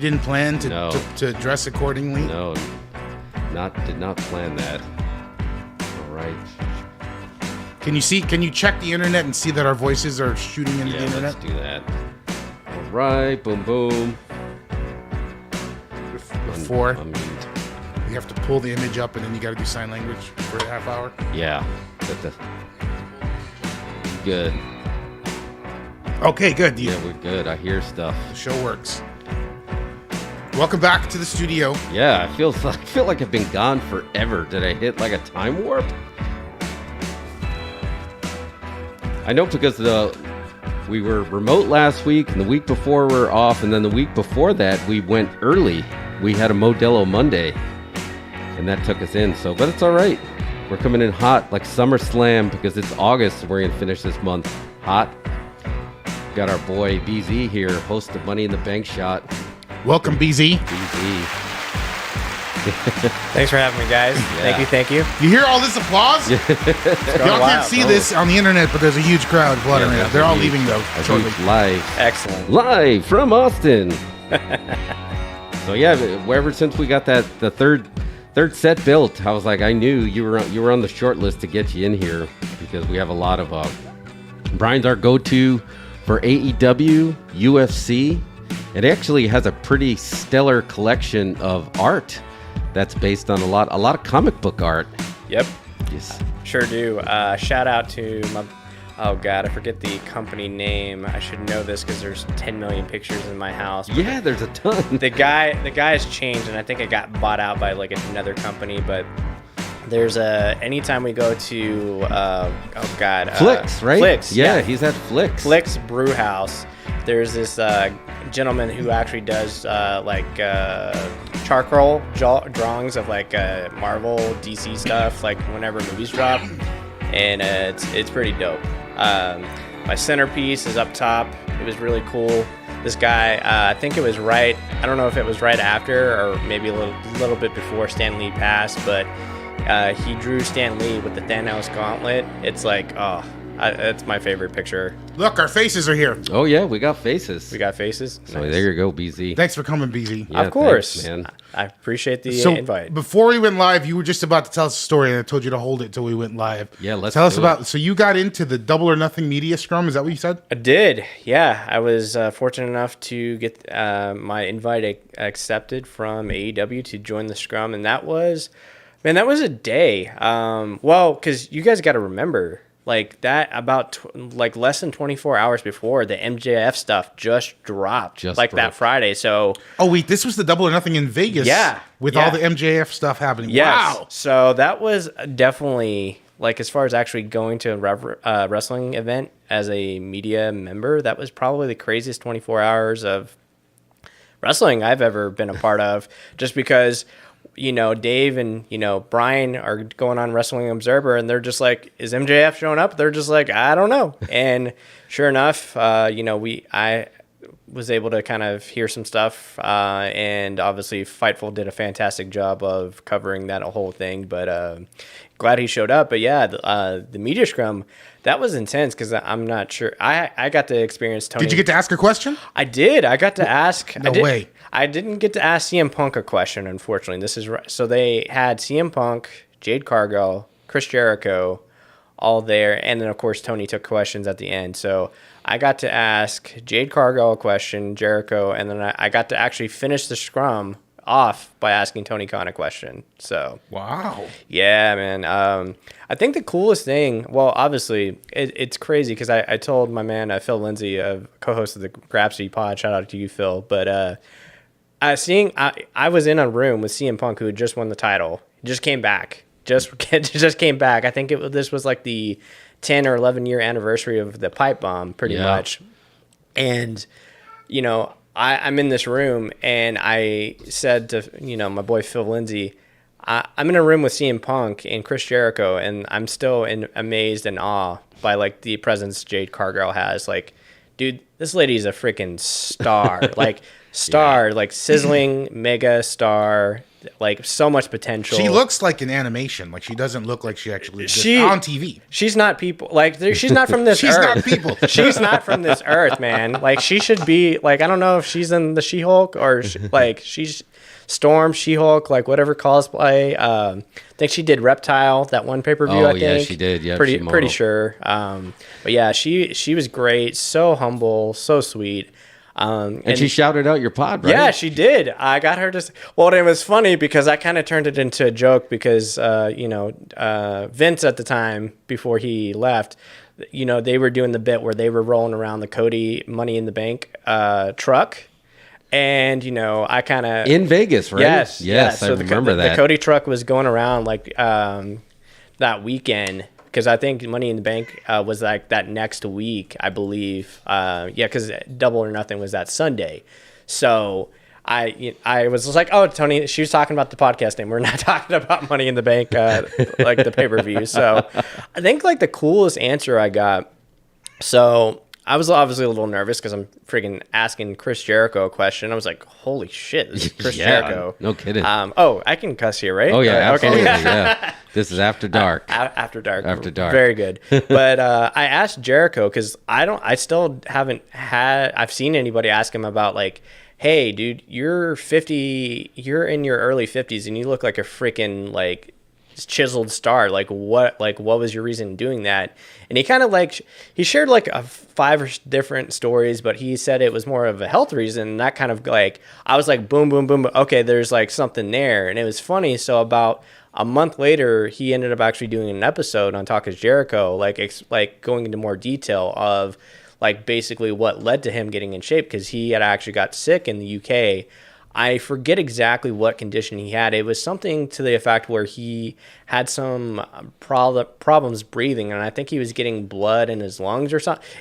You didn't plan to dress accordingly? No, did not plan that. All right. Can you check the internet and see that our voices are shooting into the internet? Let's do that. All right, boom, boom. Before, you have to pull the image up and then you got to do sign language for a half hour? Yeah. Good. Okay, good. Yeah, we're good. I hear stuff. The show works. Welcome back to the studio. Yeah, I feel like I've been gone forever. Did I hit like a time warp? I know because we were remote last week, and the week before we were off, and then the week before that we went early. We had a Modelo Monday, and that took us in. But it's all right. We're coming in hot, like Summerslam, because it's August. We're gonna finish this month hot. Got our boy BZ here, host of Money in the Bank Shot. Welcome, BZ. Thanks for having me, guys. Yeah. Thank you. You hear all this applause? Y'all can't see this on the internet, but there's a huge crowd applauding right now. They're all leaving, though, shortly. Live. Excellent. Live from Austin. So, yeah, ever since we got the third set built, I was like, I knew you were on the short list to get you in here because we have a lot of... Brian's our go-to for AEW, UFC. It actually has a pretty stellar collection of art that's based on a lot of comic book art. Yep. Yes. Sure do. Shout out to my... Oh, God, I forget the company name. I should know this because there's 10 million pictures in my house. Yeah, there's a ton. The guy has changed, and I think it got bought out by like another company, but... There's anytime we go to Flicks, right? Flicks, yeah, he's at Flicks. Flicks Brew House. There's this gentleman who actually does charcoal drawings of like Marvel, DC stuff, like whenever movies drop, and it's pretty dope. My centerpiece is up top. It was really cool. This guy, I think it was right. I don't know if it was right after or maybe a little bit before Stan Lee passed, but. He drew Stan Lee with the Thanos gauntlet. It's like, it's my favorite picture. Look, our faces are here. Oh, yeah, we got faces. We got faces. So there you go, BZ. Thanks for coming, BZ. Yeah, of course. thanks, man. I appreciate the invite. Before we went live, you were just about to tell us a story, and I told you to hold it till we went live. Yeah, let's tell us about. So you got into the Double or Nothing Media Scrum? Is that what you said? I did. Yeah, I was fortunate enough to get my invite accepted from AEW to join the Scrum, and that was a day. Well, because you guys got to remember. Like that about less than 24 hours before the MJF stuff just dropped that Friday. So wait, this was the Double or Nothing in Vegas. With all the MJF stuff happening. Yes. Wow. So that was definitely as far as actually going to a wrestling event as a media member, that was probably the craziest 24 hours of wrestling I've ever been a part of, just because Dave and, Brian are going on Wrestling Observer, and they're just like, is MJF showing up? They're just like, I don't know. And sure enough, I was able to kind of hear some stuff, and obviously Fightful did a fantastic job of covering that whole thing, but glad he showed up. But yeah, the media scrum, that was intense because I'm not sure. I got to experience Tony. Did you get to ask a question? I did. I got to ask. No way. I didn't get to ask CM Punk a question, unfortunately. This is right. So they had CM Punk, Jade Cargill, Chris Jericho, all there, and then of course Tony took questions at the end. So I got to ask Jade Cargill a question, Jericho, and then I got to actually finish the scrum off by asking Tony Khan a question. So wow, yeah, man. I think the coolest thing, well, obviously it's crazy because I told my man Phil Lindsay, co-host of the Grapsy Pod, shout out to you, Phil, but I was in a room with CM Punk, who had just won the title, just came back, just came back. I think this was like the 10 or 11 year anniversary of the pipe bomb, pretty much, and I'm in this room, and I said to my boy Phil Lindsay, I'm in a room with CM Punk and Chris Jericho, and I'm still amazed and awe by the presence Jade Cargill has. Like, dude, this lady is a freaking star, sizzling mega star. like so much potential. She looks like an animation. Like she doesn't look like she actually exists on TV. She's not people. Like she's not from this she's earth. Not people. She's not from this earth, man. Like she should be like, I don't know if she's in the She-Hulk or like she's Storm, She-Hulk, like whatever cosplay. I think she did Reptile, that one pay-per-view. I think. Yeah, she did. Yeah, pretty sure. But yeah, she was great. So humble, so sweet. And she shouted out your pod, right? Yeah, she did. I got her to. Well, it was funny because I kind of turned it into a joke because Vince at the time before he left, they were doing the bit where they were rolling around the Cody Money in the Bank truck. And, I kind of... In Vegas, right? Yes. I remember that. The Cody truck was going around like that weekend because I think Money in the Bank was like that next week, I believe. Because Double or Nothing was that Sunday. So I was just like, oh, Tony, she was talking about the podcast name. We're not talking about Money in the Bank, like the pay-per-view. So I think like the coolest answer I got... So... I was obviously a little nervous because I'm freaking asking Chris Jericho a question. I was like, holy shit, this is Chris Jericho. No kidding. I can cuss here, right? Oh, yeah, absolutely. Okay. Yeah. This is After Dark. After Dark. After Dark. Very good. But I asked Jericho because I still haven't I've seen anybody ask him about like, hey, dude, you're 50, you're in your early 50s and you look like a freaking like chiseled star. Like what was your reason in doing that? And he kind of like he shared like 5 different stories, but he said it was more of a health reason. And that kind of like I was like boom boom boom, okay, there's like something there. And it was funny. So about a month later he ended up actually doing an episode on Talk is Jericho, like going into more detail of like basically what led to him getting in shape, because he had actually got sick in the UK. I forget exactly what condition he had. It was something to the effect where he had some problems breathing, and I think he was getting blood in his lungs or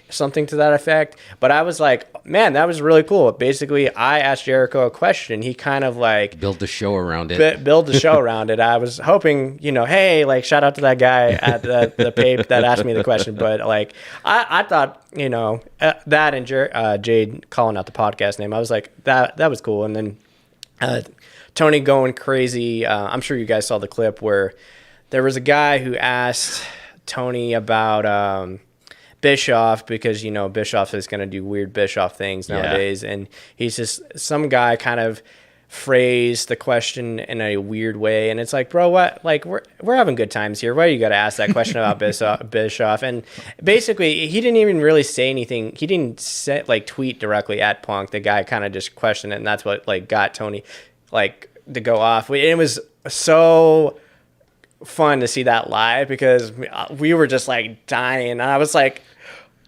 something to that effect. But I was like, man, that was really cool. Basically, I asked Jericho a question. He kind of like... built a show around it. Build a show around it. I was hoping, hey, like shout out to that guy at the pape that asked me the question. But like, I thought, that and Jade calling out the podcast name, I was like, that was cool. And then Tony going crazy. I'm sure you guys saw the clip where there was a guy who asked Tony about Bischoff, because Bischoff is going to do weird Bischoff things nowadays, and he's just some guy kind of phrased the question in a weird way, and it's like, bro, what? Like we're having good times here. Why you got to ask that question about Bischoff? And basically, he didn't even really say anything. He didn't tweet directly at Punk. The guy kind of just questioned it, and that's what like got Tony like to go off. It was so fun to see that live because we were just like dying, and I was like,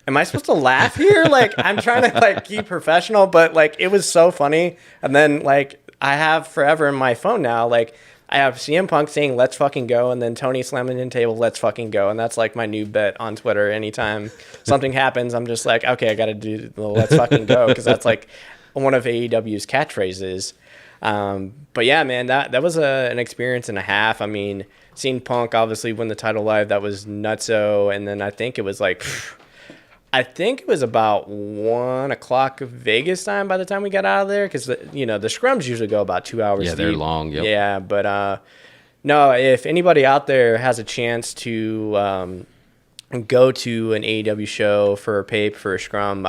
am I supposed to laugh here? Like I'm trying to like keep professional, but like it was so funny. And then like I have forever in my phone now, like I have CM Punk saying let's fucking go, and then Tony slamming in the table, let's fucking go. And that's like my new bet on Twitter. Anytime something happens, I'm just like, okay, I gotta do the let's fucking go, because that's like one of AEW's catchphrases. But yeah, man, that was an experience and a half. I mean, seeing Punk obviously win the title live, that was nutso. And then I think it was about 1 o'clock Vegas time by the time we got out of there, because the scrums usually go about 2 hours. Yeah, they're long. Yep. Yeah, but no, if anybody out there has a chance to go to an AEW show for a pape, for a scrum,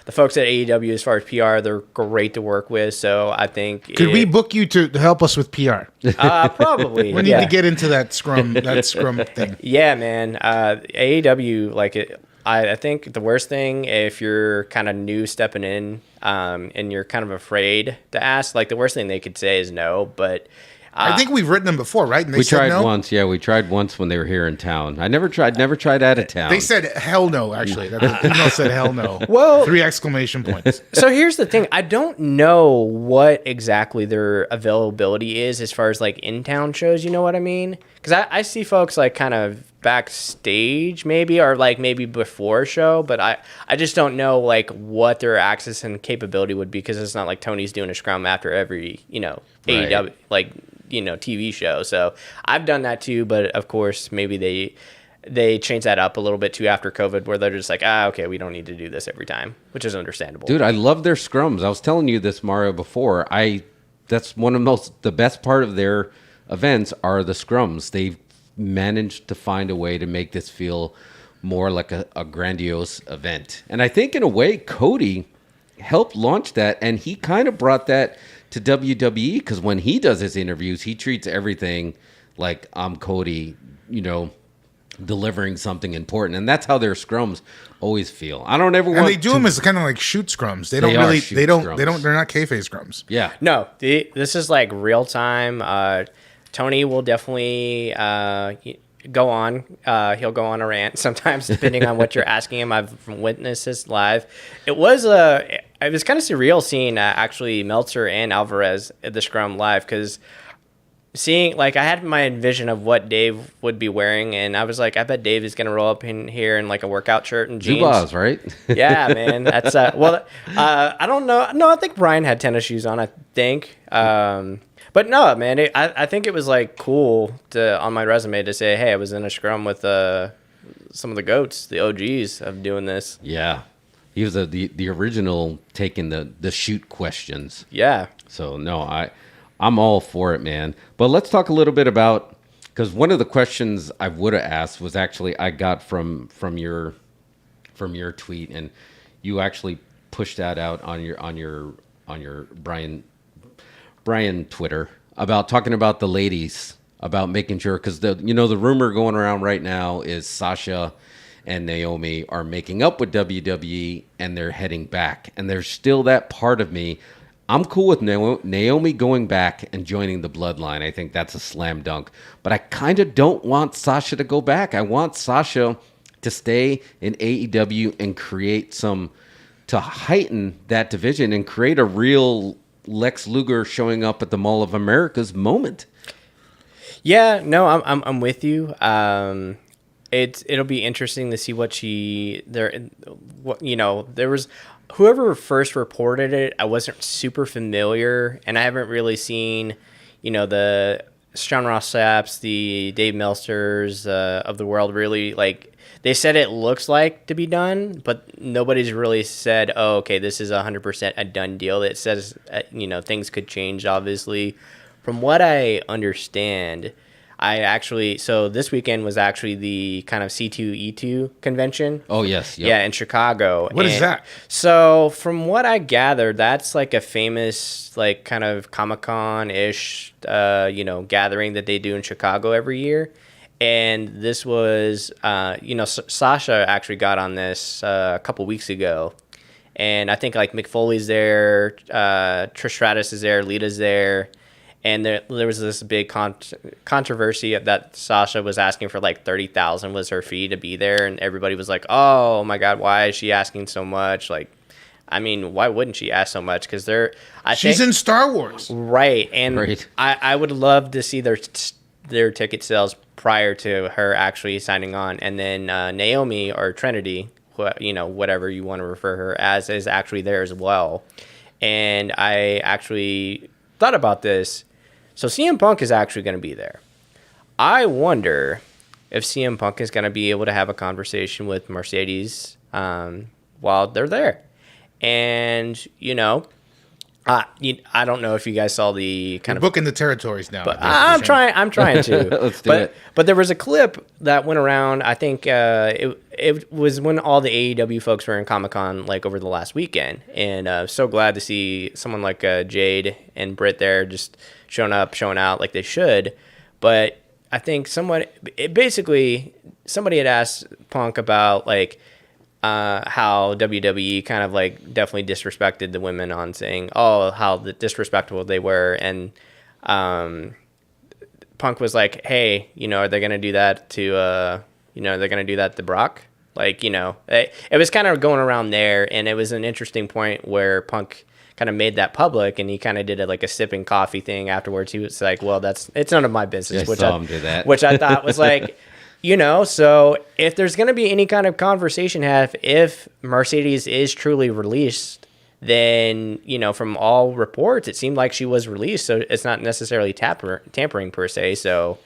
the folks at AEW, as far as PR, they're great to work with. So I think we book you to help us with PR? Probably. We need to get into that scrum thing. Yeah, man. AEW, like it. I think the worst thing, if you're kind of new stepping in and you're kind of afraid to ask, like the worst thing they could say is no. But I think we've written them before, right? And we tried once. Yeah, we tried once when they were here in town. I never tried out of town. They said hell no, actually. That email said hell no. Well, 3 exclamation points. So here's the thing. I don't know what exactly their availability is as far as like in-town shows. You know what I mean? Because I see folks like kind of backstage maybe, or like maybe before a show, but I just don't know like what their access and capability would be, because it's not like Tony's doing a scrum after every AEW like TV show. So I've done that too, but of course maybe they changed that up a little bit too after COVID, where they're just like, okay, we don't need to do this every time, which is understandable. Dude, I love their scrums. I was telling you this, Mario, before. I that's one of the best part of their events are the scrums. They've managed to find a way to make this feel more like a grandiose event. And I think in a way, Cody helped launch that, and he kind of brought that to WWE, because when he does his interviews, he treats everything like I'm Cody, delivering something important, and that's how their scrums always feel. I don't ever want. And they do them as kind of like shoot scrums. They're not kayfabe scrums. Yeah. No, this is like real time. Tony will definitely go on. He'll go on a rant sometimes, depending on what you're asking him. I've witnessed this live. It was kind of surreal seeing actually Meltzer and Alvarez at the scrum live, because seeing, like, I had my vision of what Dave would be wearing, and I was like, I bet Dave is gonna roll up in here in like a workout shirt and jeans. Zubaz, right? Yeah, man. That's I don't know. No, I think Brian had tennis shoes on. I think. But no, man. I think it was like cool on my resume to say, hey, I was in a scrum with some of the goats, the OGs of doing this. Yeah, he was the original taking the shoot questions. Yeah. So no, I'm all for it, man. But let's talk a little bit about, because one of the questions I would have asked was actually I got from your tweet, and you actually pushed that out on your Brian Twitter about talking about the ladies, about making sure, because the rumor going around right now is Sasha and Naomi are making up with WWE and they're heading back, and there's still that part of me. I'm cool with Naomi going back and joining the Bloodline. I think that's a slam dunk. But I kind of don't want Sasha to go back. I want Sasha to stay in AEW and to heighten that division and create a real Lex Luger showing up at the Mall of America's moment. Yeah, no, I'm with you. It'll be interesting to see there was whoever first reported it. I wasn't super familiar, and I haven't really seen, the Sean Ross Sapps, the Dave Meltzers of the world really, like, they said it looks like to be done, but nobody's really said, oh, okay, this is 100% a done deal. It says, things could change, obviously. From what I understand, so this weekend was actually the kind of C2E2 convention. Oh, yes. Yep. Yeah, in Chicago. What is that? So from what I gathered, that's like a famous, like, kind of Comic-Con-ish, gathering that they do in Chicago every year. And this was, Sasha actually got on this a couple weeks ago. And I think, like, Mick Foley's there, Trish Stratus is there, Lita's there. And there was this big controversy that Sasha was asking for like $30,000 was her fee to be there, and everybody was like, "Oh my God, why is she asking so much?" Like, I mean, why wouldn't she ask so much? Because she's in Star Wars, right? And right. I would love to see their ticket sales prior to her actually signing on, and then Naomi or Trinity, whatever you want to refer her as, is actually there as well. And I actually thought about this. So CM Punk is actually going to be there. I wonder if CM Punk is going to be able to have a conversation with Mercedes while they're there. And, I don't know if you guys saw the kind of booking the territories now. But I'm trying to. Let's do it. But there was a clip that went around. I think it was when all the AEW folks were in Comic-Con, like, over the last weekend, and so glad to see someone like Jade and Britt there just showing out like they should. But I think somebody had asked Punk about, like, how WWE kind of, like, definitely disrespected the women on saying, oh, how disrespectful they were. And Punk was like, hey, are they going to do that to, they're going to do that to Brock? Like, it was kind of going around there. And it was an interesting point where Punk kind of made that public, and he kind of did a sipping coffee thing afterwards. He was like, well, it's none of my business. I saw him do that. Which I thought was like, so if there's going to be any kind of conversation if Mercedes is truly released, then, from all reports, it seemed like she was released. So it's not necessarily tampering per se. So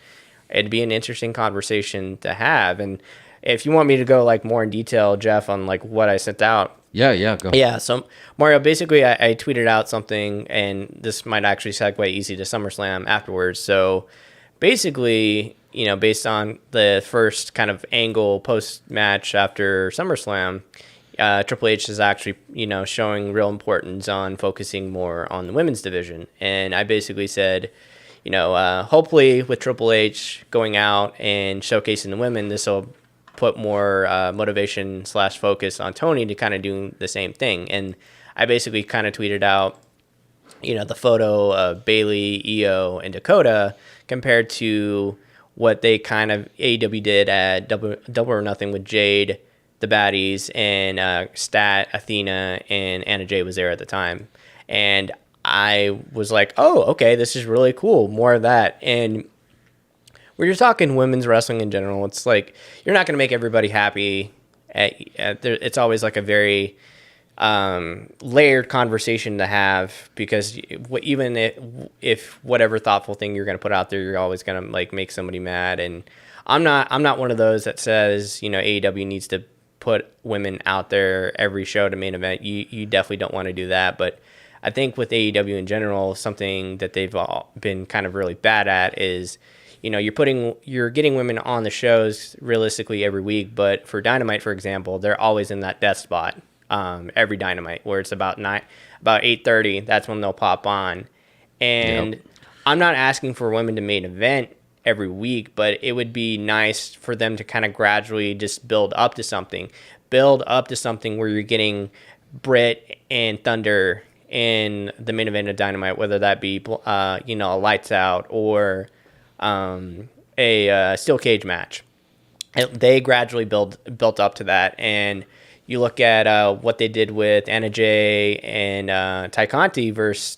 it'd be an interesting conversation to have. And if you want me to go like more in detail, Jeff, on like what I sent out. Yeah, go. Yeah, so Mario, basically I tweeted out something, and this might actually segue easy to SummerSlam afterwards. So basically, based on the first kind of angle post-match after SummerSlam, Triple H is actually, showing real importance on focusing more on the women's division. And I basically said, hopefully with Triple H going out and showcasing the women, this will put more motivation / focus on Tony to kind of do the same thing. And I basically kind of tweeted out, the photo of Bayley, Io, and Dakota compared to what they kind of AEW did at Double or Nothing with Jade, the baddies, and Stat, Athena, and Anna Jay was there at the time. And I was like, oh, okay, this is really cool. More of that. And when you're talking women's wrestling in general, it's like you're not going to make everybody happy. It's always like a very layered conversation to have, because even if whatever thoughtful thing you're going to put out there, you're always going to like make somebody mad. And I'm not one of those that says AEW needs to put women out there every show to main event. You definitely don't want to do that. But I think with AEW in general, something that they've all been kind of really bad at is, you're getting women on the shows realistically every week, but for Dynamite, for example, they're always in that death spot every Dynamite, where it's about 8:30. That's when they'll pop on. And I'm not asking for women to main event every week, but it would be nice for them to kind of gradually just build up to something where you're getting Britt and Thunder in the main event of Dynamite, whether that be a lights out or a steel cage match. They gradually built up to that. And you look at what they did with Anna Jay and Ty Conti versus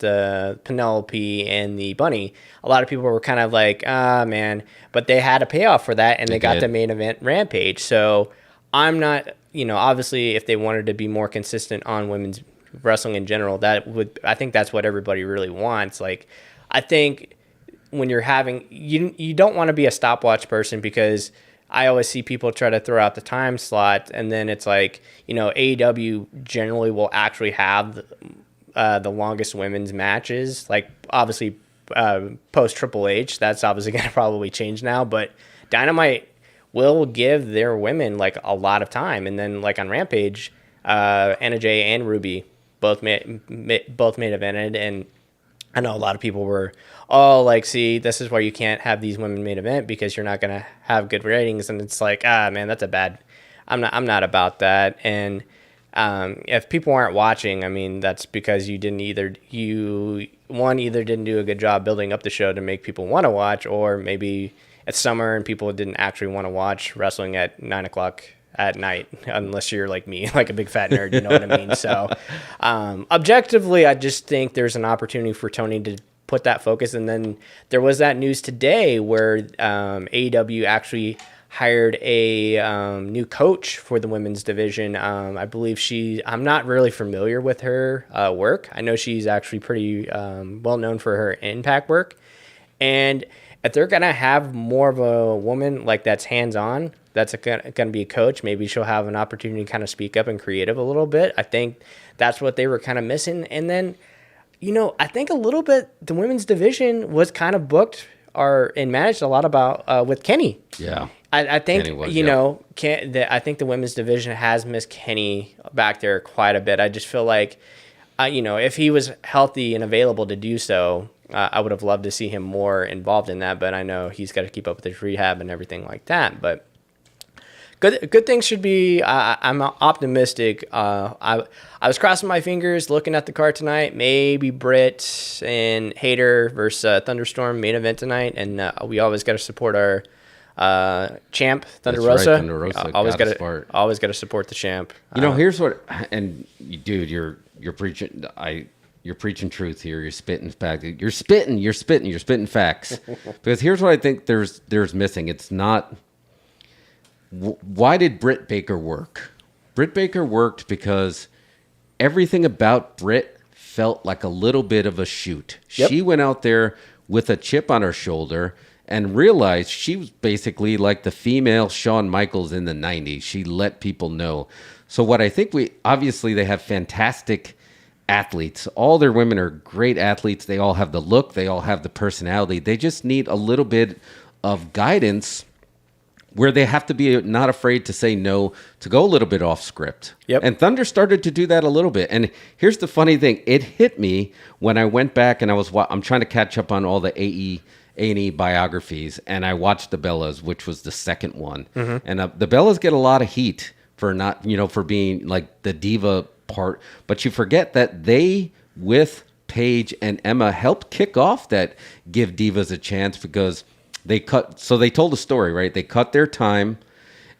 Penelope and the Bunny. A lot of people were kind of like, man, but they had a payoff for that, and they got the main event Rampage. So I'm not, obviously if they wanted to be more consistent on women's wrestling in general, I think that's what everybody really wants. Like, I think when you're having, you don't want to be a stopwatch person, because I always see people try to throw out the time slot, and then it's like, AEW generally will actually have the longest women's matches. Like, obviously, post Triple H, that's obviously going to probably change now, but Dynamite will give their women like a lot of time. And then like on Rampage, Anna Jay and Ruby both main evented, and I know a lot of people were, see, this is why you can't have these women main event, because you're not going to have good ratings. And it's like, man, that's a bad, I'm not about that. And if people aren't watching, I mean, that's because you either didn't do a good job building up the show to make people want to watch, or maybe it's summer and people didn't actually want to watch wrestling at 9:00 at night, unless you're like me, like a big fat nerd, you know what I mean? So objectively, I just think there's an opportunity for Tony to put that focus. And then there was that news today where AEW actually hired a new coach for the women's division. I believe I'm not really familiar with her work. I know she's actually pretty well known for her Impact work. And if they're going to have more of a woman like that's hands-on, that's going to be a coach, maybe she'll have an opportunity to kind of speak up and creative a little bit. I think that's what they were kind of missing. And then, I think a little bit the women's division was kind of booked and managed a lot about with Kenny. Yeah. I think, was, I think the women's division has missed Kenny back there quite a bit. I just feel like, if he was healthy and available to do so, I would have loved to see him more involved in that. But I know he's got to keep up with his rehab and everything like that. But good things should be. I'm optimistic. I was crossing my fingers looking at the card tonight. Maybe Britt and Hayter versus Thunderstorm main event tonight. And we always got to support our champ, Thunder Rosa. Right, Thunder Rosa. Always got to support the champ. Here's what, and dude, you're preaching. You're preaching truth here. You're spitting facts. You're spitting facts. Because here's what I think there's missing. It's not. Why did Britt Baker work? Britt Baker worked because everything about Britt felt like a little bit of a shoot. Yep. She went out there with a chip on her shoulder, and realized she was basically like the female Shawn Michaels in the 90s. She let people know. So what I think obviously they have fantastic athletes. All their women are great athletes. They all have the look. They all have the personality. They just need a little bit of guidance where they have to be not afraid to say no, to go a little bit off script. Yep. And Thunder started to do that a little bit. And here's the funny thing. It hit me when I went back and I'm trying to catch up on all the A&E biographies, and I watched the Bellas, which was the second one. Mm-hmm. And the Bellas get a lot of heat for not, for being like the diva part, but you forget that they, with Paige and Emma, helped kick off that Give Divas a Chance, because they told the story, right? They cut their time,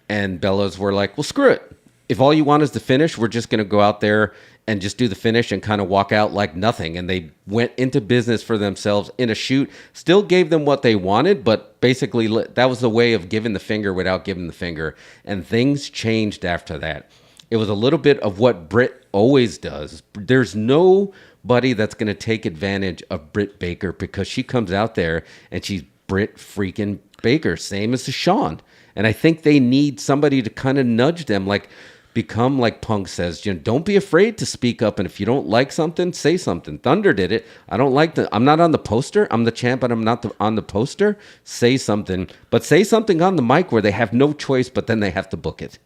and Bellas were like, well, screw it. If all you want is the finish, we're just going to go out there and just do the finish and kind of walk out like nothing. And they went into business for themselves in a shoot, still gave them what they wanted, but basically that was the way of giving the finger without giving the finger. And things changed after that. It was a little bit of what Britt always does. There's nobody that's going to take advantage of Britt Baker, because she comes out there and she's Britt freaking Baker, same as Shawn. And I think they need somebody to kind of nudge them, like become like Punk says, don't be afraid to speak up. And if you don't like something, say something. Thunder did it. I'm not on the poster. I'm the champ, but I'm not on the poster. Say something, but say something on the mic where they have no choice, but then they have to book it.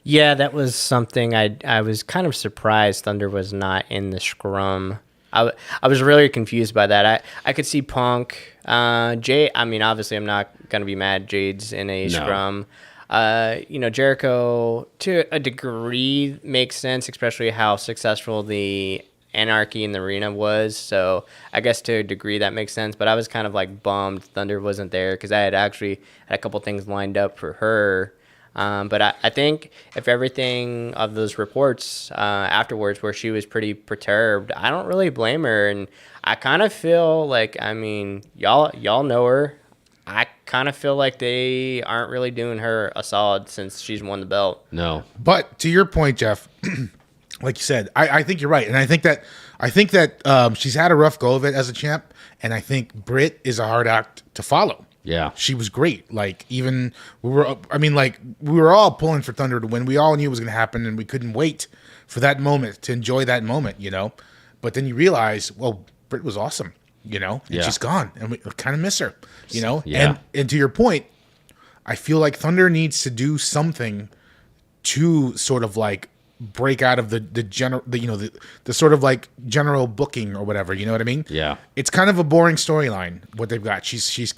Yeah, that was something I was kind of surprised Thunder was not in the scrum. I was really confused by that. I could see Punk, Jade. I mean, obviously, I'm not gonna be mad. Jade's in a scrum. Jericho to a degree makes sense, especially how successful the Anarchy in the Arena was. So I guess to a degree that makes sense. But I was kind of like bummed Thunder wasn't there, because I had actually had a couple things lined up for her. But I think if everything of those reports afterwards where she was pretty perturbed, I don't really blame her. And I kind of feel like, I mean, y'all know her. I kind of feel like they aren't really doing her a solid since she's won the belt. No. But to your point, Jeff, like you said, I think you're right. And I think that she's had a rough go of it as a champ. And I think Britt is a hard act to follow. Yeah. She was great. Like, even we were all pulling for Thunder to win. We all knew it was going to happen, and we couldn't wait for that moment to enjoy that moment, But then you realize, well, Britt was awesome, and she's gone, and we kind of miss her, Yeah. And to your point, I feel like Thunder needs to do something to sort of like break out of the general, the sort of like general booking or whatever. You know what I mean? Yeah. It's kind of a boring storyline what they've got. She's just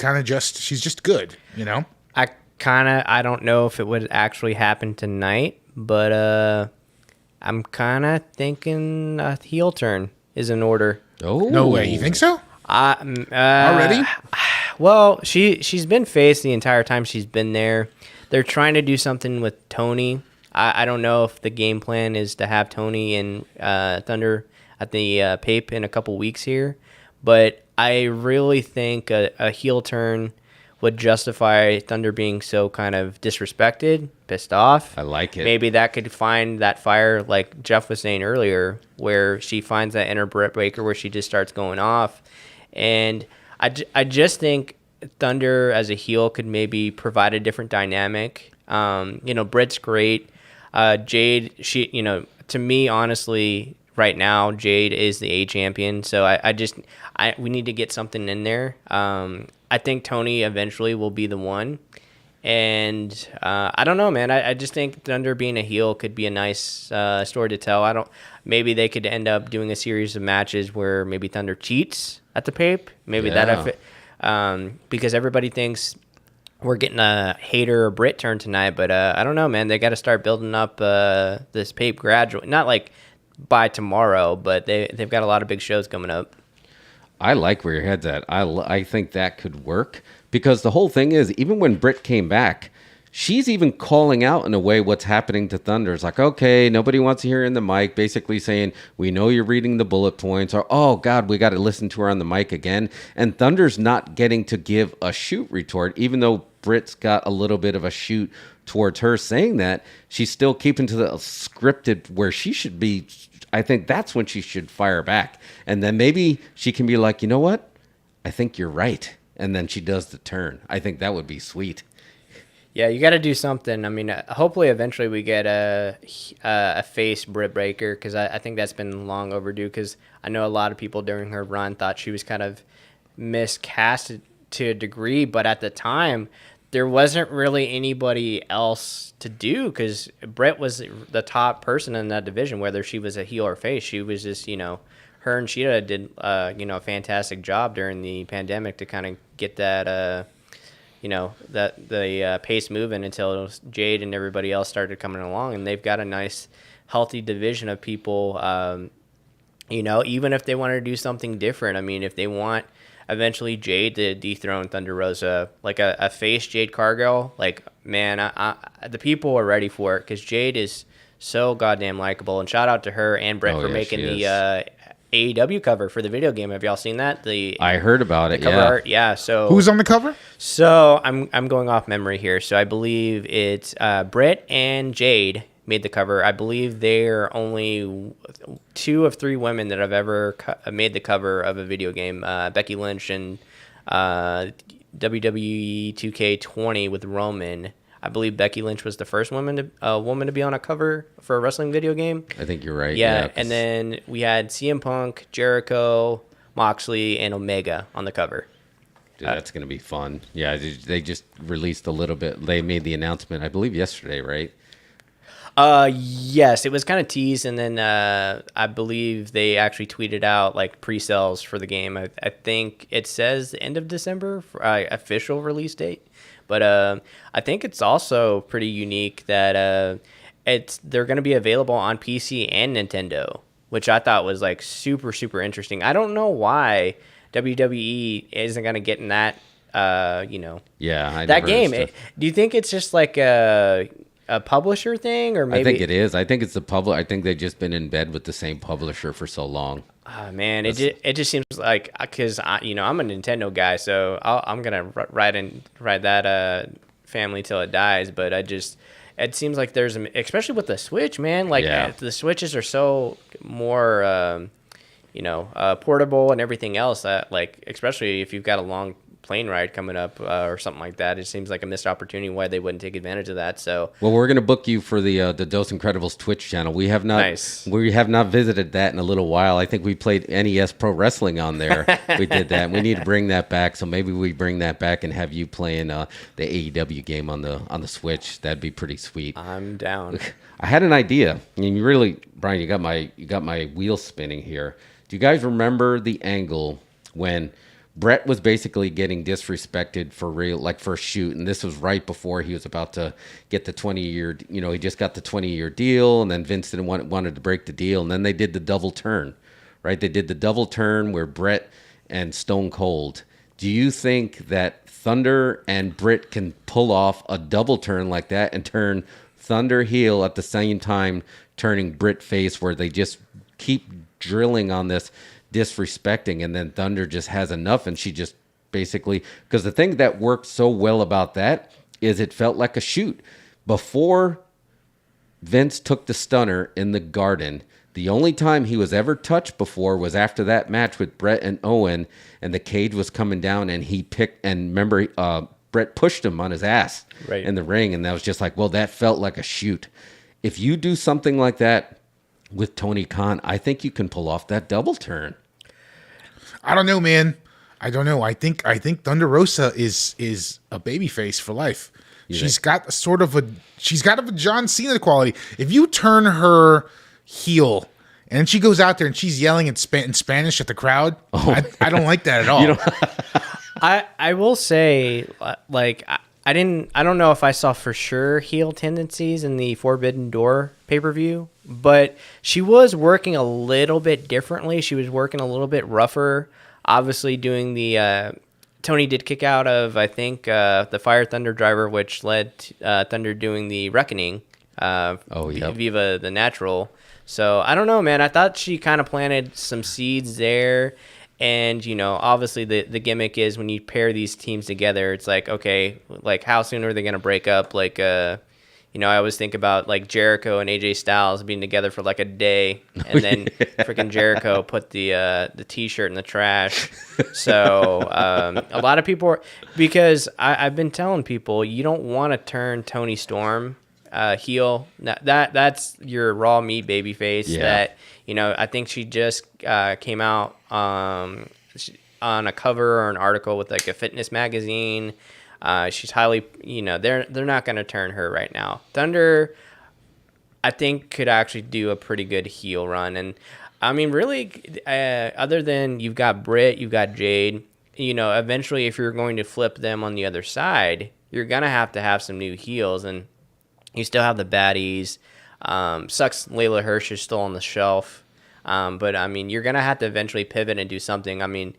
good. I don't know if it would actually happen tonight, but I'm kind of thinking a heel turn is in order. Oh, no way! You think so? Already? Well, she's been face the entire time she's been there. They're trying to do something with Tony. I don't know if the game plan is to have Tony and Thunder at the Pape in a couple weeks here, but I really think a heel turn would justify Thunder being so kind of disrespected, pissed off. I like it. Maybe that could find that fire, like Jeff was saying earlier, where she finds that inner Britt Baker where she just starts going off. And I just think Thunder as a heel could maybe provide a different dynamic. Britt's great. Jade, to me, honestly, right now, Jade is the A champion. So we need to get something in there. I think Tony eventually will be the one. And I don't know, man. I just think Thunder being a heel could be a nice story to tell. Maybe they could end up doing a series of matches where maybe Thunder cheats at the Pape. Maybe because everybody thinks we're getting a Hater or Brit turn tonight, but I don't know, man. They got to start building up this Pape gradually. Not like by tomorrow, but they've got a lot of big shows coming up. I like where your head's at. I think that could work, because the whole thing is, even when Britt came back, she's even calling out in a way what's happening to Thunder. It's like, okay, nobody wants to hear in the mic, basically saying, we know you're reading the bullet points, or, oh, God, we got to listen to her on the mic again. And Thunder's not getting to give a shoot retort, even though Britt's got a little bit of a shoot towards her saying that. She's still keeping to the scripted where she should be. I think that's when she should fire back. And then maybe she can be like, you know what? I think you're right. and then she does the turn. I think that would be sweet. Yeah, you got to do something. I mean, hopefully eventually we get a face Britt Baker, because I think that's been long overdue, because I know a lot of people during her run thought she was kind of miscast to a degree, but at the time there wasn't really anybody else to do, because Britt was the top person in that division, whether she was a heel or face. She was just, her and Sheeta did, a fantastic job during the pandemic to kind of get that, the pace moving until Jade and everybody else started coming along, and they've got a nice, healthy division of people. Even if they want to do something different, I mean, if they want eventually Jade to dethrone Thunder Rosa, like a face Jade Cargill, like, man, the people are ready for it, because Jade is so goddamn likable. And shout out to her and Brett for making the AEW cover for the video game. Have y'all seen that? I heard about it. Cover art? Yeah. So who's on the cover? So I'm going off memory here. So I believe it's Brett and Jade made the cover. I believe they're only 2 of 3 women that have ever made the cover of a video game. Becky Lynch and WWE 2K20 with Roman. I believe Becky Lynch was the first woman to be on a cover for a wrestling video game. I think you're right. Yeah, and then we had CM Punk, Jericho, Moxley, and Omega on the cover. Dude, that's going to be fun. Yeah, they just released a little bit. They made the announcement, I believe, yesterday, right? Yes, it was kind of teased, and then I believe they actually tweeted out like pre-sales for the game. I think it says the end of December for official release date, but I think it's also pretty unique that they're going to be available on PC and Nintendo, which I thought was like super interesting. I don't know why WWE isn't going to get in that. Yeah, that game. Do you think it's just like a publisher thing, or maybe? I think it is. I think it's the public. I think they've just been in bed with the same publisher for so long. Oh, man, it just seems like, because I'm a Nintendo guy, so I'm gonna ride that family till it dies. But it seems like there's, especially with the Switch, man. Like the Switches are so more portable and everything else. That, like, especially if you've got a long plane ride coming up or something like that, it seems like a missed opportunity why they wouldn't take advantage of that. So, well, we're going to book you for the Dos Incredibles Twitch channel. We have not visited that in a little while. I think we played NES Pro Wrestling on there. We did that. We need to bring that back. So maybe we bring that back and have you playing the AEW game on the Switch. That'd be pretty sweet. I'm down. I had an idea. I mean, you really, Brian, you got my wheel spinning here. Do you guys remember the angle when Brett was basically getting disrespected for real, like for a shoot, and this was right before he was about to get the 20-year, he just got the 20-year deal, and then Vince didn't wanted to break the deal, and then they did the double turn, right? They did the double turn where Brett and Stone Cold. Do you think that Thunder and Britt can pull off a double turn like that and turn Thunder heel at the same time turning Britt face, where they just keep drilling on this disrespecting, and then Thunder just has enough, and she just basically, because the thing that worked so well about that is it felt like a shoot. Before Vince took the stunner in the Garden, the only time he was ever touched before was after that match with Brett and Owen, and the cage was coming down, and he picked, and remember, Brett pushed him on his ass in the ring, and that was just like, well, that felt like a shoot. If you do something like that with Tony Khan, I think you can pull off that double turn. I don't know, man. I don't know. I think Thunder Rosa is a babyface for life. She's got a John Cena quality. If you turn her heel and she goes out there and she's yelling in Spanish at the crowd, I don't like that at all. I will say, like, I don't know if I saw for sure heel tendencies in the Forbidden Door pay-per-view, but she was working a little bit differently. She was working a little bit rougher. Obviously doing the Tony did kick out of, I think, the Fire Thunder Driver, which led to Thunder doing the Reckoning, Viva the Natural. So I don't know, man. I thought she kind of planted some seeds there. And, obviously the gimmick is when you pair these teams together, it's like, okay, like how soon are they going to break up? Like, I always think about like Jericho and AJ Styles being together for like a day, and then freaking Jericho put the T-shirt in the trash. So a lot of people because I've been telling people you don't want to turn Toni Storm heel. That's your raw meat baby face. Yeah. That I think she just came out on a cover or an article with like a fitness magazine. She's highly, they're not going to turn her right now. Thunder, I think, could actually do a pretty good heel run. And I mean, really, other than you've got Britt, you've got Jade, eventually if you're going to flip them on the other side, you're going to have some new heels. And you still have the baddies. Sucks Layla Hirsch is still on the shelf. But I mean, you're going to have to eventually pivot and do something. I mean,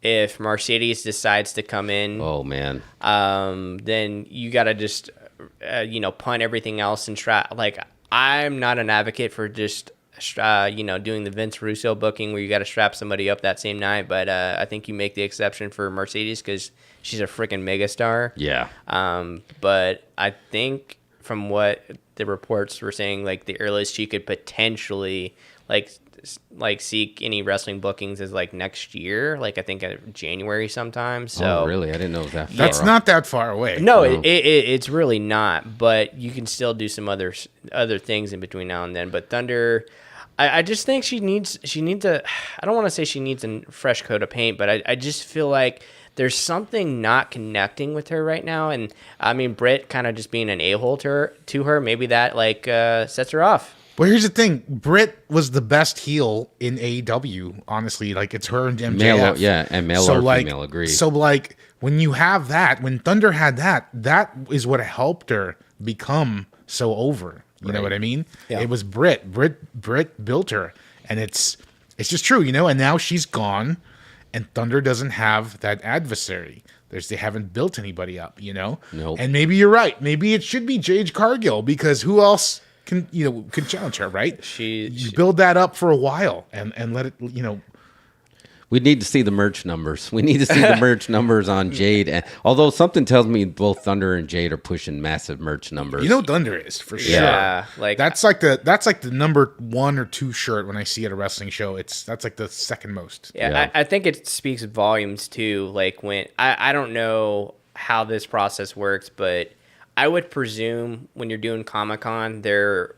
if Mercedes decides to come in, oh man, then you got to just, punt everything else and try. Like, I'm not an advocate for just, doing the Vince Russo booking where you got to strap somebody up that same night. But I think you make the exception for Mercedes because she's a freaking megastar. Yeah. But I think from what the reports were saying, like the earliest she could potentially like seek any wrestling bookings is like next year, like I think January sometime. So oh, really? I didn't know it was that far. That's not that far away. No, it's really not. But you can still do some other things in between now and then. But Thunder, I just think she needs a. I don't want to say she needs a fresh coat of paint, but I just feel like there's something not connecting with her right now. And I mean, Britt kind of just being an a-hole to her, maybe that sets her off. Well, here's the thing. Britt was the best heel in AEW, honestly. Like, it's her and MJF. Male or female, agreed. So, like, when you have that, when Thunder had that is what helped her become so over. You know what I mean? Yeah. It was Britt. Britt built her. And it's just true, and now she's gone, and Thunder doesn't have that adversary. They haven't built anybody up, Nope. And maybe you're right. Maybe it should be Jade Cargill, because who else can challenge her, right? You build that up for a while and let it, We need to see the merch numbers. We need to see the merch numbers on Jade. And although something tells me both Thunder and Jade are pushing massive merch numbers. Thunder is for sure. Yeah, like that's like the number 1 or 2 shirt when I see at a wrestling show. That's like the second most. Yeah. I think it speaks volumes too. Like when I don't know how this process works, but I would presume when you're doing Comic-Con, the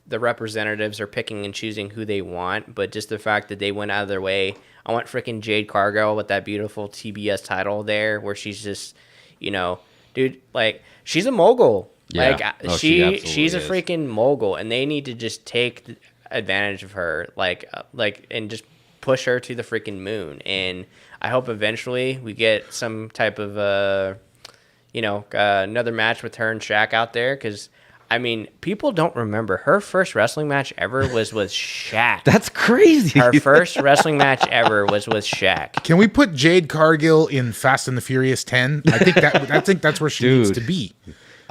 representatives are picking and choosing who they want, but just the fact that they went out of their way. I want freaking Jade Cargill with that beautiful TBS title there, where she's just, dude, like, she's a mogul. Yeah. Like, she's a freaking mogul, and they need to just take advantage of her, and just push her to the freaking moon. And I hope eventually we get some type of, another match with her and Shaq out there, because I mean, people don't remember her first wrestling match ever was with Shaq. That's crazy. Her first wrestling match ever was with Shaq. Can we put Jade Cargill in Fast and the Furious 10? I think that's where she needs to be.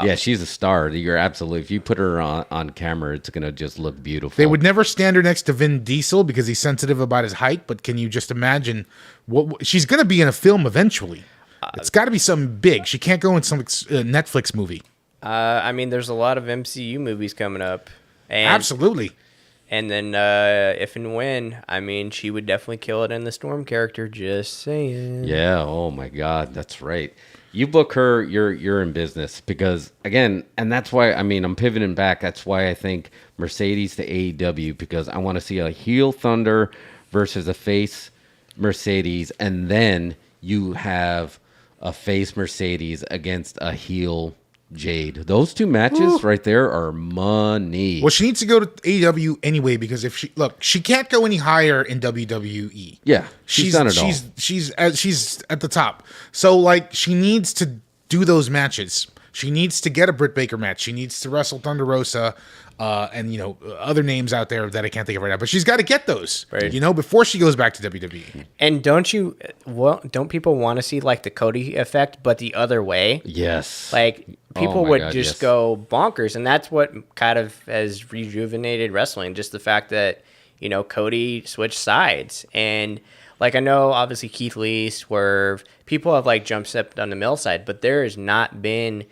Yeah, she's a star. You're absolutely. If you put her on camera, it's gonna just look beautiful. They would never stand her next to Vin Diesel because he's sensitive about his height. But can you just imagine what she's gonna be in a film eventually? It's got to be something big. She can't go in some Netflix movie. I mean, there's a lot of MCU movies coming up. And, absolutely. And then if and when, I mean, she would definitely kill it in the Storm character. Just saying. Yeah. Oh my God, that's right. You book her, you're in business, because again, and that's why I'm pivoting back. That's why I think Mercedes to AEW, because I want to see a heel Thunder versus a face Mercedes, and then you have a face Mercedes against a heel Jade. Those two matches right there are money. Well, she needs to go to AEW anyway, because if she can't go any higher in WWE. Yeah, she's done it all. She's at the top. So like, she needs to do those matches. She needs to get a Britt Baker match. She needs to wrestle Thunder Rosa, and other names out there that I can't think of right now. But she's got to get those, right, before she goes back to WWE. And don't people want to see like the Cody effect, but the other way? Yes. Like people would just go bonkers, and that's what kind of has rejuvenated wrestling. Just the fact that Cody switched sides, and like I know obviously Keith Lee, Swerve, people have like jump stepped on the mill side, but there has not been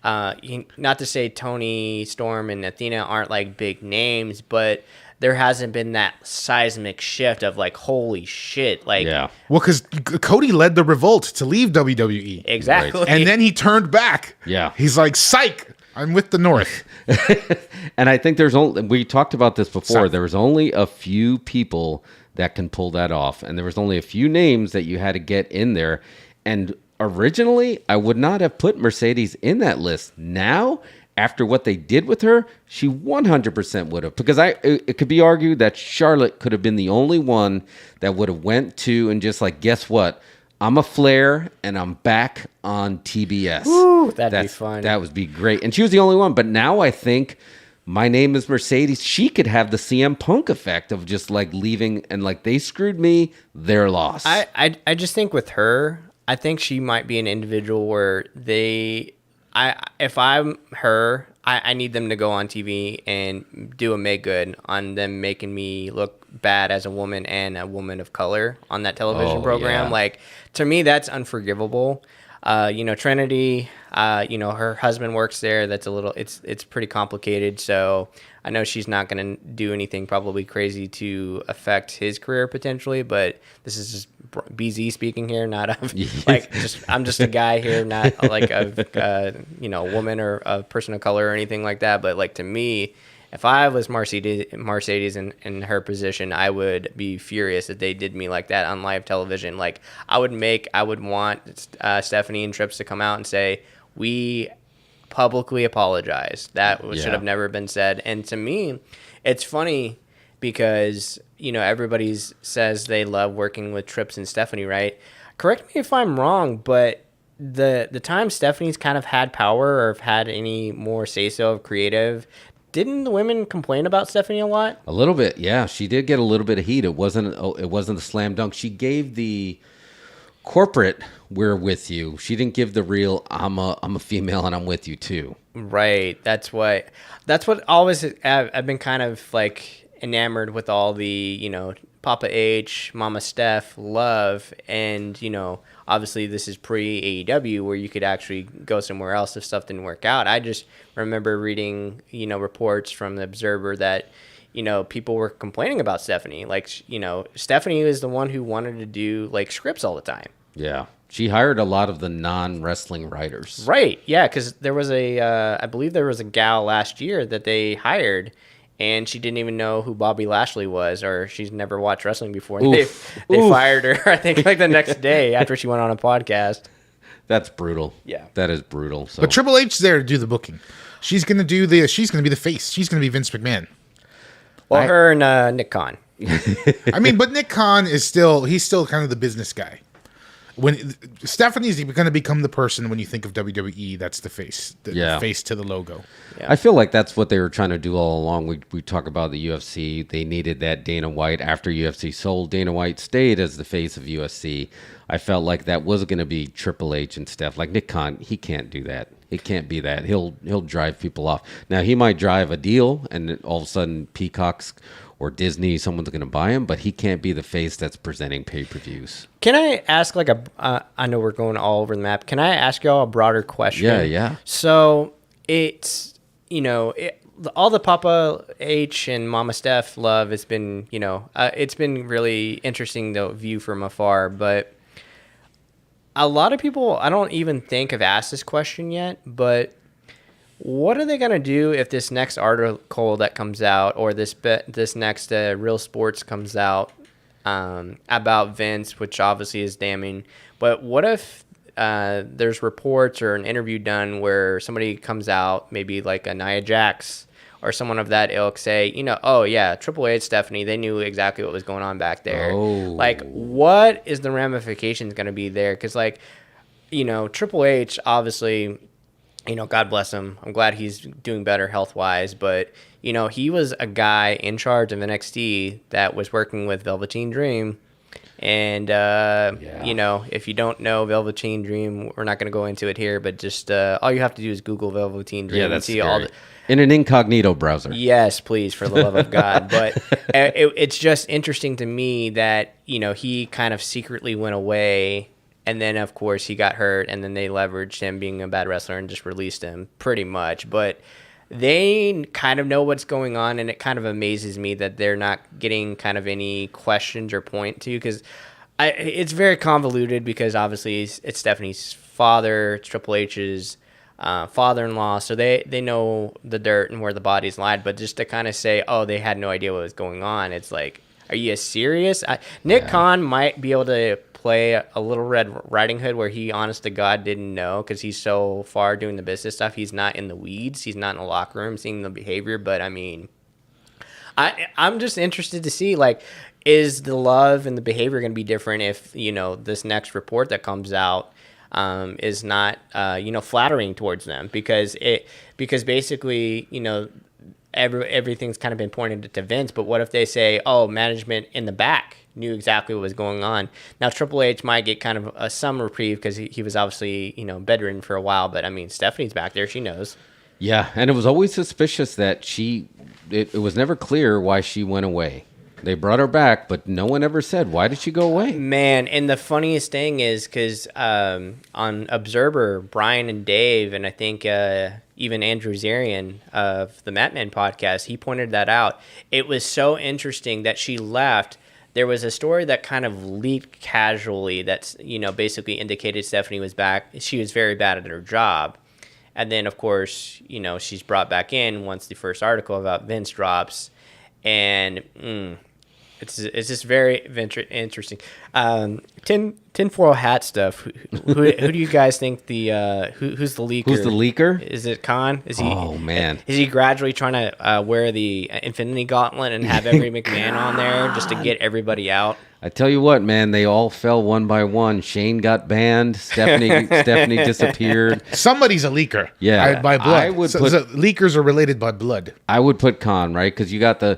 not to say Tony Storm and Athena aren't like big names, but there hasn't been that seismic shift of like, holy shit. Like, Yeah. Well, because Cody led the revolt to leave WWE. exactly. And then he turned back. Yeah. He's like, psych, I'm with the North. And I think we talked about this before. Sorry. There was only a few people that can pull that off. And there was only a few names that you had to get in there. And originally, I would not have put Mercedes in that list. Now, after what they did with her, she 100% would have. Because it could be argued that Charlotte could have been the only one that would have went to and just like, guess what? I'm a Flair, and I'm back on TBS. Woo, that'd be fun. That would be great. And she was the only one. But now I think my name is Mercedes. She could have the CM Punk effect of just like leaving and like they screwed me, they're lost. I just think with her, I think she might be an individual where if I'm her, I need them to go on TV and do a make good on them making me look bad as a woman and a woman of color on that television program. Yeah. Like, to me, that's unforgivable. Trinity, her husband works there. That's it's pretty complicated. So I know she's not going to do anything probably crazy to affect his career potentially, but this is just BZ speaking here, not of like, I'm just a guy here, not like a woman or a person of color or anything like that. But like, to me, if I was Mercedes in her position, I would be furious that they did me like that on live television. Like, I would want Stephanie and Trips to come out and say, we publicly apologize. That should have never been said. And to me, it's funny because, everybody says they love working with Trips and Stephanie, right? Correct me if I'm wrong, but the time Stephanie's kind of had power or have had any more say-so of creative, didn't the women complain about Stephanie a lot? A little bit, yeah. She did get a little bit of heat. It wasn't a slam dunk. She gave the corporate "we're with you." She didn't give the real "I'm a female and I'm with you too." Right. That's what always I've been kind of like enamored with all the Papa H, Mama Steph love, and obviously this is pre AEW where you could actually go somewhere else if stuff didn't work out. I just remember reading reports from the Observer that people were complaining about Stephanie. Like Stephanie is the one who wanted to do like scripts all the time. Yeah, she hired a lot of the non-wrestling writers. Right. Yeah, because there was I believe there was a gal last year that they hired. And she didn't even know who Bobby Lashley was, or she's never watched wrestling before. They fired her, I think, like the next day after she went on a podcast. That's brutal. Yeah. That is brutal. So. But Triple H's there to do the booking. She's gonna be the face. She's gonna be Vince McMahon. Well, her and Nick Khan. I mean, but Nick Khan he's still kind of the business guy. When Stephanie's going to become the person when you think of WWE, that's the face, the face to the logo. Yeah. I feel like that's what they were trying to do all along. We talk about the UFC. They needed that Dana White. After UFC sold, Dana White stayed as the face of UFC. I felt like that was going to be Triple H and Steph. Like Nick Khan, he can't do that. It can't be that. He'll drive people off. Now, he might drive a deal, and all of a sudden Peacock's or Disney, someone's going to buy him, but he can't be the face that's presenting pay-per-views. Can I ask I know we're going all over the map. Can I ask y'all a broader question? Yeah. So it's, all the Papa H and Mama Steph love has been, it's been really interesting to view from afar, but a lot of people, I don't even think have asked this question yet, but what are they going to do if this next article that comes out or this next Real Sports comes out about Vince, which obviously is damning, but what if there's reports or an interview done where somebody comes out, maybe like a Nia Jax or someone of that ilk, say, oh yeah, Triple H, Stephanie, they knew exactly what was going on back there. Oh. Like, what is the ramifications going to be there? Because Triple H, obviously, God bless him. I'm glad he's doing better health-wise. But, he was a guy in charge of NXT that was working with Velveteen Dream. And, if you don't know Velveteen Dream, we're not going to go into it here. But just all you have to do is Google Velveteen Dream and see all the... In an incognito browser. Yes, please, for the love of God. But it's just interesting to me that, he kind of secretly went away And then, of course, he got hurt, and then they leveraged him being a bad wrestler and just released him pretty much. But they kind of know what's going on, and it kind of amazes me that they're not getting kind of any questions or point to, because it's very convoluted, because obviously it's Stephanie's father, it's Triple H's father-in-law, so they know the dirt and where the bodies lied. But just to kind of say, oh, they had no idea what was going on, it's like, are you serious? Nick Khan might be able to play a Little Red Riding Hood, where he, honest to God, didn't know, because he's so far doing the business stuff. He's not in the weeds. He's not in the locker room seeing the behavior. But I mean, I'm just interested to see, like, is the love and the behavior going to be different if, this next report that comes out is not, flattering towards them, because basically, everything's kind of been pointed to Vince. But what if they say, oh, management in the back knew exactly what was going on? Now, Triple H might get kind of some reprieve, because he was obviously, bedridden for a while. But I mean, Stephanie's back there. She knows. Yeah. And it was always suspicious that it was never clear why she went away. They brought her back, but no one ever said, why did she go away? Man, and the funniest thing is, because on Observer, Brian and Dave, and I think even Andrew Zarian of the Matman podcast, he pointed that out. It was so interesting that she left. There was a story that kind of leaked casually that, basically indicated Stephanie was back. She was very bad at her job. And then, of course, she's brought back in once the first article about Vince drops. And it's just very interesting. Tinfoil hat stuff. Who do you guys think who's the leaker? Who's the leaker? Is it Khan? Oh man, is he gradually trying to wear the Infinity Gauntlet and have every McMahon on there just to get everybody out? I tell you what, man, they all fell one by one. Shane got banned. Stephanie disappeared. Somebody's a leaker. Yeah, by blood. I would leakers are related by blood. I would put Khan, right, because you got the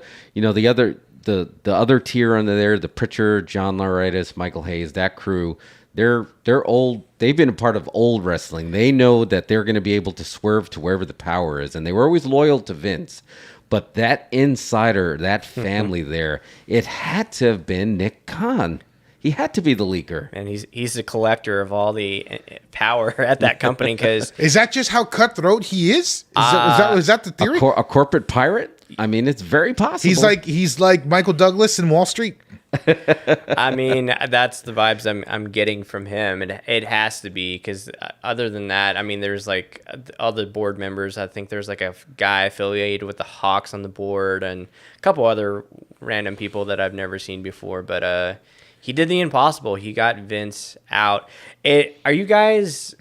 other tier under there, the Pritchard, John Laurinaitis, Michael Hayes, that crew. They're old. They've been a part of old wrestling. They know that they're going to be able to swerve to wherever the power is, and they were always loyal to Vince. But that insider, that family there, it had to have been Nick Khan. He had to be the leaker. And he's the collector of all the power at that company. Cause is that just how cutthroat he is? Is that the theory? A corporate pirate? I mean, it's very possible. He's like Michael Douglas in Wall Street. I mean, that's the vibes I'm getting from him. It has to be, because other than that, I mean, there's like other board members. I think there's like a guy affiliated with the Hawks on the board, and a couple other random people that I've never seen before. But he did the impossible. He got Vince out. Are you guys,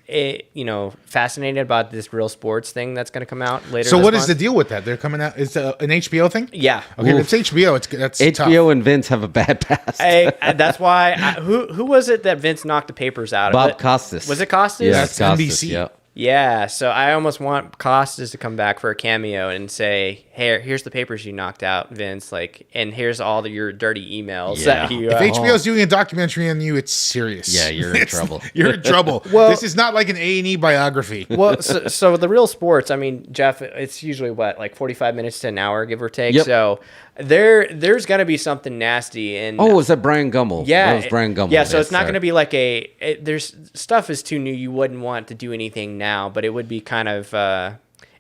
fascinated about this Real Sports thing that's going to come out later? So what month? is the deal with that? They're coming out. It's an HBO thing. Yeah. Okay, if it's HBO. That's HBO tough. and Vince have a bad past. That's why. Who was it that Vince knocked the papers out of? Bob Costas. Was it Costas? Yeah, That's Costas, NBC. Yeah. Yeah, so I almost want Costas to come back for a cameo and say, "Hey, here's the papers you knocked out, Vince. and here's all your dirty emails that you." If HBO's doing a documentary on you, it's serious. Yeah, you're in trouble. You're in trouble. Well, this is not like an A&E biography. Well, so the Real Sports, I mean, Jeff, it's usually like 45 minutes to an hour, give or take. Yep. So there's gonna be something nasty. And was that Brian Gummel? Yeah, that was Brian Gummel. Yeah, so it's not gonna be like there's stuff is too new. You wouldn't want to do anything now, but it would be kind of.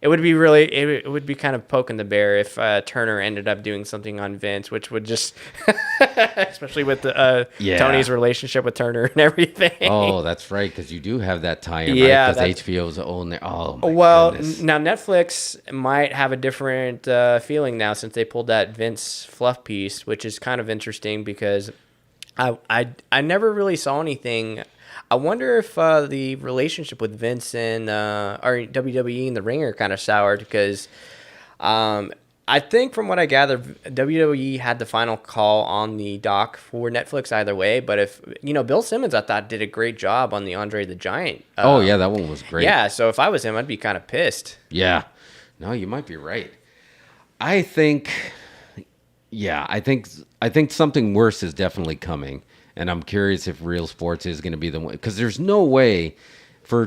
It would be kind of poking the bear if Turner ended up doing something on Vince, which would just, especially with Tony's relationship with Turner and everything. Oh, that's right, because you do have that tie-in, yeah, right? Because HBO's own there. Oh, my goodness. Now Netflix might have a different feeling now since they pulled that Vince fluff piece, which is kind of interesting because I never really saw anything. I wonder if the relationship with Vince and or WWE and the Ringer kind of soured, because I think from what I gather, WWE had the final call on the doc for Netflix either way. But if Bill Simmons, I thought did a great job on the Andre the Giant. Oh yeah, that one was great. Yeah, so if I was him, I'd be kind of pissed. Yeah, no, you might be right. I think something worse is definitely coming. And I'm curious if Real Sports is going to be the one, because there's no way for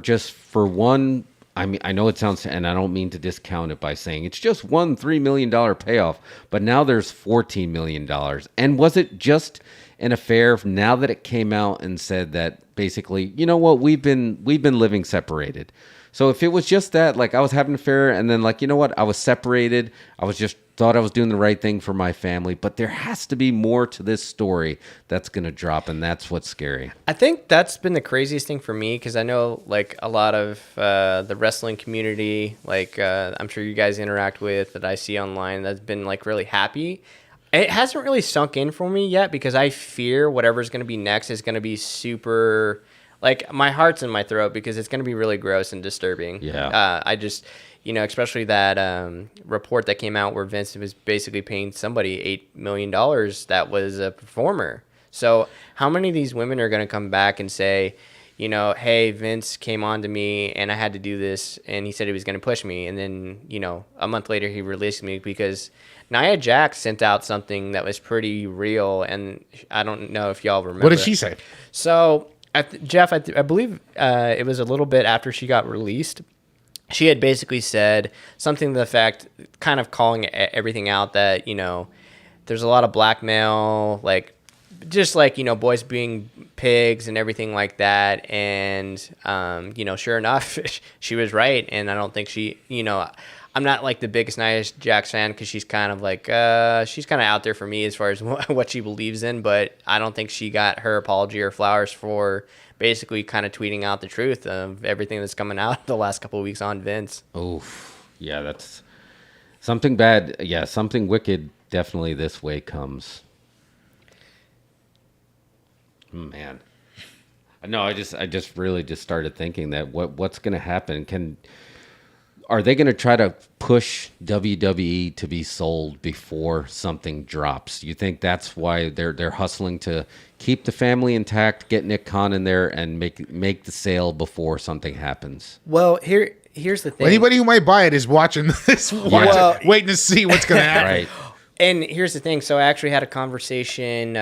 one. I mean, I know it sounds, and I don't mean to discount it by saying it's just one $3 million payoff, but now there's $14 million. And was it just an affair now that it came out and said that basically, you know what, we've been living separated. So if it was just that, like I was having an affair and then like, you know what, I was separated, I was just thought I was doing the right thing for my family, but there has to be more to this story that's going to drop, and that's what's scary. I think that's been the craziest thing for me, because I know like a lot of the wrestling community, like I'm sure you guys interact with, that I see online, that's been like really happy. It hasn't really sunk in for me yet, because I fear whatever's going to be next is going to be super, like my heart's in my throat, because it's going to be really gross and disturbing. Yeah. I just, you know, especially that report that came out where Vince was basically paying somebody $8 million that was a performer. So how many of these women are going to come back and say, you know, hey, Vince came on to me and I had to do this, and he said he was going to push me, and then, you know, a month later he released me? Because Nia Jax sent out something that was pretty real, and I don't know if y'all remember. What did she say? So, Jeff, I believe it was a little bit after she got released. She had basically said something to the effect, kind of calling everything out, that, you know, there's a lot of blackmail, like, just like, you know, boys being pigs and everything like that. And, you know, sure enough, she was right. And I don't think she, you know, I'm not like the biggest Nia Jax fan, because she's kind of like, she's kind of out there for me as far as what she believes in. But I don't think she got her apology or flowers for basically kind of tweeting out the truth of everything that's coming out the last couple of weeks on Vince. Oh, yeah, that's something bad. Yeah, something wicked definitely this way comes. Man. No, I just really just started thinking that what's going to happen? Are they going to try to push WWE to be sold before something drops? You think that's why they're hustling to keep the family intact, get Nick Khan in there, and make the sale before something happens? Well, here's the thing. Anybody who might buy it is watching this, waiting to see what's going to happen. Right. And here's the thing. So I actually had a conversation.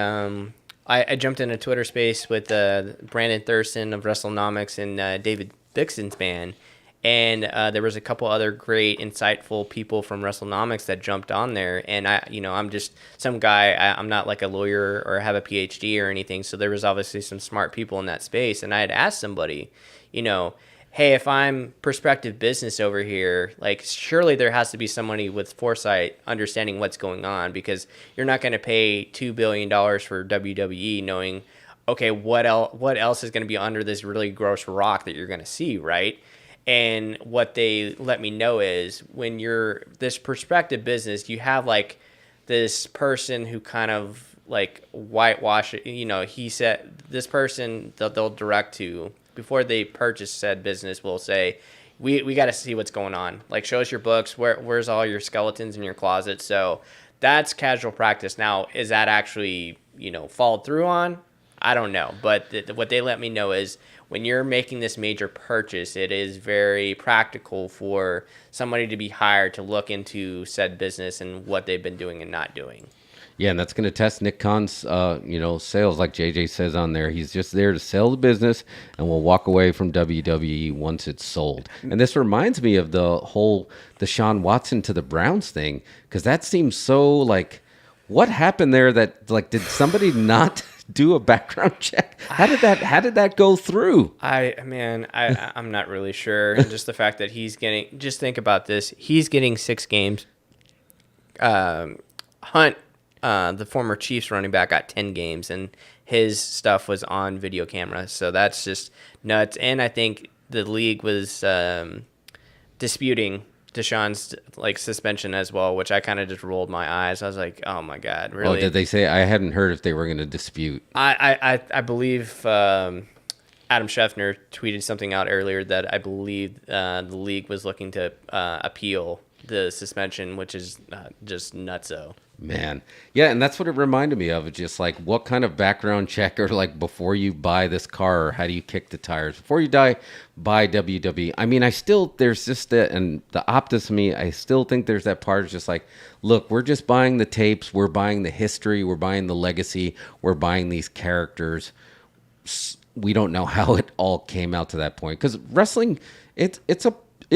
I jumped in a Twitter space with Brandon Thurston of WrestleNomics and David Bixen's band. And there was a couple other great, insightful people from WrestleNomics that jumped on there. And I'm just some guy. I'm not like a lawyer or have a PhD or anything. So there was obviously some smart people in that space. And I had asked somebody, you know, hey, if I'm prospective business over here, like surely there has to be somebody with foresight understanding what's going on, because you're not going to pay $2 billion for WWE knowing, okay, what else is going to be under this really gross rock that you're going to see, right? And what they let me know is, when you're this prospective business, you have like this person who kind of like whitewash it. You know, he said this person that they'll direct to before they purchase said business will say, we got to see what's going on. Like, show us your books. Where's all your skeletons in your closet? So that's casual practice. Now, is that actually, you know, followed through on? I don't know. But what they let me know is, when you're making this major purchase, it is very practical for somebody to be hired to look into said business and what they've been doing and not doing. Yeah, and that's going to test Nick Khan's, sales. Like JJ says on there, he's just there to sell the business, and will walk away from WWE once it's sold. And this reminds me of the whole Deshaun Watson to the Browns thing, because that seems so like, what happened there? That like, did somebody not do a background check? How did that go through? I'm not really sure. And just the fact that just think about this. He's getting 6 games. Hunt, the former Chiefs running back, got 10 games, and his stuff was on video camera. So that's just nuts. And I think the league was disputing Deshaun's like suspension as well, which I kind of just rolled my eyes. I was like, oh my God, really? Oh, did they say? I hadn't heard if they were going to dispute. I believe Adam Schefter tweeted something out earlier that I believe the league was looking to appeal the suspension, which is just nutso. Man. Yeah, and that's what it reminded me of. It's just like, what kind of background check, or like before you buy this car, or how do you kick the tires? Before you buy WWE. I mean, there's just that, and the optimist of me, I still think there's that part. It's just like, look, we're just buying the tapes, we're buying the history, we're buying the legacy, we're buying these characters. We don't know how it all came out to that point. Because wrestling, it's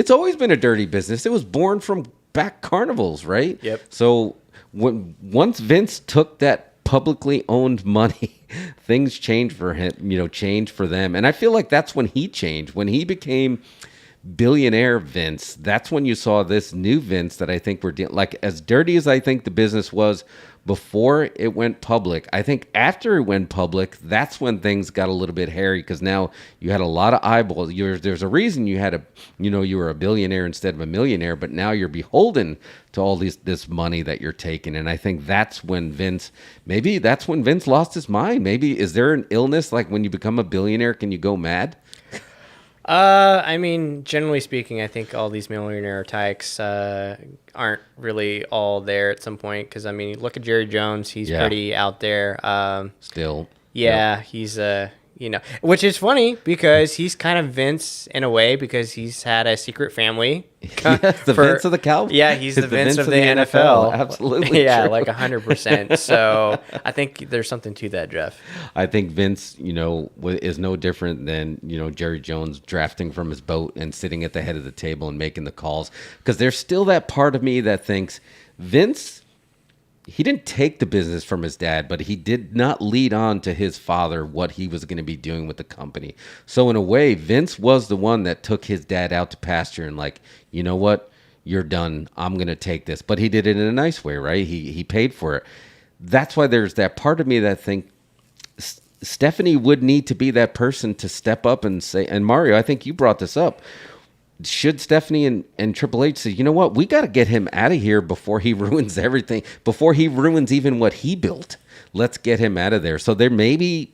always been a dirty business. It was born from back carnivals, right? Yep. So once Vince took that publicly owned money, things change for him, change for them. And I feel like that's when he changed. When he became billionaire Vince, that's when you saw this new Vince that I think like as dirty as I think the business was before it went public. I think after it went public, that's when things got a little bit hairy, because now you had a lot of eyeballs. There's a reason you had you were a billionaire instead of a millionaire, but now you're beholden to all this money that you're taking. And I think that's when Vince lost his mind. Maybe, is there an illness like when you become a billionaire, can you go mad? I mean, generally speaking, I think all these millionaire tykes aren't really all there at some point. Because, I mean, look at Jerry Jones. He's pretty out there. Still. Yeah, yep. He's, which is funny because he's kind of Vince in a way, because he's had a secret family. Yes, Vince of the Cowboys. Yeah, he's the Vince of the NFL. Absolutely. Yeah, true. like 100%. So I think there's something to that, Jeff. I think Vince, is no different than, Jerry Jones drafting from his boat and sitting at the head of the table and making the calls. Because there's still that part of me that thinks Vince, he didn't take the business from his dad, but he did not lead on to his father what he was going to be doing with the company. So in a way, Vince was the one that took his dad out to pasture and like, you know what, you're done. I'm going to take this. But he did it in a nice way, right? He paid for it. That's why there's that part of me that think Stephanie would need to be that person to step up and say, and Mario, I think you brought this up. Should Stephanie and Triple H say, you know what, we got to get him out of here before he ruins everything, before he ruins even what he built. Let's get him out of there. So there, maybe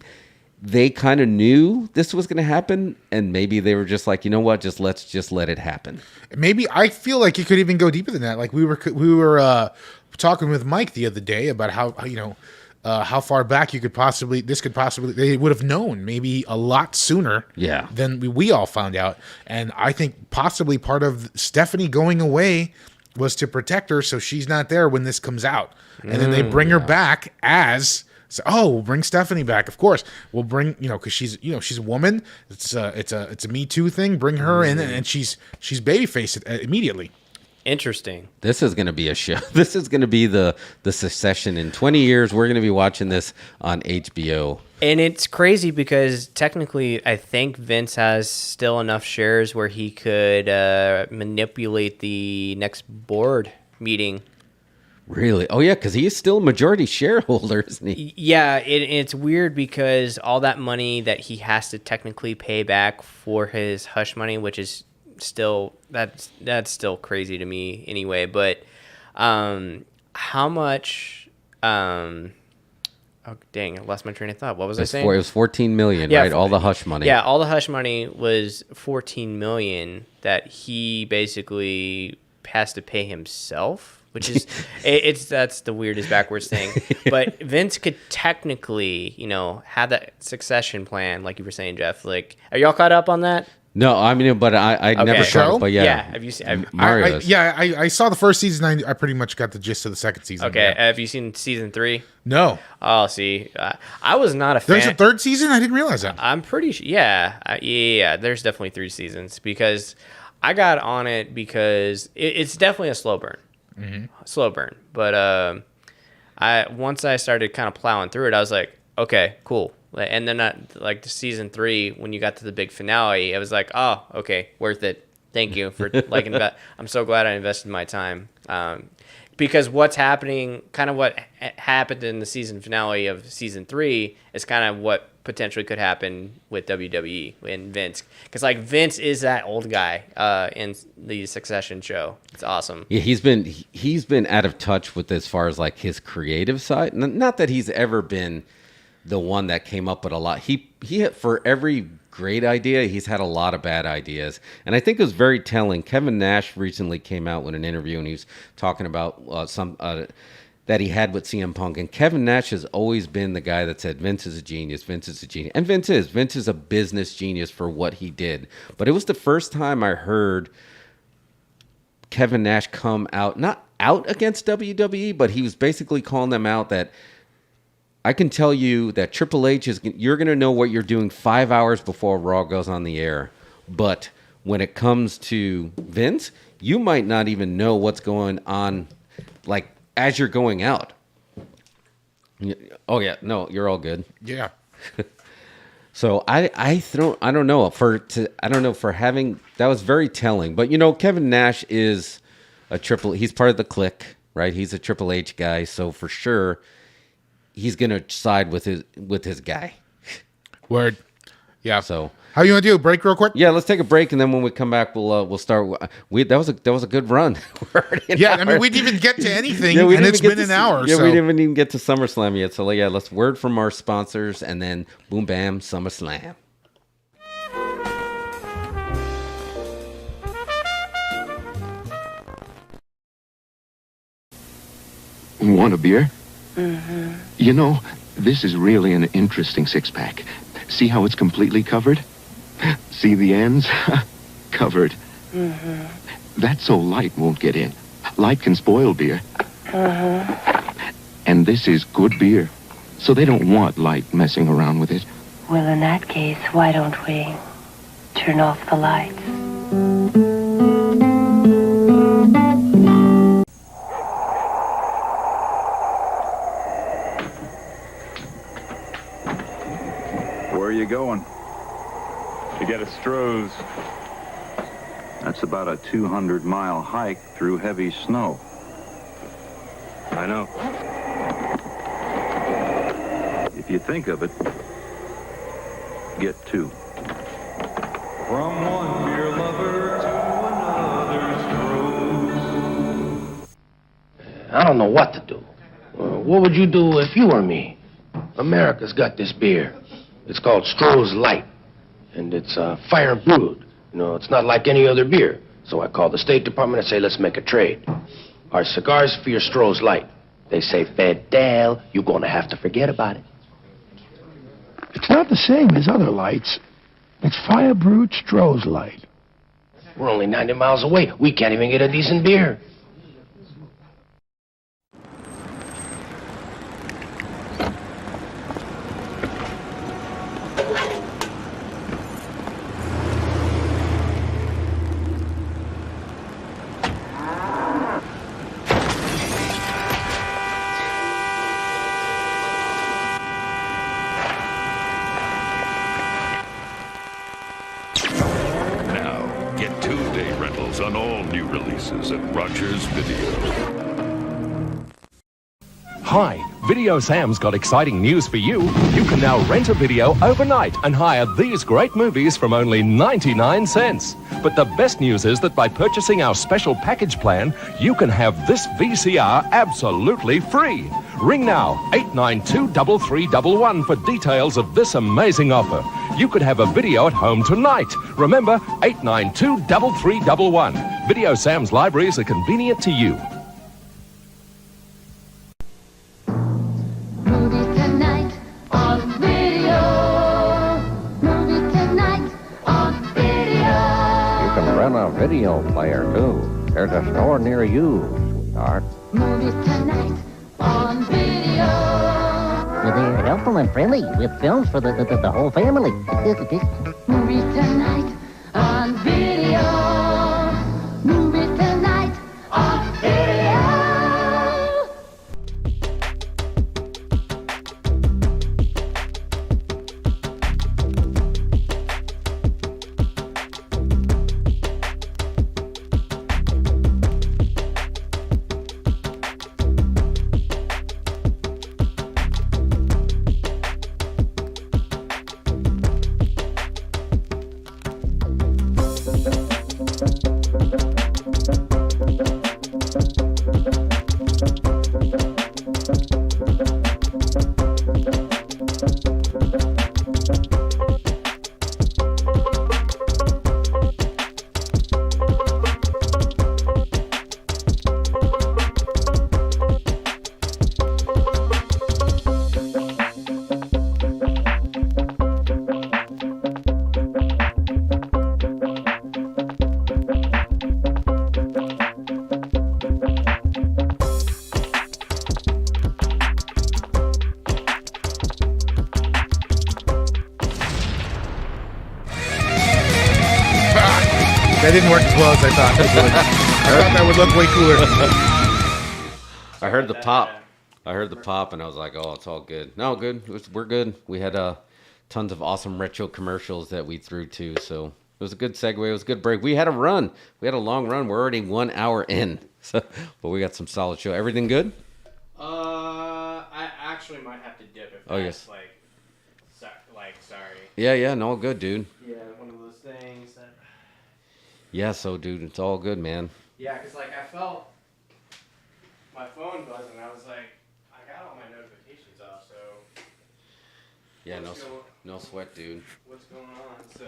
they kind of knew this was going to happen, and maybe they were just like, you know what, let's just let it happen. Maybe I feel like it could even go deeper than that. Like we were talking with Mike the other day about how far back they would have known maybe a lot sooner than we all found out. And I think possibly part of Stephanie going away was to protect her so she's not there when this comes out. And then they bring her back as, we'll bring Stephanie back. Of course, we'll bring, because she's a woman. It's a Me Too thing. Bring her in, and she's babyface immediately. Interesting. This is going to be a show. This is going to be the Succession. In 20 years, we're going to be watching this on HBO. And it's crazy because technically, I think Vince has still enough shares where he could manipulate the next board meeting. Really? Oh, yeah, because he is still a majority shareholder, isn't he? Yeah, it's weird because all that money that he has to technically pay back for his hush money, which is still that's still crazy to me anyway, but how much oh dang, I lost my train of thought. What was I saying? It was 14 million, right? All the hush money. Yeah, all the hush money was 14 million that he basically has to pay himself, which is that's the weirdest backwards thing. But Vince could technically, have that succession plan, like you were saying, Jeff. Like, are y'all caught up on that? No, I mean, but I never saw it. But yeah, have you seen? Mario? I saw the first season. I pretty much got the gist of the second season. Okay, yeah. Have you seen season 3? No. Oh, see, I was not a fan. There's a third season. I didn't realize that. I'm pretty sure. Yeah. There's definitely 3 seasons because I got on it because it's definitely a slow burn. Mm-hmm. Slow burn, but once I started kind of plowing through it, I was like, okay, cool. And then like the season 3, when you got to the big finale, I was like, oh, okay, worth it. Thank you for I'm so glad I invested my time. Because what happened in the season finale of season 3 is kind of what potentially could happen with WWE and Vince. Because like Vince is that old guy in the Succession show. It's awesome. Yeah, he's been out of touch with as far as like his creative side. Not that he's ever been the one that came up with a lot. He for every great idea, he's had a lot of bad ideas. And I think it was very telling. Kevin Nash recently came out with an interview and he was talking about that he had with CM Punk. And Kevin Nash has always been the guy that said, Vince is a genius, Vince is a genius. And Vince is a business genius for what he did. But it was the first time I heard Kevin Nash come out, not out against WWE, but he was basically calling them out that I can tell you that Triple H you're going to know what you're doing 5 hours before Raw goes on the air. But when it comes to Vince, you might not even know what's going on, like, as you're going out. Oh yeah, no, you're all good. Yeah. So I don't know for having that was very telling. But Kevin Nash is he's part of the clique, right? He's a Triple H guy, so for sure he's gonna side with his guy. Word. Yeah. So how you want to do? Break real quick? Yeah, let's take a break, and then when we come back, we'll start. That was a good run. Yeah, I mean, we didn't even get to anything, and it's been an hour. Yeah, so. we didn't even get to SummerSlam yet. So yeah, let's word from our sponsors, and then boom, bam, SummerSlam. Want a beer? Mm-hmm. This is really an interesting six-pack. See how it's completely covered? See the ends? Covered. Mm-hmm. That's so light won't get in. Light can spoil beer. And this is good beer. So they don't want light messing around with it. Well, in that case, why don't we turn off the lights? Where are you going? To get a Stroh's. That's about a 200-mile hike through heavy snow. I know. If you think of it, get two. From one beer lover to another Stroh's. I don't know what to do. What would you do if you were me? America's got this beer. It's called Stroh's Light, and it's fire brewed. It's not like any other beer. So I call the State Department and say, let's make a trade. Our cigars for your Stroh's Light. They say, Fidel, you're going to have to forget about it. It's not the same as other lights. It's fire brewed Stroh's Light. We're only 90 miles away. We can't even get a decent beer. On all new releases at Rogers Video. Hi, Video Sam's got exciting news for you. You can now rent a video overnight and hire these great movies from only 99 cents. But the best news is that by purchasing our special package plan, you can have this VCR absolutely free. Ring now, 892-3311 for details of this amazing offer. You could have a video at home tonight. Remember, 892-3311. Video Sam's libraries are convenient to you. Movie tonight on video. Movie tonight on video. You can rent a video player, too. There's a store near you, sweetheart. Movies tonight on video. They're helpful and friendly with films for the whole family. Movies tonight on video. Movies tonight on video. That didn't work as well as I thought it would. I thought that would look way cooler. I heard the pop. I heard the pop and I was like, oh, it's all good. No, good. We're good. We had tons of awesome retro commercials that we threw to, so it was a good segue. It was a good break. We had a run. We had a long run. We're already 1 hour in, so but we got some solid show. Everything good? I actually might have to dip if yes. Sorry. Yeah, no, good, dude. Yeah, one of those things that. Yeah, so dude, it's all good, man. Yeah, because I felt my phone buzzing. I was like, I got all my notifications off, so. Yeah, no sweat, dude. What's going on? So.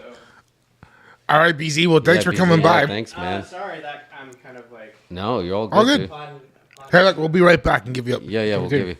All right, BZ. Well, thanks for coming by. Thanks, man. Sorry that I'm kind of like. No, you're all good. All good. Hey, look, we'll be right back and give you up. Yeah, we'll give you.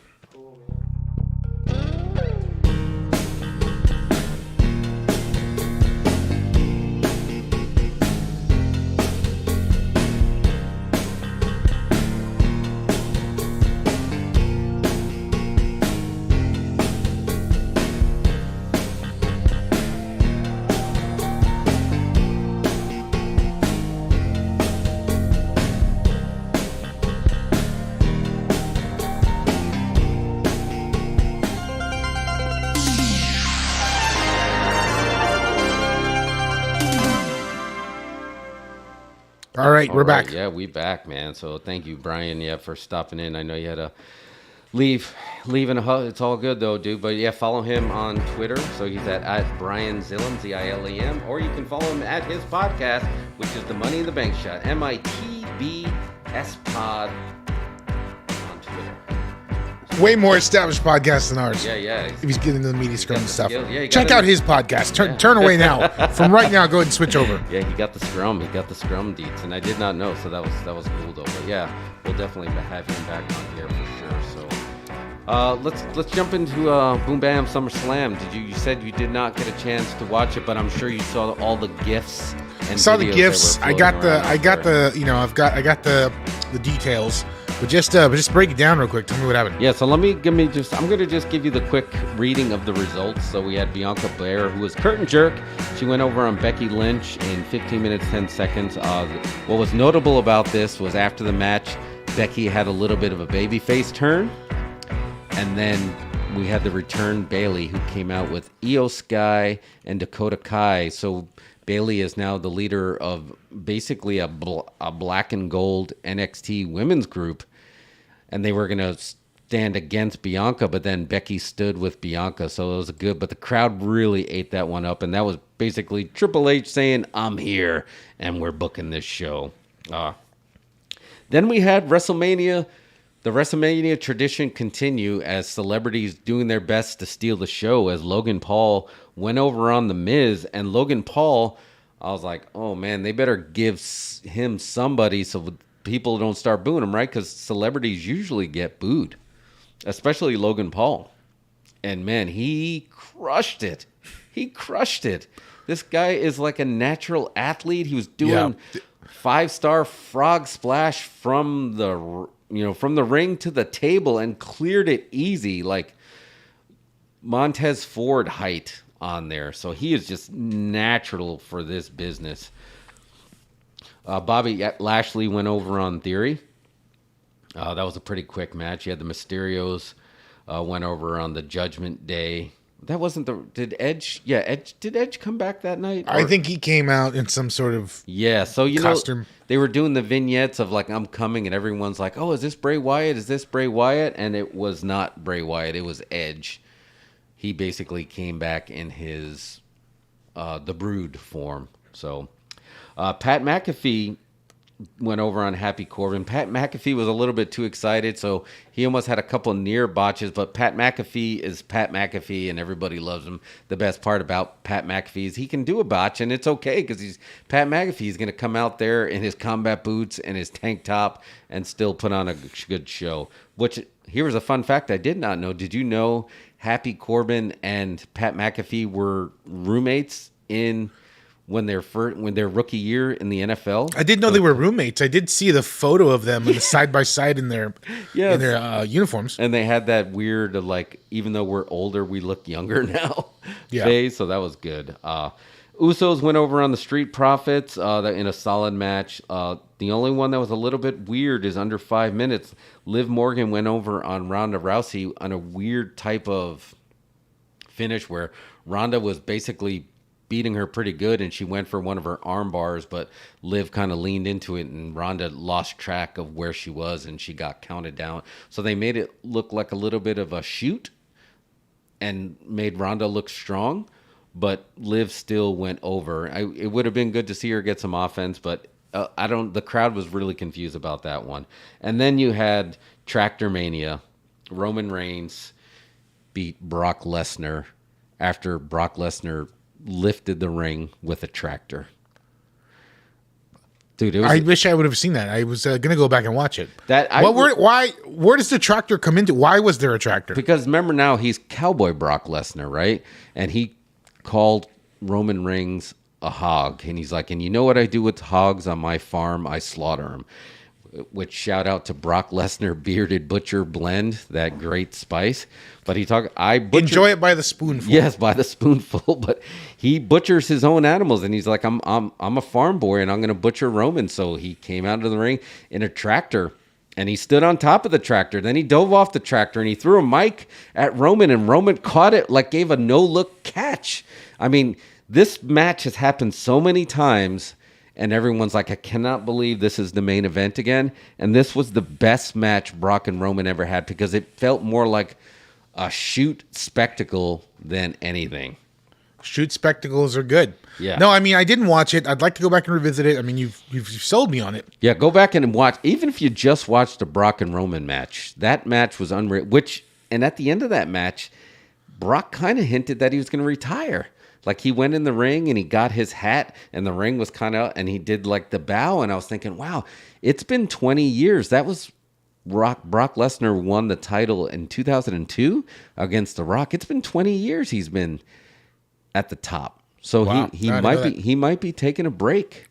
All right, we're back. Yeah, we back, man. So thank you, Brian, for stopping in. I know you had to leave in a hug. It's all good, though, dude. But, yeah, follow him on Twitter. So he's at Brian Zillem, Zilem. Or you can follow him at his podcast, which is The Money in the Bank Shot, MITBS Pod on Twitter. Way more established podcast than ours. Yeah. If he's getting into the media scrum and stuff. Yeah, check out his podcast. Turn away now. From right now, go ahead and switch over. Yeah, he got the scrum. He got the scrum deets, and I did not know, so that was cool though. But yeah, we'll definitely have him back on here for sure. So let's jump into Boom Bam SummerSlam. You said you did not get a chance to watch it, but I'm sure you saw all the GIFs. And saw the GIFs. I got the details. But just break it down real quick. Tell me what happened. Yeah, so I'm going to just give you the quick reading of the results. So we had Bianca Belair, who was curtain jerk. She went over on Becky Lynch in 15 minutes, 10 seconds. What was notable about this was after the match, Becky had a little bit of a babyface turn. And then we had the return Bayley, who came out with Io Sky and Dakota Kai. So Bayley is now the leader of basically a black and gold NXT women's group. And they were going to stand against Bianca, but then Becky stood with Bianca. So it was good. But the crowd really ate that one up. And that was basically Triple H saying, I'm here and we're booking this show. Then we had WrestleMania. The WrestleMania tradition continue as celebrities doing their best to steal the show, as Logan Paul went over on The Miz. And Logan Paul, I was like, oh man, they better give him somebody so people don't start booing him, right? Because celebrities usually get booed, especially Logan Paul. And man, he crushed it. This guy is like a natural athlete. He was doing 5-star frog splash from the ring to the table and cleared it easy, like Montez Ford height on there. So he is just natural for this business. Bobby Lashley went over on Theory. That was a pretty quick match. You had the Mysterios went over on the Judgment Day. That wasn't did Edge come back that night? I think he came out in some sort of so costume. They were doing the vignettes of like, I'm coming, and everyone's like, oh, is this Bray Wyatt? And it was not Bray Wyatt. It was Edge. He basically came back in his the Brood form. So Pat McAfee went over on Happy Corbin. Pat McAfee was a little bit too excited, so he almost had a couple near botches, but Pat McAfee is Pat McAfee, and everybody loves him. The best part about Pat McAfee is he can do a botch, and it's okay, because Pat McAfee is going to come out there in his combat boots and his tank top and still put on a good show. Which, here's a fun fact I did not know. Did you know Happy Corbin and Pat McAfee were roommates when their rookie year in the NFL? I didn't know they were roommates. I did see the photo of them side by side in their uniforms, and they had that weird even though we're older, we look younger now. Phase, so that was good. Usos went over on the Street Profits in a solid match. The only one that was a little bit weird is under 5 minutes. Liv Morgan went over on Ronda Rousey on a weird type of finish where Ronda was basically beating her pretty good, and she went for one of her arm bars, but Liv kind of leaned into it, and Ronda lost track of where she was, and she got counted down. So they made it look like a little bit of a shoot and made Ronda look strong, but Liv still went over. It would have been good to see her get some offense, but the crowd was really confused about that one. And then you had Tractor Mania. Roman Reigns beat Brock Lesnar after Brock Lesnar lifted the ring with a tractor. Dude, I wish I would have seen that. I was gonna go back and watch it. Where does the tractor come into? Why was there a tractor? Because remember now he's Cowboy Brock Lesnar, right? And he called Roman Reigns a hog, and he's like, and you know what I do with hogs on my farm? I slaughter them. Which shout out to Brock Lesnar Bearded Butcher Blend, that great spice. But he enjoy it by the spoonful. Yes, by the spoonful. But he butchers his own animals, and he's like, I'm a farm boy, and I'm going to butcher Roman. So he came out of the ring in a tractor, and he stood on top of the tractor. Then he dove off the tractor, and he threw a mic at Roman, and Roman caught it, like gave a no-look catch. I mean, this match has happened so many times. And everyone's like, I cannot believe this is the main event again. And this was the best match Brock and Roman ever had because it felt more like a shoot spectacle than anything. Shoot spectacles are good. Yeah. No, I mean, I didn't watch it. I'd like to go back and revisit it. I mean, you've sold me on it. Yeah, go back and watch. Even if you just watched the Brock and Roman match, that match was unreal. And at the end of that match, Brock kind of hinted that he was going to retire. Like he went in the ring and he got his hat and the ring was kind of, and he did like the bow. And I was thinking, wow, it's been 20 years. That was Brock Lesnar won the title in 2002 against The Rock. It's been 20 years he's been at the top. So wow, he might be taking a break.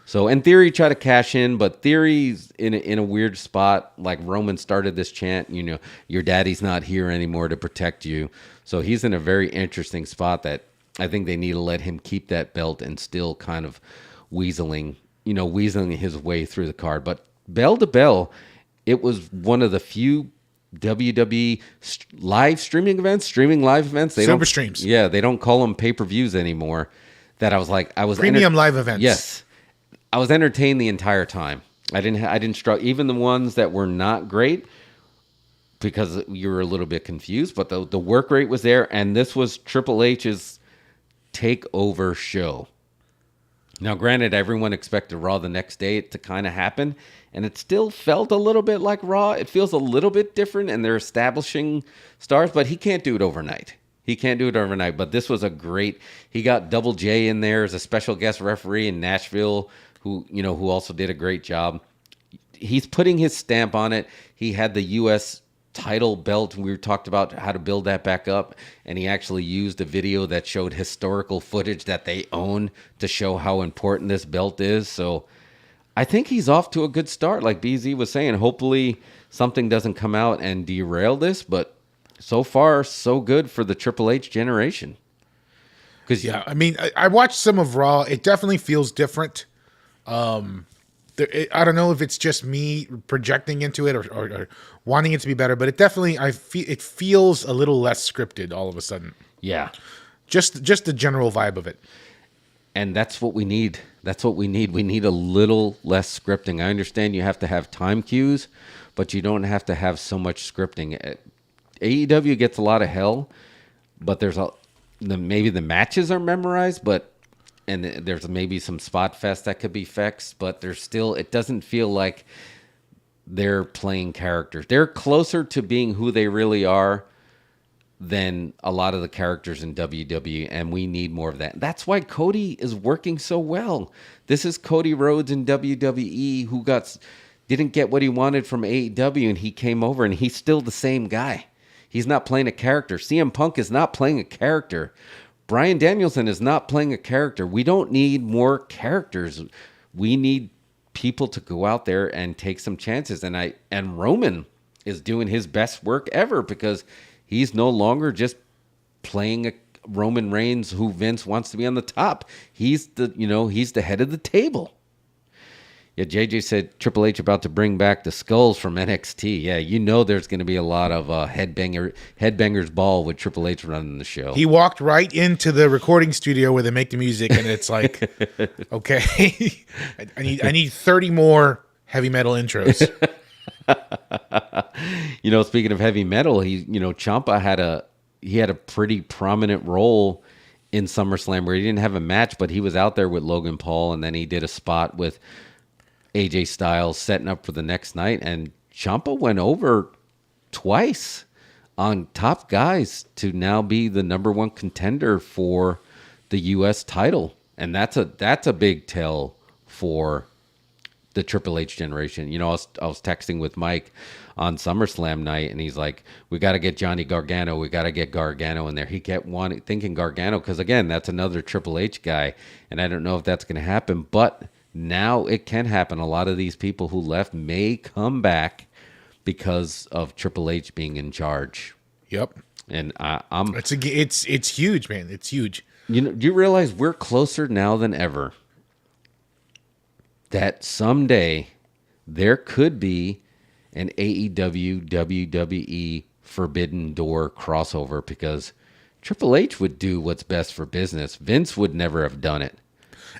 So in theory, try to cash in, but Theory's in a weird spot. Like Roman started this chant, you know, your daddy's not here anymore to protect you. So he's in a very interesting spot that I think they need to let him keep that belt and still kind of weaseling his way through the card. But bell to bell, it was one of the few WWE streaming live events. Super streams. Yeah, they don't call them pay-per-views anymore. That I was premium live events. Yes, I was entertained the entire time. I didn't struggle. Even the ones that were not great, because you were a little bit confused. But the work rate was there, and this was Triple H's takeover show. Now, granted, everyone expected Raw the next day to kind of happen, and it still felt a little bit like Raw. It feels a little bit different, and they're establishing stars, but he can't do it overnight. But this was he got Double J in there as a special guest referee in Nashville, who also did a great job. He's putting his stamp on it. He had the U.S. title belt, and we talked about how to build that back up, and he actually used a video that showed historical footage that they own to show how important this belt is. So I think he's off to a good start, like BZ was saying. Hopefully something doesn't come out and derail this, but so far so good for the Triple H generation. Yeah, I mean, I watched some of Raw. It definitely feels different. I don't know if it's just me projecting into it or wanting it to be better, but it feels a little less scripted all of a sudden. Yeah. Just the general vibe of it. And that's what we need. We need a little less scripting. I understand you have to have time cues, but you don't have to have so much scripting. AEW gets a lot of hell, but maybe the matches are memorized, and there's maybe some spot fest that could be fixed, but it doesn't feel like they're playing characters. They're closer to being who they really are than a lot of the characters in WWE, and we need more of that. That's why Cody is working so well. This is Cody Rhodes in WWE who didn't get what he wanted from AEW, and he came over, and he's still the same guy. He's not playing a character. CM Punk is not playing a character. Bryan Danielson is not playing a character. We don't need more characters. We need people to go out there and take some chances. And Roman is doing his best work ever because he's no longer just playing a Roman Reigns who Vince wants to be on the top. He's the head of the table. Yeah, JJ said Triple H about to bring back the skulls from NXT. Yeah, you know there's going to be a lot of headbangers ball with Triple H running the show. He walked right into the recording studio where they make the music, and it's like, okay, I need 30 more heavy metal intros. Speaking of heavy metal, Ciampa had a pretty prominent role in SummerSlam where he didn't have a match, but he was out there with Logan Paul, and then he did a spot with AJ Styles setting up for the next night, and Ciampa went over twice on top guys to now be the number one contender for the U.S. title, and that's a big tell for the Triple H generation. I was texting with Mike on SummerSlam night, and he's like, we got to get Johnny Gargano. We got to get Gargano in there. He kept thinking Gargano because, again, that's another Triple H guy, and I don't know if that's going to happen, but now it can happen. A lot of these people who left may come back because of Triple H being in charge. Yep. And it's huge, man. It's huge. Do you realize we're closer now than ever that someday there could be an AEW WWE Forbidden Door crossover because Triple H would do what's best for business. Vince would never have done it.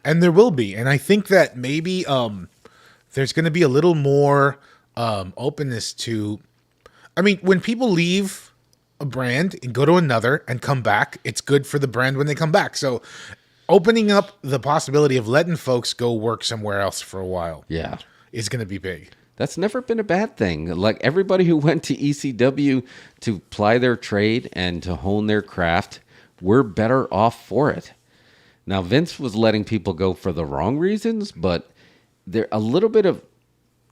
And there will be. And I think that maybe there's going to be a little more openness to... I mean, when people leave a brand and go to another and come back, it's good for the brand when they come back. So opening up the possibility of letting folks go work somewhere else for a while is going to be big. That's never been a bad thing. Like everybody who went to ECW to ply their trade and to hone their craft, we're better off for it. Now, Vince was letting people go for the wrong reasons, but there a little bit of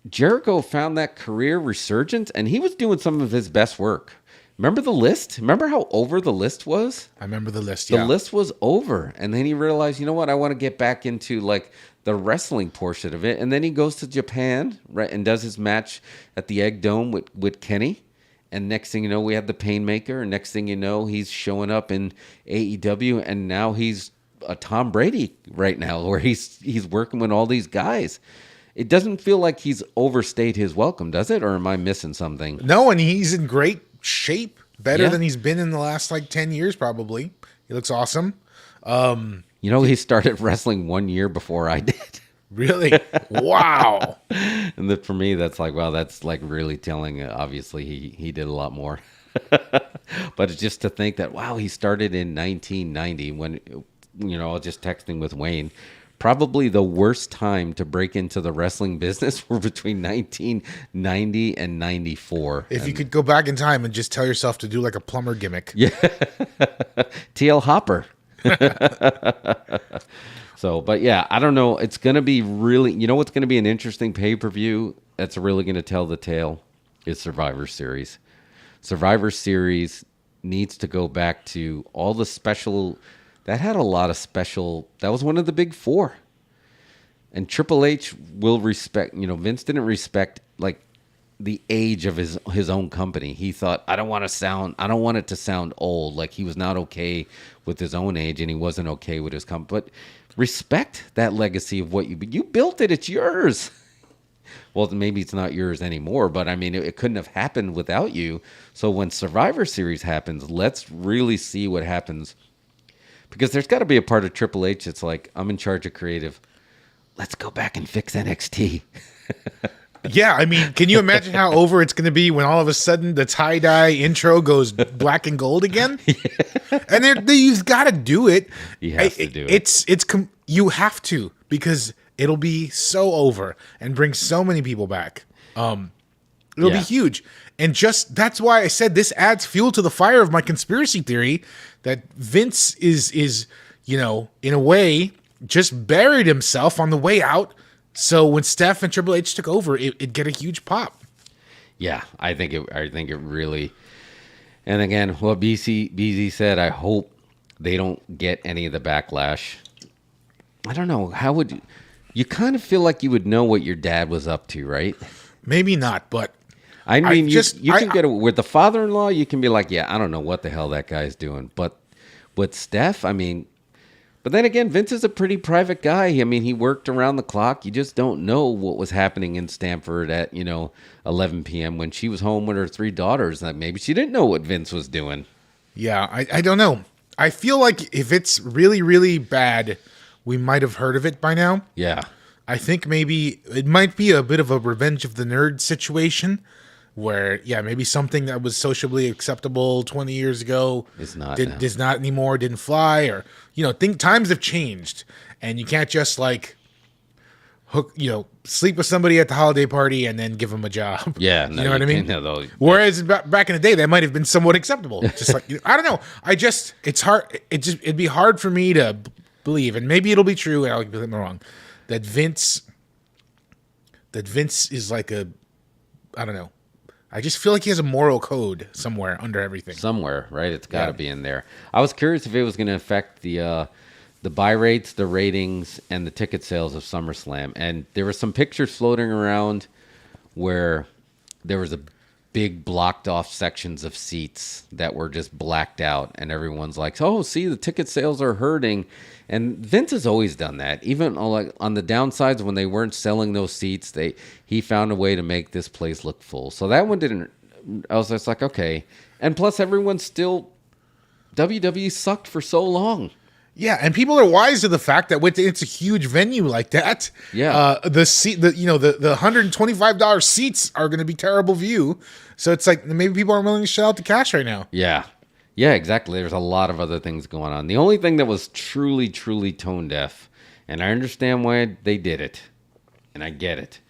Jericho found that career resurgence, and he was doing some of his best work. Remember the list? Remember how over the list was? I remember the list, The list was over, and then he realized, you know what, I want to get back into like the wrestling portion of it, and then he goes to Japan, right, and does his match at the Egg Dome with Kenny, and next thing you know, we had the Painmaker, and next thing you know, he's showing up in AEW, and now he's a Tom Brady right now, where he's working with all these guys. It doesn't feel like he's overstayed his welcome, does it? Or am I missing something? No, and he's in great shape, better than he's been in the last 10 years probably. He looks awesome. He started wrestling 1 year before I did. Really? Wow. And for me, that's like, wow, that's like really telling. Obviously, he did a lot more. But it's just to think that, wow, he started in 1990 when, I was just texting with Wayne. Probably the worst time to break into the wrestling business were between 1990 and 94. If you could go back in time and just tell yourself to do like a plumber gimmick. Yeah. TL Hopper. So, but yeah, I don't know. It's going to be really, what's going to be an interesting pay-per-view that's really going to tell the tale is Survivor Series. Survivor Series needs to go back to all the special... That had a lot of special... That was one of the big four. And Triple H will respect... Vince didn't respect, the age of his own company. He thought, I don't want it to sound old. Like, he was not okay with his own age, and he wasn't okay with his company. But respect that legacy of what you built it. It's yours. Well, maybe it's not yours anymore, but, I mean, it couldn't have happened without you. So when Survivor Series happens, let's really see what happens. Because there's got to be a part of Triple H that's like, I'm in charge of creative. Let's go back and fix NXT. Yeah, I mean, can you imagine how over it's going to be when all of a sudden the tie-dye intro goes black and gold again? Yeah. And you've got to do it. You have to do it. You have to, because it'll be so over and bring so many people back. It'll be huge. And that's why I said this adds fuel to the fire of my conspiracy theory that Vince is in a way, just buried himself on the way out. So when Steph and Triple H took over, it'd get a huge pop. Yeah, I think it really. And again, what BZ said, I hope they don't get any of the backlash. I don't know. How would you kind of feel like you would know what your dad was up to, right? Maybe not, but I mean, you can get with the father-in-law. You can be like, yeah, I don't know what the hell that guy's doing. But with Steph, I mean, But then again, Vince is a pretty private guy. I mean, he worked around the clock. You just don't know what was happening in Stamford at, 11 p.m. when she was home with her 3 daughters. Like maybe she didn't know what Vince was doing. Yeah, I don't know. I feel like if it's really, really bad, we might have heard of it by now. Yeah. I think maybe it might be a bit of a Revenge of the Nerd situation where, maybe something that was socially acceptable 20 years ago is not anymore, didn't fly, or, times have changed, and you can't just sleep with somebody at the holiday party and then give them a job. Yeah. You know what I mean? No, Whereas back in the day, that might have been somewhat acceptable. Just I don't know. It's hard. It'd be hard for me to believe, and maybe it'll be true, and I'll be wrong, that Vince is like I don't know. I just feel like he has a moral code somewhere under everything. Somewhere, right? It's got to be in there. I was curious if it was going to affect the buy rates, the ratings, and the ticket sales of SummerSlam. And there were some pictures floating around where there was a big blocked off sections of seats that were just blacked out, and everyone's like, "Oh, see, the ticket sales are hurting." And Vince has always done that. Even on the downsides when they weren't selling those seats, he found a way to make this place look full. So that one didn't. I was just like, okay. And plus, everyone's still WWE sucked for so long. Yeah, and people are wise to the fact that it's a huge venue like that. Yeah, the $125 seats are going to be terrible view. So it's like maybe people aren't willing to shell out the cash right now. Yeah, exactly. There's a lot of other things going on. The only thing that was truly, truly tone deaf, and I understand why they did it, and I get it,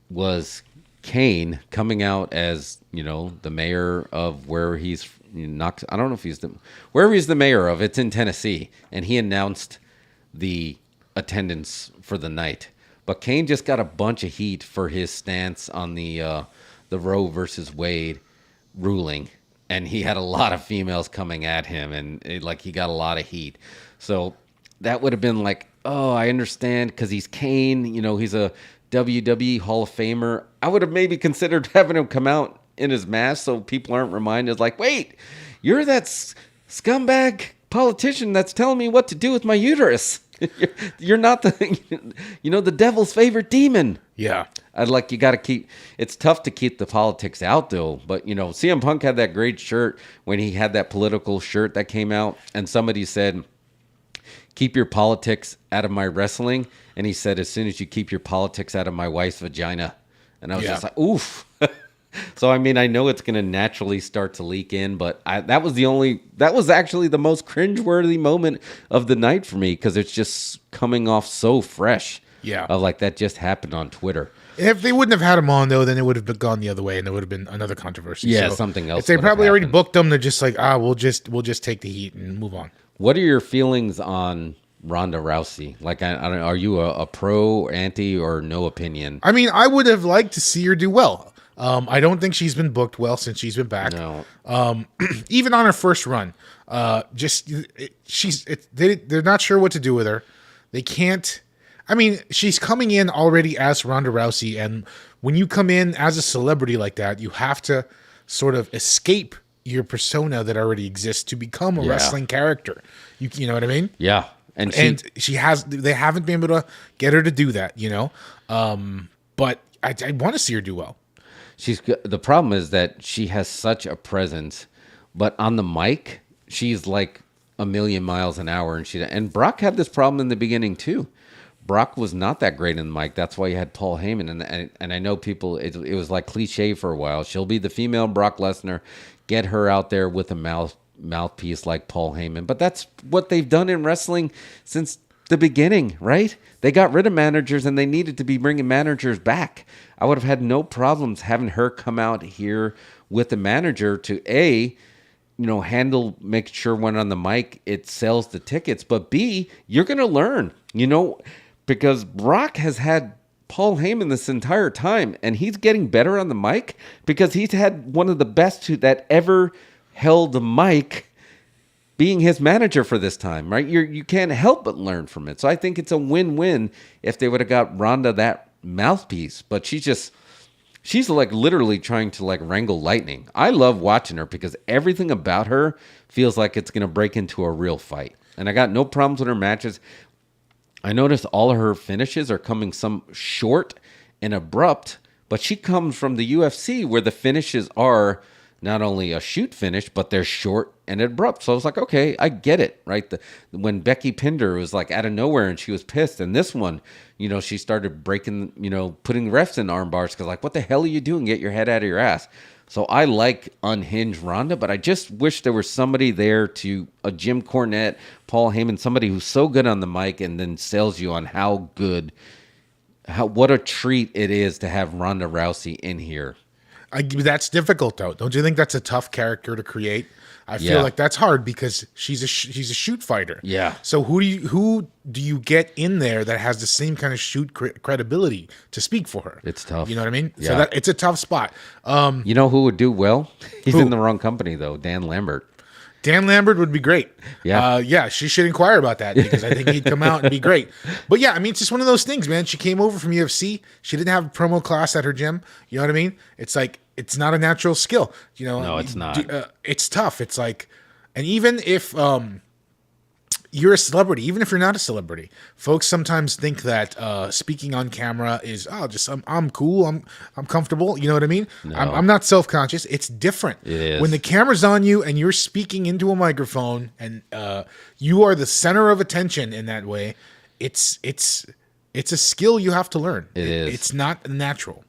was Kane coming out as the mayor of where he's. I don't know if wherever he's the mayor of. It's in Tennessee, and he announced the attendance for the night. But Kane just got a bunch of heat for his stance on the Roe versus Wade ruling, and he had a lot of females coming at him, and he got a lot of heat. So that would have been like, oh, I understand because he's Kane. He's a WWE Hall of Famer. I would have maybe considered having him come out in his mask so people aren't reminded wait, you're that scumbag politician that's telling me what to do with my uterus. You're not the devil's favorite demon. Yeah. You got to keep, it's tough to keep the politics out though, but CM Punk had that great shirt when he had that political shirt that came out, and somebody said, keep your politics out of my wrestling, and he said, as soon as you keep your politics out of my wife's vagina. And I was just like, oof. So, I mean, I know it's going to naturally start to leak in, but that was actually the most cringeworthy moment of the night for me, because it's just coming off so fresh. Yeah. Of that just happened on Twitter. If they wouldn't have had him on, though, then it would have gone the other way, and there would have been another controversy. Yeah, so something else. If they probably already booked him, they're just like, we'll just take the heat and move on. What are your feelings on Ronda Rousey? I don't know, are you a pro, anti, or no opinion? I mean, I would have liked to see her do well. I don't think she's been booked well since she's been back. No. Even on her first run, they're not sure what to do with her. They can't. I mean, she's coming in already as Ronda Rousey, and when you come in as a celebrity like that, you have to sort of escape your persona that already exists to become a wrestling character. You know what I mean? Yeah. And they haven't been able to get her to do that, but I want to see her do well. The problem is that she has such a presence, but on the mic, she's like a million miles an hour, and Brock had this problem in the beginning too. Brock was not that great in the mic. That's why you had Paul Heyman, and I know people. It was like cliche for a while. She'll be the female Brock Lesnar. Get her out there with a mouthpiece like Paul Heyman. But that's what they've done in wrestling since the beginning, right? They got rid of managers, and they needed to be bringing managers back. I would have had no problems having her come out here with a manager to handle, make sure when on the mic it sells the tickets, but B, you're going to learn, because Brock has had Paul Heyman this entire time, and he's getting better on the mic because he's had one of the best that ever held the mic being his manager for this time, right? You can't help but learn from it. So I think it's a win-win if they would have got Ronda that mouthpiece, but she's like literally trying to wrangle lightning. I love watching her because everything about her feels like it's going to break into a real fight. And I got no problems with her matches. I noticed all of her finishes are coming some short and abrupt, but she comes from the UFC where the finishes are not only a shoot finish, but they're short and abrupt. So I was like, okay, I get it, right? When Becky pinned her, it was like out of nowhere and she was pissed. And this one, she started breaking, putting refs in arm bars because like, what the hell are you doing? Get your head out of your ass. So I like unhinged Ronda, but I just wish there was somebody there a Jim Cornette, Paul Heyman, somebody who's so good on the mic and then sells you on what a treat it is to have Ronda Rousey in here. That's difficult though. Don't you think that's a tough character to create? I feel like that's hard because she's a shoot fighter. Yeah. So who do you get in there that has the same kind of shoot credibility to speak for her? It's tough. You know what I mean? Yeah. So it's a tough spot. You know who would do well? He's in the wrong company though. Dan Lambert. Dan Lambert would be great. Yeah. She should inquire about that because I think he'd come out and be great. But yeah, I mean, it's just one of those things, man. She came over from UFC. She didn't have a promo class at her gym. You know what I mean? It's like, it's not a natural skill. No, it's not. It's tough. It's like, and even if you're a celebrity, even if you're not a celebrity, folks sometimes think that speaking on camera is I'm cool, I'm comfortable. You know what I mean? No. I'm not self-conscious. It's different. It is. When the camera's on you and you're speaking into a microphone and you are the center of attention in that way. It's a skill you have to learn. It is. It's not natural.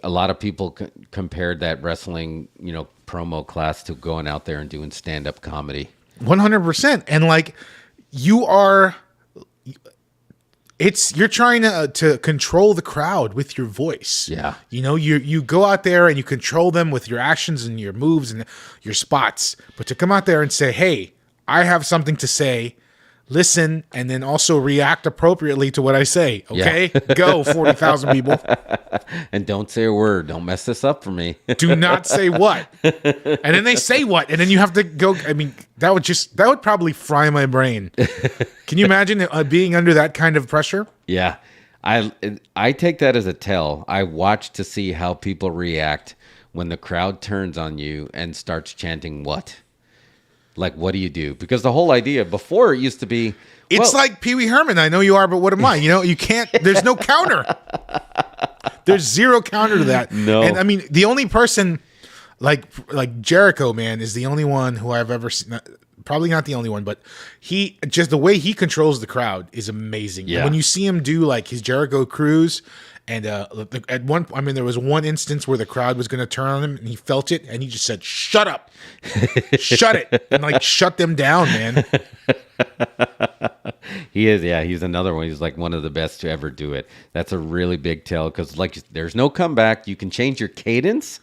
A lot of people compared that wrestling, promo class to going out there and doing stand-up comedy. 100%. And like you're trying to control the crowd with your voice. Yeah. You go out there and you control them with your actions and your moves and your spots. But to come out there and say, hey, I have something to say, listen, and then also react appropriately to what I say. Okay? Yeah. Go, 40,000 people. And don't say a word. Don't mess this up for me. Do not say what. And then they say what. And then you have to go. I mean, that would probably fry my brain. Can you imagine being under that kind of pressure? Yeah. I take that as a tell. I watch to see how people react when the crowd turns on you and starts chanting what? Like, what do you do? Because the whole idea before it used to be... It's like Pee Wee Herman. I know you are, but what am I? You can't... There's no counter. There's zero counter to that. No. And I mean, the only person like Jericho, man, is the only one who I've ever seen... Probably not the only one, but the way he controls the crowd is amazing. Yeah. And when you see him do like his Jericho cruise... And there was one instance where the crowd was going to turn on him, and he felt it, and he just said, "Shut up, shut it," and like shut them down, man. He is, yeah. He's another one. He's like one of the best to ever do it. That's a really big tell because like there's no comeback. You can change your cadence,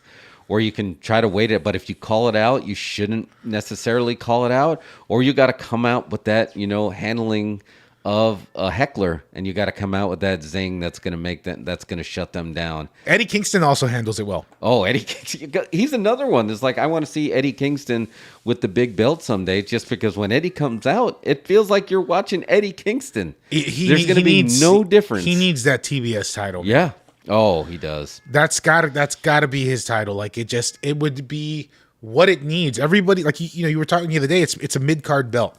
or you can try to wait it. But if you call it out, you shouldn't necessarily call it out, or you got to come out with that, handling of a heckler, and you got to come out with that zing that's going to shut them down. Eddie Kingston also handles it well. Oh, Eddie Kingston. He's another one. It's like, I want to see Eddie Kingston with the big belt someday, just because when Eddie comes out, it feels like you're watching Eddie Kingston. There's going to be no difference. He needs that TBS title. Yeah. Oh, he does. That's gotta be his title. Like it would be what it needs. Everybody, like, you were talking the other day, it's a mid-card belt.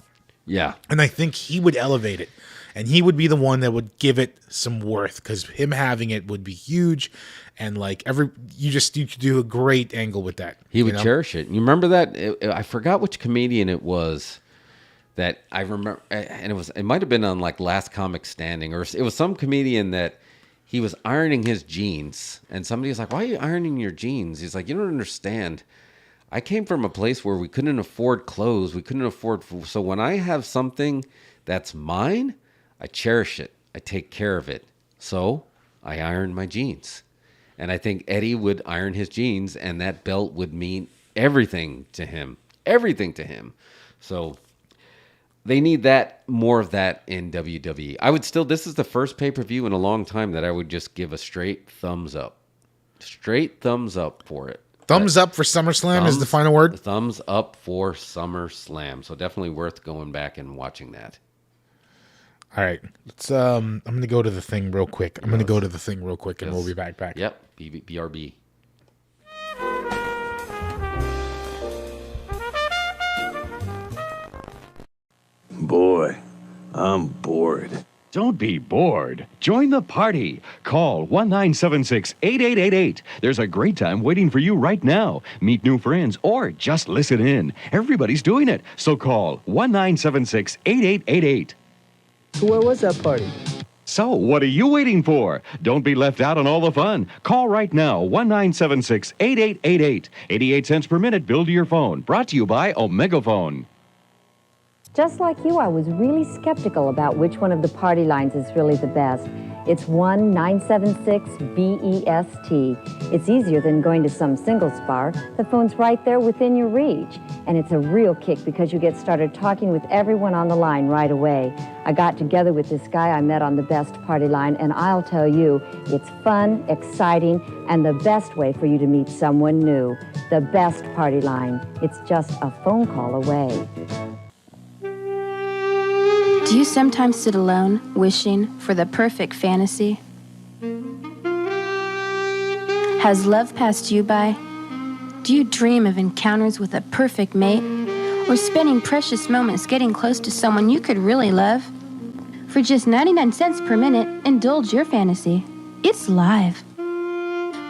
Yeah. And I think he would elevate it. And he would be the one that would give it some worth, because him having it would be huge. And like you could do a great angle with that. He would cherish it. You remember that? I forgot which comedian it was that I remember. And it might have been on like Last Comic Standing, or it was some comedian that he was ironing his jeans. And somebody was like, "Why are you ironing your jeans?" He's like, "You don't understand. I came from a place where we couldn't afford clothes. We couldn't afford food. So when I have something that's mine, I cherish it. I take care of it. So I iron my jeans." And I think Eddie would iron his jeans, and that belt would mean everything to him. Everything to him. So they need more of that in WWE. This is the first pay-per-view in a long time that I would just give a straight thumbs up. Straight thumbs up for it. Thumbs up for SummerSlam is the final word? Thumbs up for SummerSlam. So definitely worth going back and watching that. All right. Let's I'm going to go to the thing real quick. And we'll be back. Yep. BRB. Boy, I'm bored. Don't be bored. Join the party. Call 1-976-8888. There's a great time waiting for you right now. Meet new friends or just listen in. Everybody's doing it. So call 1-976-8888. So where was that party? So what are you waiting for? Don't be left out on all the fun. Call right now, 1-976-8888. 88 cents per minute billed to your phone. Brought to you by Omegaphone. Just like you, I was really skeptical about which one of the party lines is really the best. It's 1-976-BEST. It's easier than going to some singles bar. The phone's right there within your reach. And it's a real kick because you get started talking with everyone on the line right away. I got together with this guy I met on the best party line, and I'll tell you, it's fun, exciting, and the best way for you to meet someone new. The best party line. It's just a phone call away. Do you sometimes sit alone, wishing for the perfect fantasy? Has love passed you by? Do you dream of encounters with a perfect mate? Or spending precious moments getting close to someone you could really love? For just 99 cents per minute, indulge your fantasy. It's live.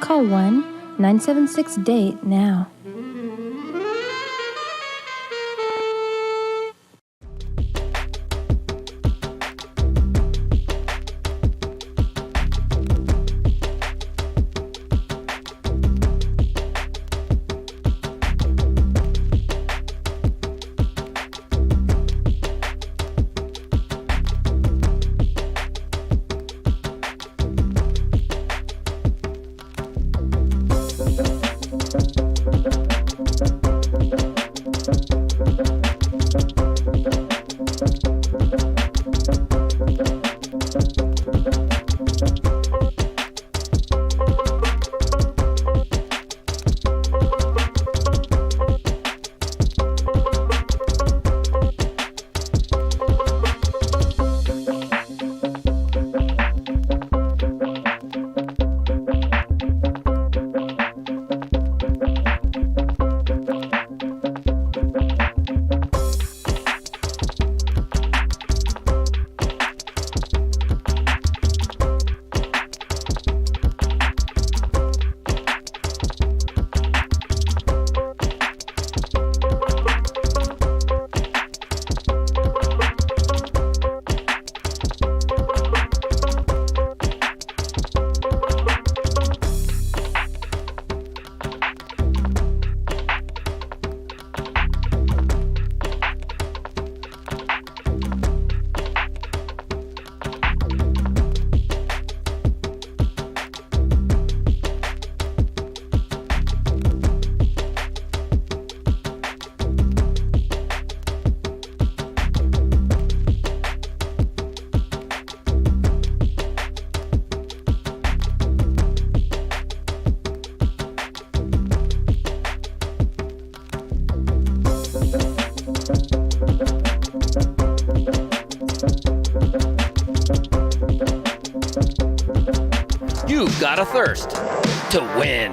Call 1-976-DATE now. You've got a thirst to win.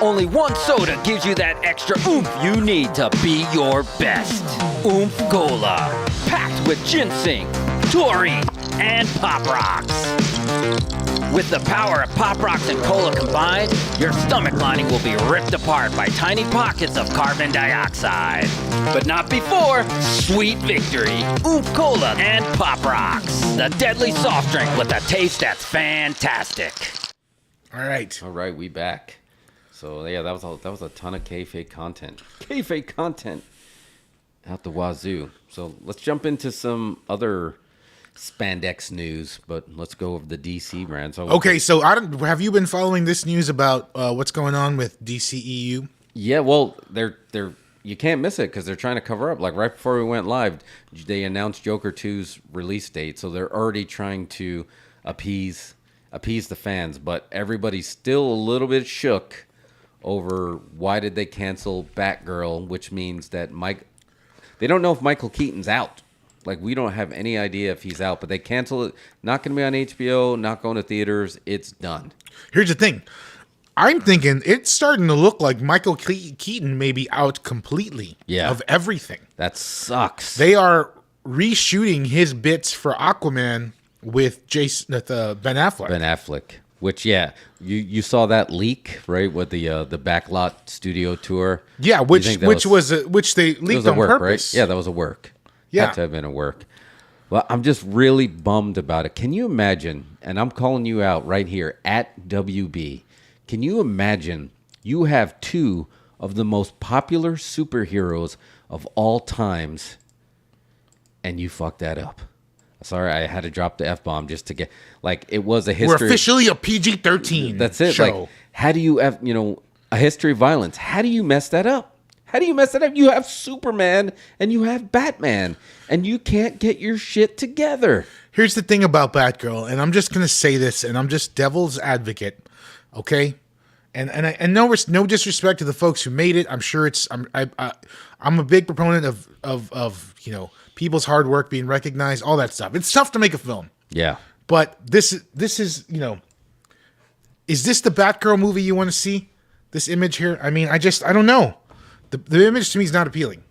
Only one soda gives you that extra oomph you need to be your best. Oomph Cola, packed with ginseng, taurine, and Pop Rocks. With the power of Pop Rocks and Cola combined, your stomach lining will be ripped apart by tiny pockets of carbon dioxide. But not before Sweet Victory, Oomph Cola, and Pop Rocks. The deadly soft drink with a taste that's fantastic. All right, we back. So yeah, that was a ton of kayfabe content. Kayfabe content out the wazoo. So let's jump into some other spandex news, but let's go over the DC brand. So okay, so have you been following this news about what's going on with DCEU? Yeah, well, they're you can't miss it because they're trying to cover up. Like right before we went live, they announced Joker 2's release date, so they're already trying to appease the fans, but everybody's still a little bit shook over why did they cancel Batgirl, which means that they don't know if Michael Keaton's out. Like, we don't have any idea if he's out, but they cancel it. Not going to be on HBO, not going to theaters. It's done. Here's the thing. I'm thinking it's starting to look like Michael Keaton may be out completely of everything. That sucks. They are reshooting his bits for Aquaman with Ben Affleck. Ben Affleck, which you saw that leak, right, with the backlot studio tour. Yeah, which they leaked on work, purpose. Right? Yeah, that was a work. Yeah, had to have been a work. Well, I'm just really bummed about it. Can you imagine? And I'm calling you out right here at WB. Can you imagine? You have two of the most popular superheroes of all times, and you fucked that up. Sorry, I had to drop the F-bomb just to get, like, it was a history. We're officially a PG-13 That's it. show. Like, how do you have, a history of violence? How do you mess that up? How do you mess that up? You have Superman and you have Batman, and you can't get your shit together. Here's the thing about Batgirl, and I'm just going to say this, and I'm just devil's advocate, okay? And no disrespect to the folks who made it. I'm sure I'm a big proponent of people's hard work being recognized, all that stuff. It's tough to make a film. Yeah. But this is is this the Batgirl movie you want to see? This image here? I mean, I don't know. The image to me is not appealing.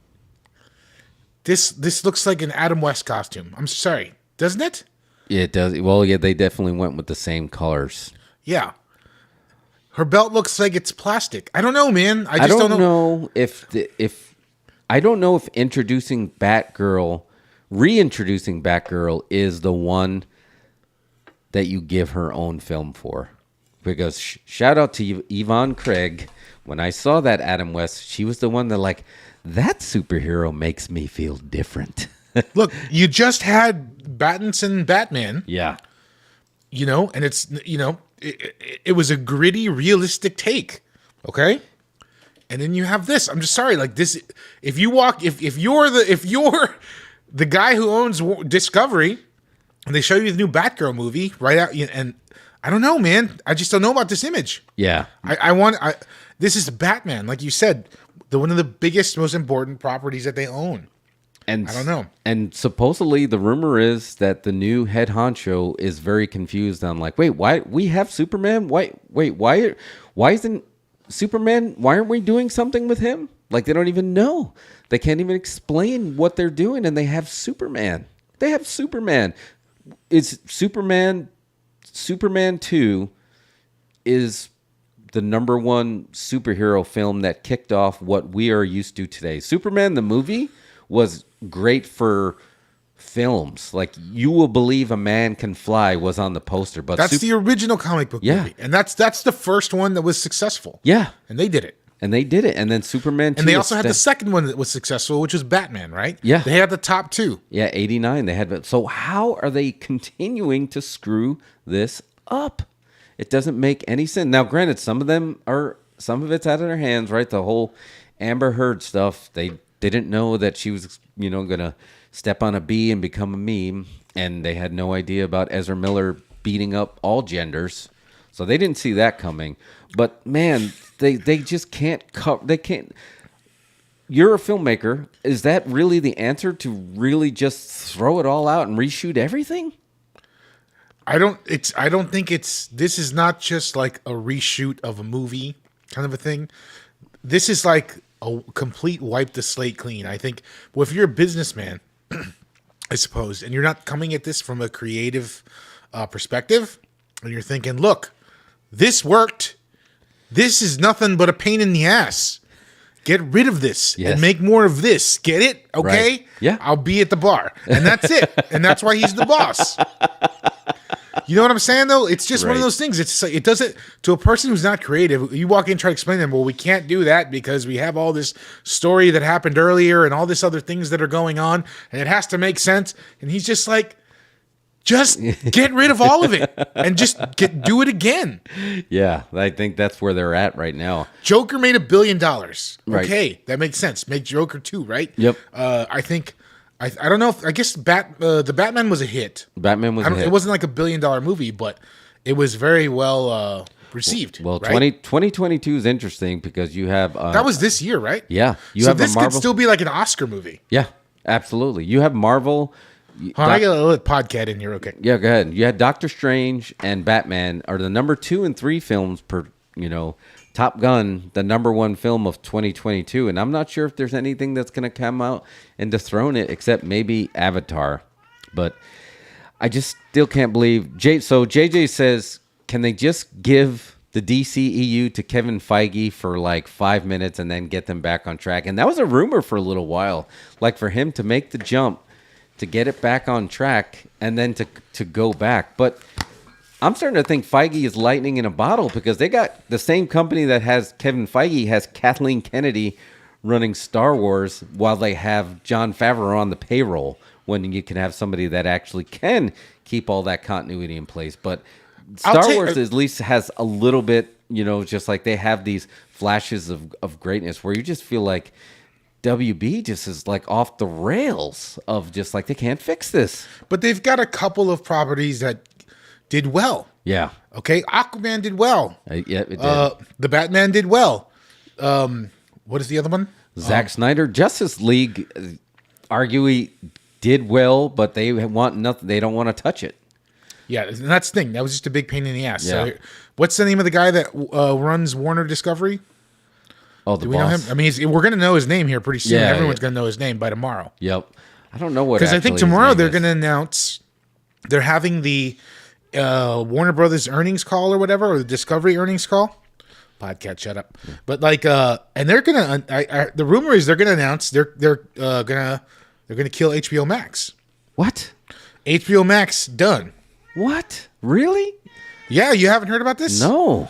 This looks like an Adam West costume. I'm sorry. Doesn't it? Yeah, it does. Well, yeah, they definitely went with the same colors. Yeah. Her belt looks like it's plastic. I don't know, man. I don't know if I don't know if reintroducing Batgirl is the one that you give her own film for. Because shout out to Yvonne Craig. When I saw that Adam West, she was the one that that superhero makes me feel different. Look, you just had Pattinson Batman. Yeah. And it's, it was a gritty, realistic take. Okay. And then you have this. I'm just sorry. Like this, if you're the guy who owns Discovery and they show you the new Batgirl movie right out, and I don't know, man. I just don't know about this image. Yeah. This is Batman. Like you said, one of the biggest, most important properties that they own. And I don't know. And supposedly the rumor is that the new head honcho is very confused on wait, why we have Superman? Why isn't Superman? Why aren't we doing something with him? Like they don't even know. They can't even explain what they're doing, and they have Superman. They have Superman. It's Superman 2 is the number one superhero film that kicked off what we are used to today. Superman the movie was great for films. Like You Will Believe a Man Can Fly was on the poster, but that's the original comic book movie, and that's the first one that was successful. Yeah, and they did it. And then Superman 2. And they also had the second one that was successful, which was Batman, right? Yeah, they had the top two. Yeah, 89 they had. So how are they continuing to screw this up? It doesn't make any sense. Now, granted, some of it's out of their hands, right? The whole Amber Heard stuff. They didn't know that she was, gonna step on a bee and become a meme, and they had no idea about Ezra Miller beating up all genders, so they didn't see that coming. But man, they just can't cover. They can't. You're a filmmaker. Is that really the answer to really just throw it all out and reshoot everything? I don't think this is not just like a reshoot of a movie kind of a thing. This is like a complete wipe the slate clean. I think, well, if you're a businessman, I suppose, and you're not coming at this from a creative perspective, and you're thinking, look, this worked. This is nothing but a pain in the ass. Get rid of this and make more of this. Get it? Okay? Right. Yeah. I'll be at the bar. And that's it. And that's why he's the boss. You know what I'm saying, though? It's just one of those things. It's like, it doesn't, to a person who's not creative, you walk in and try to explain to them, well, we can't do that because we have all this story that happened earlier and all this other things that are going on, and it has to make sense. And he's just like, just get rid of all of it and just do it again. Yeah, I think that's where they're at right now. Joker made $1 billion. Right. Okay, that makes sense. Make Joker 2, right? Yep. I think... I don't know if I guess the Batman was a hit. Batman was a hit. It wasn't like $1 billion movie, but it was very well received. Well, right? 2022 is interesting because you have that was this year, right? Yeah, this could still be like an Oscar movie. Yeah, absolutely. You have Marvel. I got a little podcast in here. Okay. Yeah, go ahead. You had Doctor Strange and Batman are the number 2 and 3 films per Top Gun, the #1 film of 2022, and I'm not sure if there's anything that's going to come out and dethrone it except maybe Avatar. But I just still can't believe So JJ says, can they just give the DCEU to Kevin Feige for like 5 minutes and then get them back on track? And that was a rumor for a little while, like for him to make the jump, to get it back on track, and then to go back. But I'm starting to think Feige is lightning in a bottle, because they got the same company that has Kevin Feige has Kathleen Kennedy running Star Wars, while they have Jon Favreau on the payroll, when you can have somebody that actually can keep all that continuity in place. But Star Wars at least has a little bit, just like they have these flashes of greatness where you just feel like WB just is like off the rails of just like they can't fix this. But they've got a couple of properties that did well. Yeah. Okay. Aquaman did well. Yeah, it did. The Batman did well. What is the other one? Zack Snyder, Justice League, arguably did well, but they want nothing. They don't want to touch it. Yeah, and that's the thing. That was just a big pain in the ass. Yeah. So, what's the name of the guy that runs Warner Discovery? Oh, the Do we boss. know him? I mean, we're going to know his name here pretty soon. Yeah, Everyone's going to know his name by tomorrow. Yep. I don't know what. Because I think actually his tomorrow name they're is. going to announce they're having the Warner Brothers earnings call or whatever, or the Discovery earnings call. Podcast, shut up. But like, and they're gonna. The rumor is they're gonna announce they're gonna kill HBO Max. What? HBO Max done. What? Really? Yeah, you haven't heard about this? No.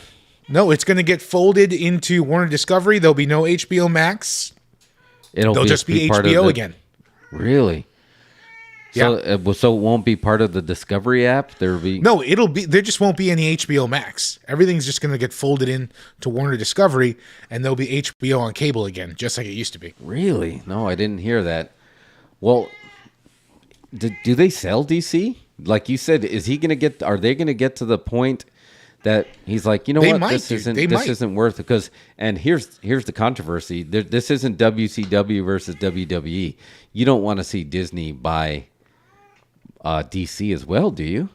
No, it's gonna get folded into Warner Discovery. There'll be no HBO Max. They'll just be part of HBO the- again. Really? Yeah. So it won't be part of the Discovery app. There'll be No, it'll be. There just won't be any HBO Max. Everything's just going to get folded in to Warner Discovery, and there'll be HBO on cable again, just like it used to be. Really? No, I didn't hear that. Well, do they sell DC? Like you said, is he going to get? Are they going to get to the point that he's like, you know They what, might, this dude. isn't They this might. isn't worth it? Because here's the controversy. This isn't WCW versus WWE. You don't want to see Disney buy DC as well, do you?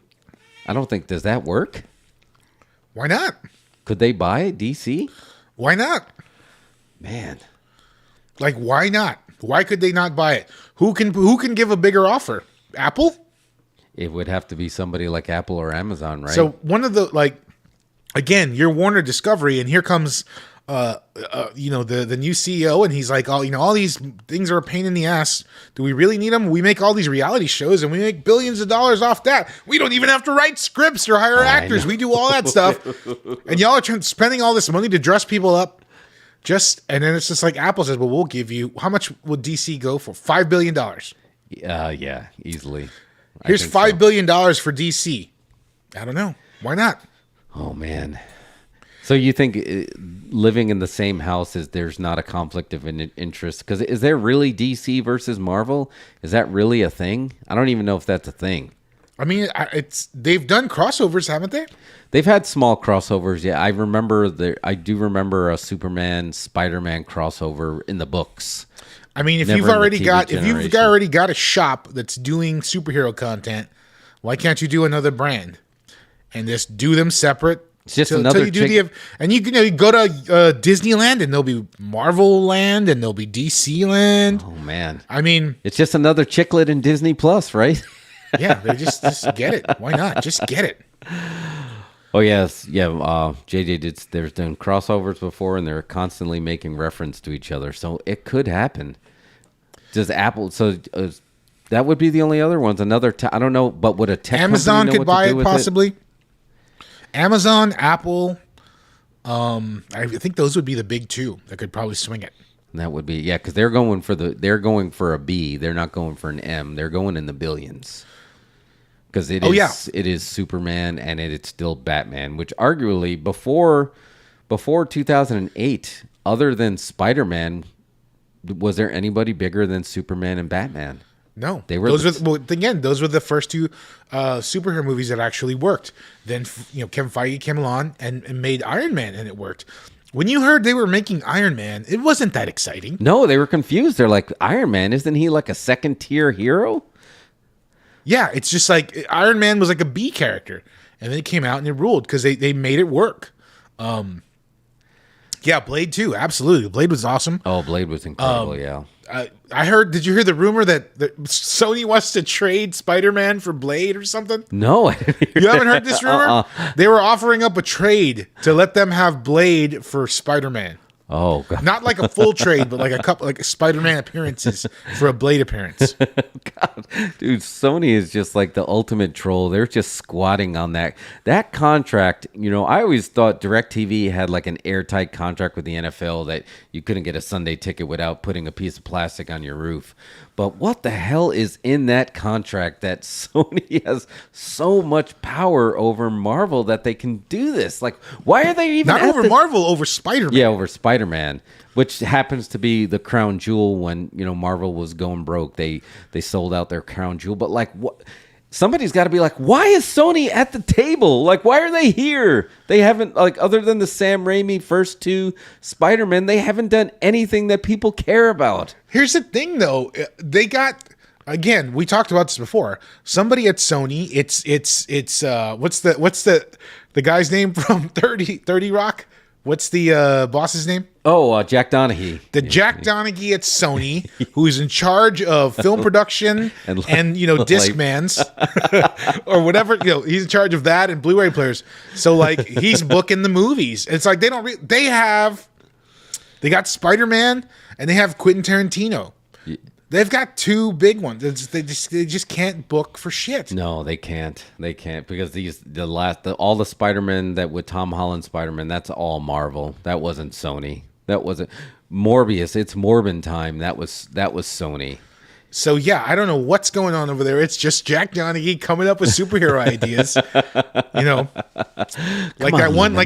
I don't think. Does that work? Why not? Could they buy DC? Why not? Man, like why not? Why could they not buy it? Who can give a bigger offer? Apple? it would have to be somebody like Apple or Amazon, right? So one of the again, you're Warner Discovery, and here comes the new CEO, and he's like, all these things are a pain in the ass. Do we really need them? We make all these reality shows, and we make billions of dollars off that. We don't even have to write scripts or hire actors. We do all that stuff, and y'all are spending all this money to dress people up. And then it's just like Apple says, well, we'll give you, how much would DC go for? $5 billion. Yeah, easily. Here's $5 billion for DC. I don't know. Why not? Oh, man. So you think living in the same house there's not a conflict of interest? Because is there really DC versus Marvel? Is that really a thing? I don't even know if that's a thing. I mean, they've done crossovers, haven't they? They've had small crossovers. Yeah, I do remember a Superman Spider-Man crossover in the books. I mean, if you've already got a shop that's doing superhero content, why can't you do another brand and just do them separate? It's just another you do and you go to Disneyland, and there'll be Marvel Land, and there'll be DC Land. Oh man, I mean, it's just another chicklet in Disney Plus, right? Yeah, they just get it. Why not? Just get it. Oh yes, yeah. JJ there's done crossovers before, and they're constantly making reference to each other, so it could happen. Does Apple? So that would be the only other ones. I don't know, but would a tech Amazon company know could what buy to it do with possibly? Amazon, Apple. I think those would be the big two that could probably swing it. And that would be because they're going for a B. They're not going for an M. They're going in the billions. Because it is Superman, and it's still Batman, which arguably before 2008, other than Spider-Man, was there anybody bigger than Superman and Batman? No, they were. Those were the first two superhero movies that actually worked. Then Kevin Feige came along and made Iron Man, and it worked. When you heard they were making Iron Man, it wasn't that exciting. No, they were confused. They're like, Iron Man, isn't he like a second tier hero? Yeah, it's just like Iron Man was like a B character, and then it came out and it ruled because they made it work. Yeah, Blade too. Absolutely, Blade was awesome. Oh, Blade was incredible. Yeah. I heard. Did you hear the rumor that Sony wants to trade Spider-Man for Blade or something? No, I didn't hear You haven't heard this rumor? They were offering up a trade to let them have Blade for Spider-Man. Oh, God. Not like a full trade, but like a couple, like Spider-Man appearances for a Blade appearance. God, dude, Sony is just like the ultimate troll. They're just squatting on that contract. You know, I always thought DirecTV had like an airtight contract with the NFL that you couldn't get a Sunday ticket without putting a piece of plastic on your roof. But what the hell is in that contract that Sony has so much power over Marvel that they can do this? Like, why are they even not over Marvel, over Spider-Man? Yeah, over Spider-Man, which happens to be the crown jewel. When Marvel was going broke, they sold out their crown jewel. But like, what? Somebody's got to be like, why is Sony at the table? Like, why are they here? They haven't, like, other than the Sam Raimi first 2 Spider-Man, they haven't done anything that people care about. Here's the thing, though. They got, again, we talked about this before. Somebody at Sony, it's what's the guy's name from 30 Rock? What's the boss's name? Oh, Jack Donaghy. Jack Donaghy at Sony, who's in charge of film production and Discmans or whatever. He's in charge of that and Blu-ray players. So like he's booking the movies. It's like they got Spider-Man and they have Quentin Tarantino. They've got 2 big ones. They just can't book for shit. No, they can't. They can't because all the Spider-Man that with Tom Holland Spider-Man, that's all Marvel. That wasn't Sony. That wasn't Morbius. It's Morbin time. That was Sony. So yeah, I don't know what's going on over there. It's just Jack Donaghy coming up with superhero ideas. Like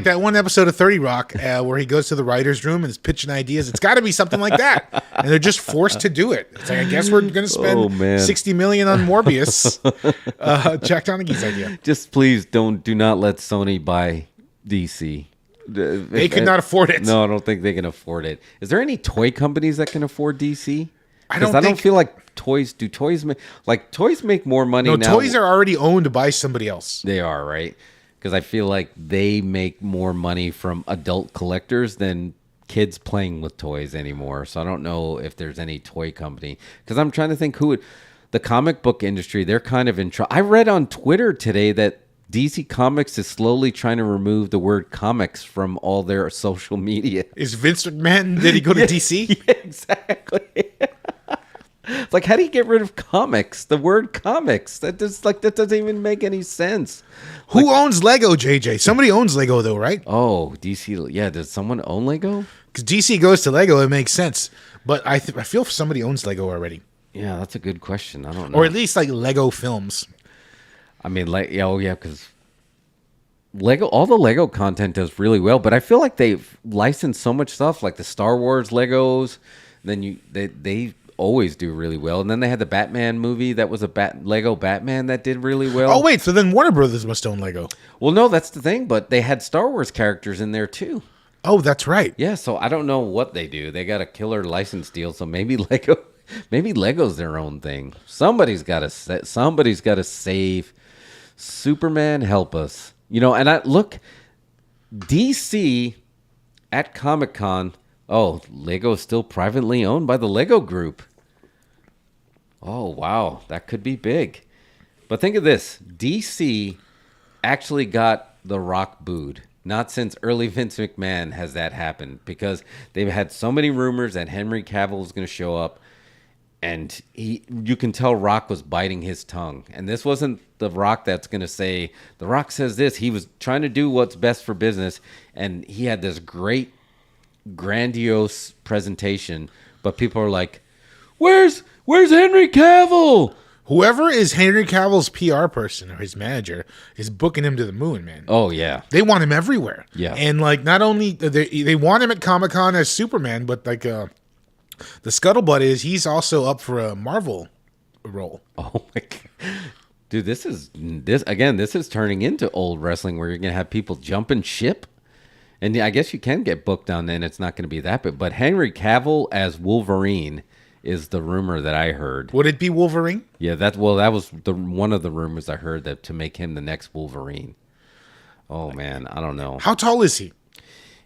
that one episode of 30 Rock where he goes to the writer's room and is pitching ideas. It's got to be something like that, and they're just forced to do it. It's like, I guess we're going to spend $60 million on Morbius. Jack Donaghy's idea. Just please do not let Sony buy DC. They could not afford it. No, I don't think they can afford it. Is there any toy companies that can afford DC? I don't feel like toys make more money now. No, toys are already owned by somebody else. They are, right? Because I feel like they make more money from adult collectors than kids playing with toys anymore. So I don't know if there's any toy company. Because I'm trying to think the comic book industry, they're kind of in trouble. I read on Twitter today that DC Comics is slowly trying to remove the word comics from all their social media. Is Vince McMahon, did he go to DC? Yeah, exactly. It's like, how do you get rid of comics? The word comics. That doesn't even make any sense. Who owns Lego, JJ? Somebody owns Lego though, right? Oh, DC. Yeah, does someone own Lego? Because DC goes to Lego, it makes sense. But I feel somebody owns Lego already. Yeah, that's a good question. I don't know. Or at least like Lego Films. I mean, because all the Lego content does really well, but I feel like they've licensed so much stuff, like the Star Wars Legos. Then they always do really well, and then they had the Batman movie that was a Lego Batman that did really well. Oh wait, so then Warner Brothers must own Lego. Well, no, that's the thing, but they had Star Wars characters in there too. Oh, that's right. Yeah, so I don't know what they do. They got a killer license deal, so maybe Lego's their own thing. Somebody's got to save Superman, help us. And I look, DC at Comic-Con, Lego is still privately owned by the Lego Group. Oh, wow, that could be big. But think of this, DC actually got The Rock booed. Not since early Vince McMahon has that happened, because they've had so many rumors that Henry Cavill was going to show up. And you can tell Rock was biting his tongue. And this wasn't the Rock that's going to say, The Rock says this. He was trying to do what's best for business. And he had this great, grandiose presentation. But people are like, where's Henry Cavill? Whoever is Henry Cavill's PR person or his manager is booking him to the moon, man. Oh, yeah. They want him everywhere. Yeah. And like, not only, they want him at Comic-Con as Superman, but like, the scuttlebutt is he's also up for a Marvel role. Oh my God. Dude, this is turning into old wrestling where you're going to have people jumping ship. And I guess you can get booked on, and it's not going to be that big. But Henry Cavill as Wolverine is the rumor that I heard. Would it be Wolverine? Yeah, that was one of the rumors I heard, that to make him the next Wolverine. Oh man, I don't know. How tall is he?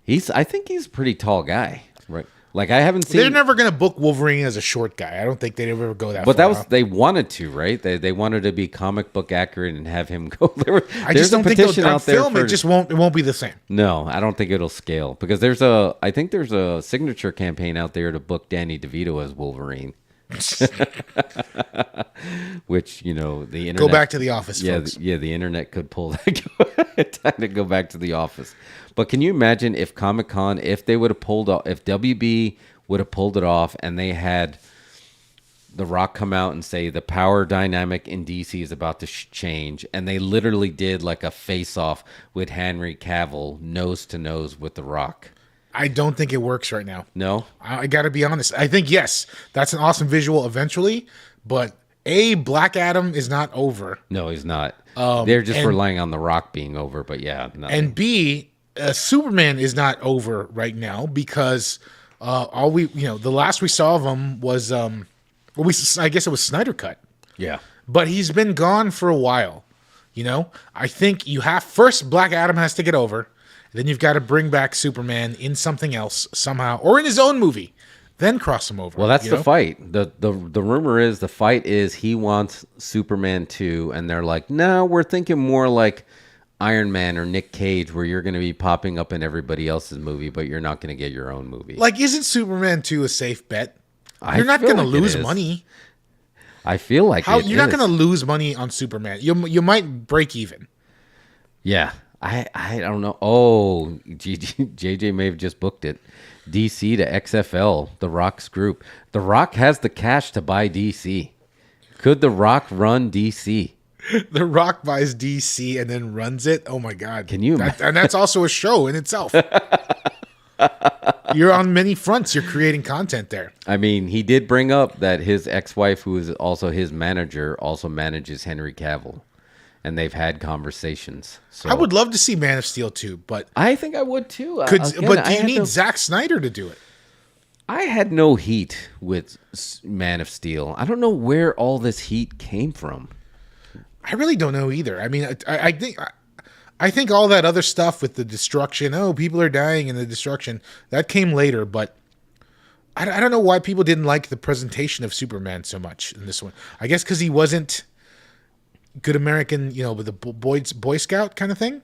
I think he's a pretty tall guy, right? Like I haven't seen. They're never going to book Wolverine as a short guy. I don't think they'd ever go that far. But that was they wanted to, right? They wanted to be comic book accurate and have him go. I just don't think they'll on film. It won't be the same. No, I don't think it'll scale because I think there's a signature campaign out there to book Danny DeVito as Wolverine. Which the internet go back to the office. Folks. The internet could pull that time to go back to the office. But can you imagine if Comic-Con, if they would have pulled off, if WB would have pulled it off, and they had The Rock come out and say the power dynamic in DC is about to change, and they literally did like a face-off with Henry Cavill nose to nose with The Rock. I don't think it works right now. No? I got to be honest. I think, yes, that's an awesome visual eventually, but Black Adam is not over. No, he's not. They're just relying on The Rock being over, but yeah. Nothing. And B, Superman is not over right now because the last we saw of him was, I guess it was Snyder Cut. Yeah. But he's been gone for a while. I think first Black Adam has to get over. Then you've got to bring back Superman in something else somehow, or in his own movie. Then cross him over. Well, that's the fight. The rumor is the fight is he wants Superman 2, and they're like, no, we're thinking more like Iron Man or Nick Cage, where you're going to be popping up in everybody else's movie, but you're not going to get your own movie. Like, isn't Superman 2 a safe bet? You're not going to lose money. I feel like you're not going to lose money on Superman. You might break even. Yeah. I don't know. Oh, JJ may have just booked it. DC to XFL, The Rock's group. The Rock has the cash to buy DC. Could The Rock run DC? The Rock buys DC and then runs it? Oh, my God. Can you imagine? And that's also a show in itself. You're on many fronts. You're creating content there. I mean, he did bring up that his ex-wife, who is also his manager, also manages Henry Cavill. And they've had conversations. So I would love to see Man of Steel 2, but I think I would too. But do you need Zack Snyder to do it? I had no heat with Man of Steel. I don't know where all this heat came from. I really don't know either. I mean, I think all that other stuff with the destruction, people are dying in the destruction, that came later, but I don't know why people didn't like the presentation of Superman so much in this one. I guess because he wasn't good American, with the Boy Scout kind of thing.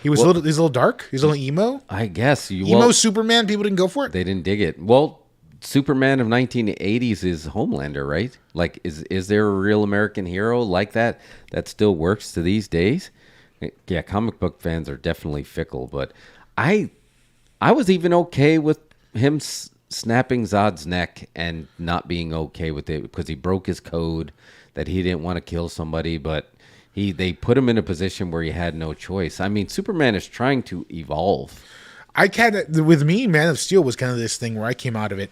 He was he's a little dark. He's a little emo. I guess emo Superman. People didn't go for it. They didn't dig it. Well, Superman of 1980s is Homelander, right? Like, is there a real American hero like that still works to these days? Yeah, comic book fans are definitely fickle, but I was even okay with him snapping Zod's neck and not being okay with it because he broke his code that he didn't want to kill somebody, but they put him in a position where he had no choice. I mean, Superman is trying to evolve. With me, Man of Steel was kind of this thing where I came out of it,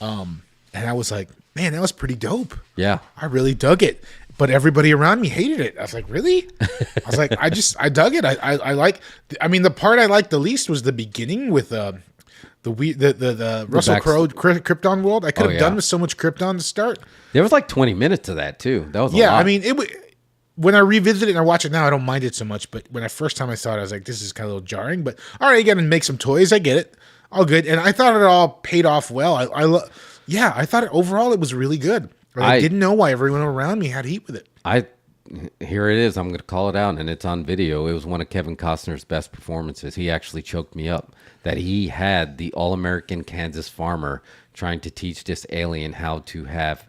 and I was like, man, that was pretty dope. Yeah. I really dug it. But everybody around me hated it. I was like, really? I was like, I dug it. I mean, the part I liked the least was the beginning with the Russell Crowe Krypton world. I could have done with so much Krypton to start. There was like 20 minutes of that too. That was a lot. I mean, when I revisit it and I watch it now, I don't mind it so much. But when first time I saw it, I was like, this is kind of a little jarring. But all right, you got to make some toys. I get it. All good. And I thought it all paid off well. I thought overall it was really good. But I didn't know why everyone around me had heat with it. Here it is. I'm going to call it out, and it's on video. It was one of Kevin Costner's best performances. He actually choked me up. That he had the all-American Kansas farmer trying to teach this alien how to have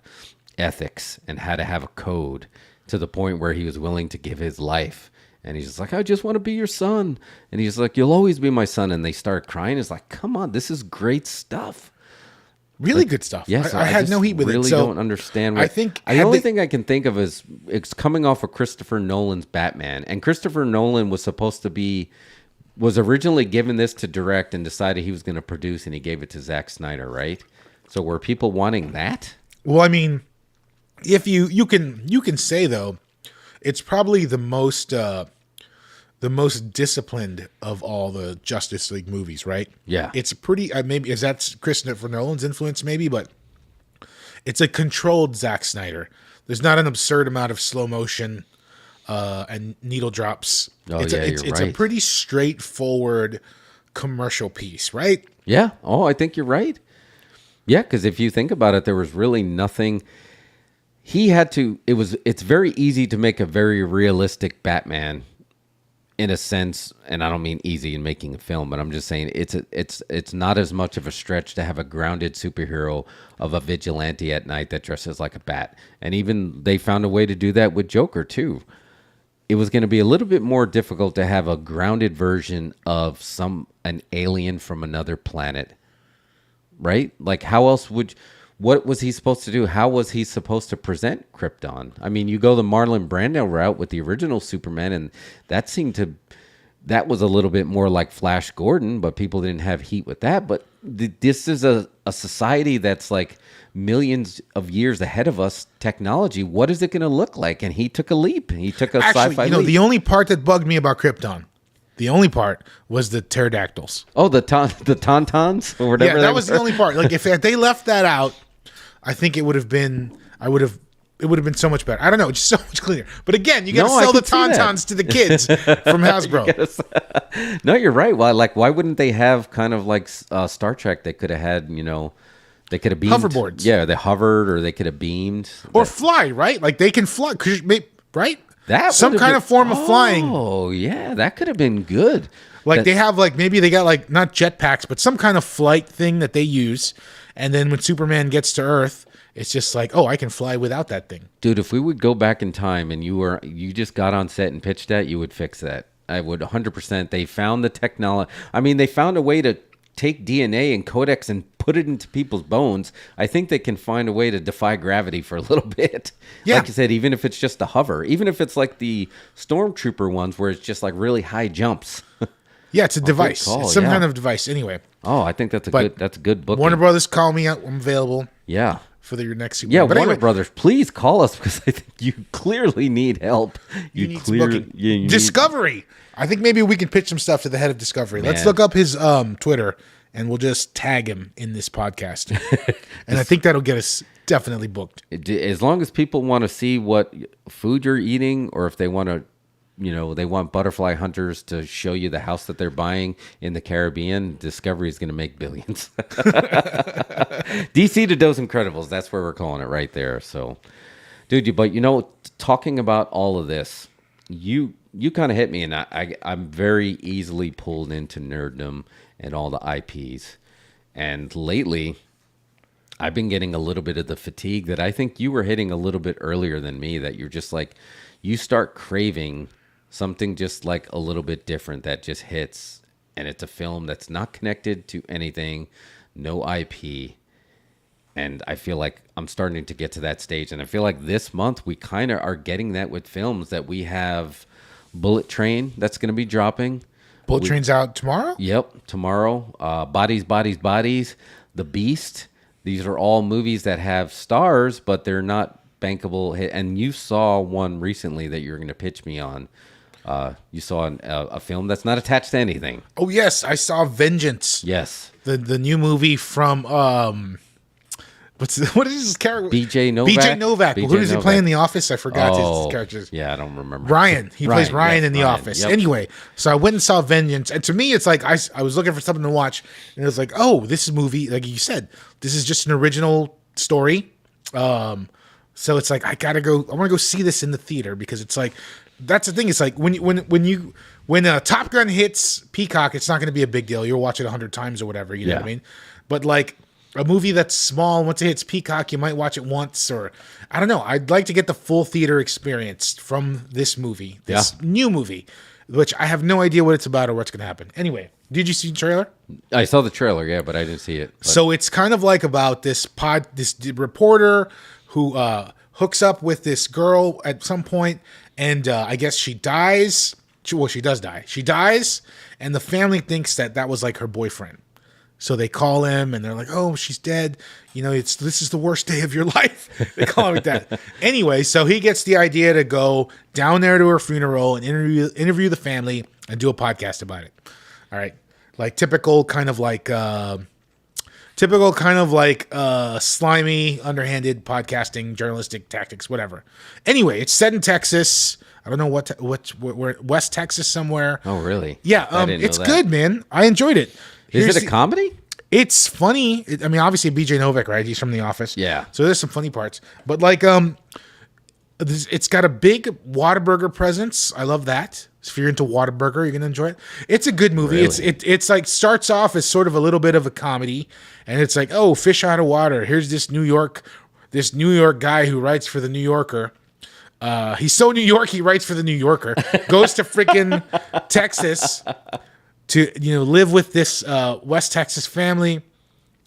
ethics and how to have a code to the point where he was willing to give his life. And he's just like, I just want to be your son. And he's like, you'll always be my son. And they start crying. It's like, come on, this is great stuff. Really good stuff. Yes, I had no heat with really it. So don't understand. The only thing I can think of is it's coming off of Christopher Nolan's Batman, and Christopher Nolan was originally given this to direct and decided he was going to produce, and he gave it to Zack Snyder, right? So were people wanting that? Well, I mean, if you can say though, it's probably the most disciplined of all the Justice League movies, right? Yeah. It's pretty, maybe, is that Christopher Nolan's influence maybe, but it's a controlled Zack Snyder. There's not an absurd amount of slow motion and needle drops. Oh, it's you're right. a pretty straightforward commercial piece, right? Yeah. Oh, I think you're right. Yeah, because if you think about it, there was really nothing. He had to. It's very easy to make a very realistic Batman, in a sense, and I don't mean easy in making a film, but I'm just saying it's not as much of a stretch to have a grounded superhero of a vigilante at night that dresses like a bat. And even they found a way to do that with Joker too. It was going to be a little bit more difficult to have a grounded version of an alien from another planet, right? Like how else what was he supposed to do? How was he supposed to present Krypton? I mean, you go the Marlon Brando route with the original Superman, and that was a little bit more like Flash Gordon, but people didn't have heat with that. But this is a society that's like millions of years ahead of us technology. What is it going to look like? And he took a leap. He took a sci-fi leap. The only part that bugged me about Krypton, the only part was the pterodactyls. Oh, the tauntauns or whatever. Yeah, that was the only part. Like if they left that out, I think it would have been so much better. I don't know, just so much cleaner. But again, you got to sell the tauntauns to the kids from Hasbro. No, you're right. Why wouldn't they have kind of like Star Trek? They could have had, they could have beamed hoverboards. Yeah, they hovered, or they could have beamed or fly. Right, like they can fly. Right, that some kind of form of flying. Oh yeah, that could have been good. Like they have maybe they got like not jetpacks, but some kind of flight thing that they use. And then when Superman gets to Earth, it's just like, oh, I can fly without that thing. Dude, if we would go back in time and you just got on set and pitched that, you would fix that. I would 100%. They found the technology. I mean, they found a way to take DNA and codex and put it into people's bones. I think they can find a way to defy gravity for a little bit. Yeah. Like you said, even if it's just a hover, even if it's like the Stormtrooper ones where it's just like really high jumps. Yeah, it's a device. It's some kind of device. Anyway. Oh, I think that's a good book. Warner Brothers, call me out. I'm available. Yeah. For your next Super. Yeah, but Warner Brothers, please call us because I think you clearly need help. You need some booking. Discovery. I think maybe we can pitch some stuff to the head of Discovery. Man. Let's look up his Twitter and we'll just tag him in this podcast. And I think that'll get us definitely booked. As long as people want to see what food you're eating, or if they want to, they want butterfly hunters to show you the house that they're buying in the Caribbean, Discovery is going to make billions. DC to Those Incredibles, that's where we're calling it right there. So, dude, but talking about all of this, you kind of hit me, and I'm very easily pulled into nerddom and all the IPs. And lately, I've been getting a little bit of the fatigue that I think you were hitting a little bit earlier than me, that you're just like, you start craving something just like a little bit different that just hits, and it's a film that's not connected to anything, no IP. And I feel like I'm starting to get to that stage. And I feel like this month we kind of are getting that with films that we have. Bullet Train, that's going to be dropping. Bullet Train's out tomorrow? Yep, tomorrow. Bodies, The Beast. These are all movies that have stars, but they're not bankable hit. And you saw one recently that you're going to pitch me on. You saw a film that's not attached to anything. Oh yes, I saw Vengeance. Yes, the new movie from what is his character? BJ Novak. BJ Novak. Who does he play in The Office? I forgot his character. Yeah, I don't remember. Ryan. He plays Ryan in The Office. Yep. Anyway, so I went and saw Vengeance, and to me, it's like I was looking for something to watch, and it was like, oh, this movie, like you said, this is just an original story. So it's like I want to go see this in the theater, because it's like, that's the thing. It's like when Top Gun hits Peacock, it's not going to be a big deal. You'll watch it 100 times or whatever. You know what I mean? But like a movie that's small, once it hits Peacock, you might watch it once, or I don't know. I'd like to get the full theater experience from this movie, this new movie, which I have no idea what it's about or what's going to happen. Anyway, did you see the trailer? I saw the trailer, yeah, but I didn't see it. But. So it's kind of like about this reporter who hooks up with this girl at some point, and I guess she dies. She does die. She dies, and the family thinks that was like her boyfriend. So they call him, and they're like, "Oh, she's dead. This is the worst day of your life." They call him like that. Anyway, so he gets the idea to go down there to her funeral and interview the family and do a podcast about it. All right, like typical kind of like slimy, underhanded podcasting, journalistic tactics, whatever. Anyway, it's set in Texas. I don't know where West Texas somewhere. Oh, really? Yeah, I didn't know it's that. good, man. I enjoyed it. Is it a comedy? It's funny. I mean, obviously BJ Novak, right? He's from The Office. Yeah. So there's some funny parts, but like, it's got a big Whataburger presence. I love that. If you're into Whataburger, you're gonna enjoy it. It's a good movie. Really? It's like starts off as sort of a little bit of a comedy, and it's like, oh, fish out of water. Here's this New York guy who writes for the New Yorker. He's so New York, he writes for the New Yorker. Goes to freaking Texas to live with this West Texas family,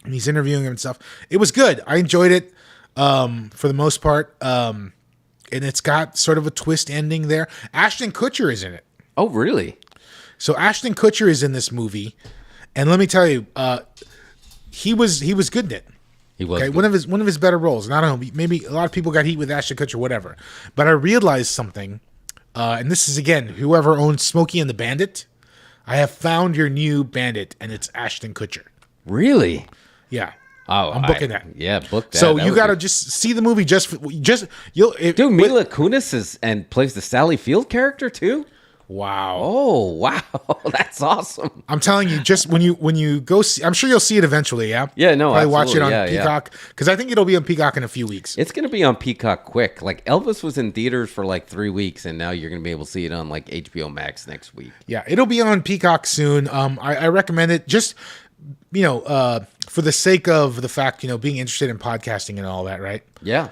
and he's interviewing him and stuff. It was good. I enjoyed it for the most part, and it's got sort of a twist ending there. Ashton Kutcher is in it. Oh, really? So Ashton Kutcher is in this movie, and let me tell you, he was good in it. He was okay, one of his better roles. And I don't know, maybe a lot of people got heat with Ashton Kutcher, whatever. But I realized something, and this is again, whoever owns Smokey and the Bandit. I have found your new Bandit, and it's Ashton Kutcher. Really? Yeah. Oh, I'm booking that. Yeah, book that. So That you would got to be- just see the movie. Dude, Mila Kunis is and plays the Sally Field character too. Wow. Oh, wow. That's awesome. I'm telling you, just when you go see, I'm sure you'll see it eventually. Yeah. Yeah. No. Probably watch it on absolutely. Yeah, Peacock because I think it'll be on Peacock in a few weeks. It's going to be on Peacock quick. Like Elvis was in theaters for like 3 weeks, and now you're going to be able to see it on like HBO Max next week. Yeah, it'll be on Peacock soon. I recommend it just, for the sake of the fact, being interested in podcasting and all that, right? Yeah.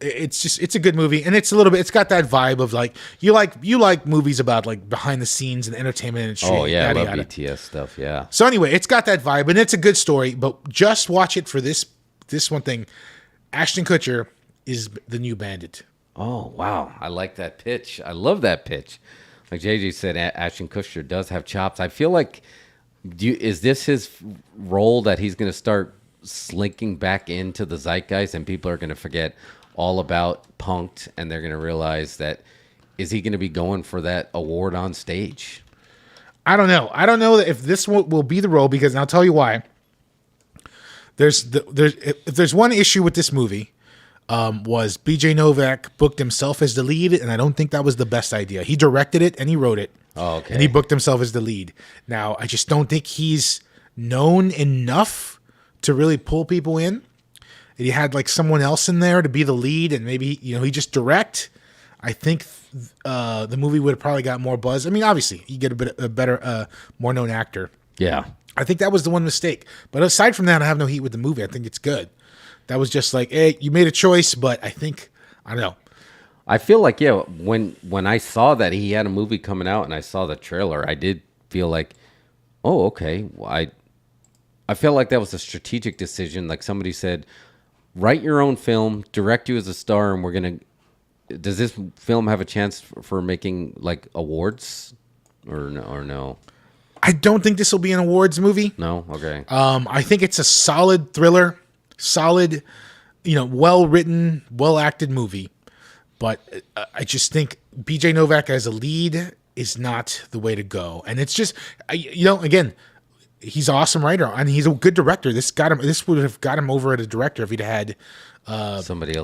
It's a good movie, and it's got that vibe of like you like movies about like behind the scenes and entertainment and shit. Oh yeah, I yada, love yada. BTS stuff. Yeah. So anyway, it's got that vibe, and it's a good story. But just watch it for this one thing. Ashton Kutcher is the new Bandit. Oh wow, I like that pitch. I love that pitch. Like JJ said, Ashton Kutcher does have chops. I feel like, is this his role that he's going to start slinking back into the zeitgeist, and people are going to forget all about Punk'd, and they're going to realize that is he going to be going for that award on stage? I don't know. I don't know if this will be the role, because and I'll tell you why. If there's one issue with this movie, was BJ Novak booked himself as the lead, and I don't think that was the best idea. He directed it and he wrote it. Oh, okay. And he booked himself as the lead. Now, I just don't think he's known enough to really pull people in. And he had like someone else in there to be the lead, and maybe he just direct. I think the movie would have probably got more buzz. I mean, obviously, you get a better, more known actor. Yeah. I think that was the one mistake. But aside from that, I have no heat with the movie. I think it's good. That was just like, hey, you made a choice, but I don't know. I feel like, yeah, when I saw that he had a movie coming out and I saw the trailer, I did feel like, oh, okay. Well, I felt like that was a strategic decision. Like somebody said, write your own film, direct you as a star, and does this film have a chance for making like awards or no? I don't think this will be an awards movie. No? Okay. I think it's a solid thriller, well-written, well-acted movie. But I just think BJ Novak as a lead is not the way to go. And it's just, again, he's an awesome writer and he's a good director. This would have got him over as a director if he'd had someone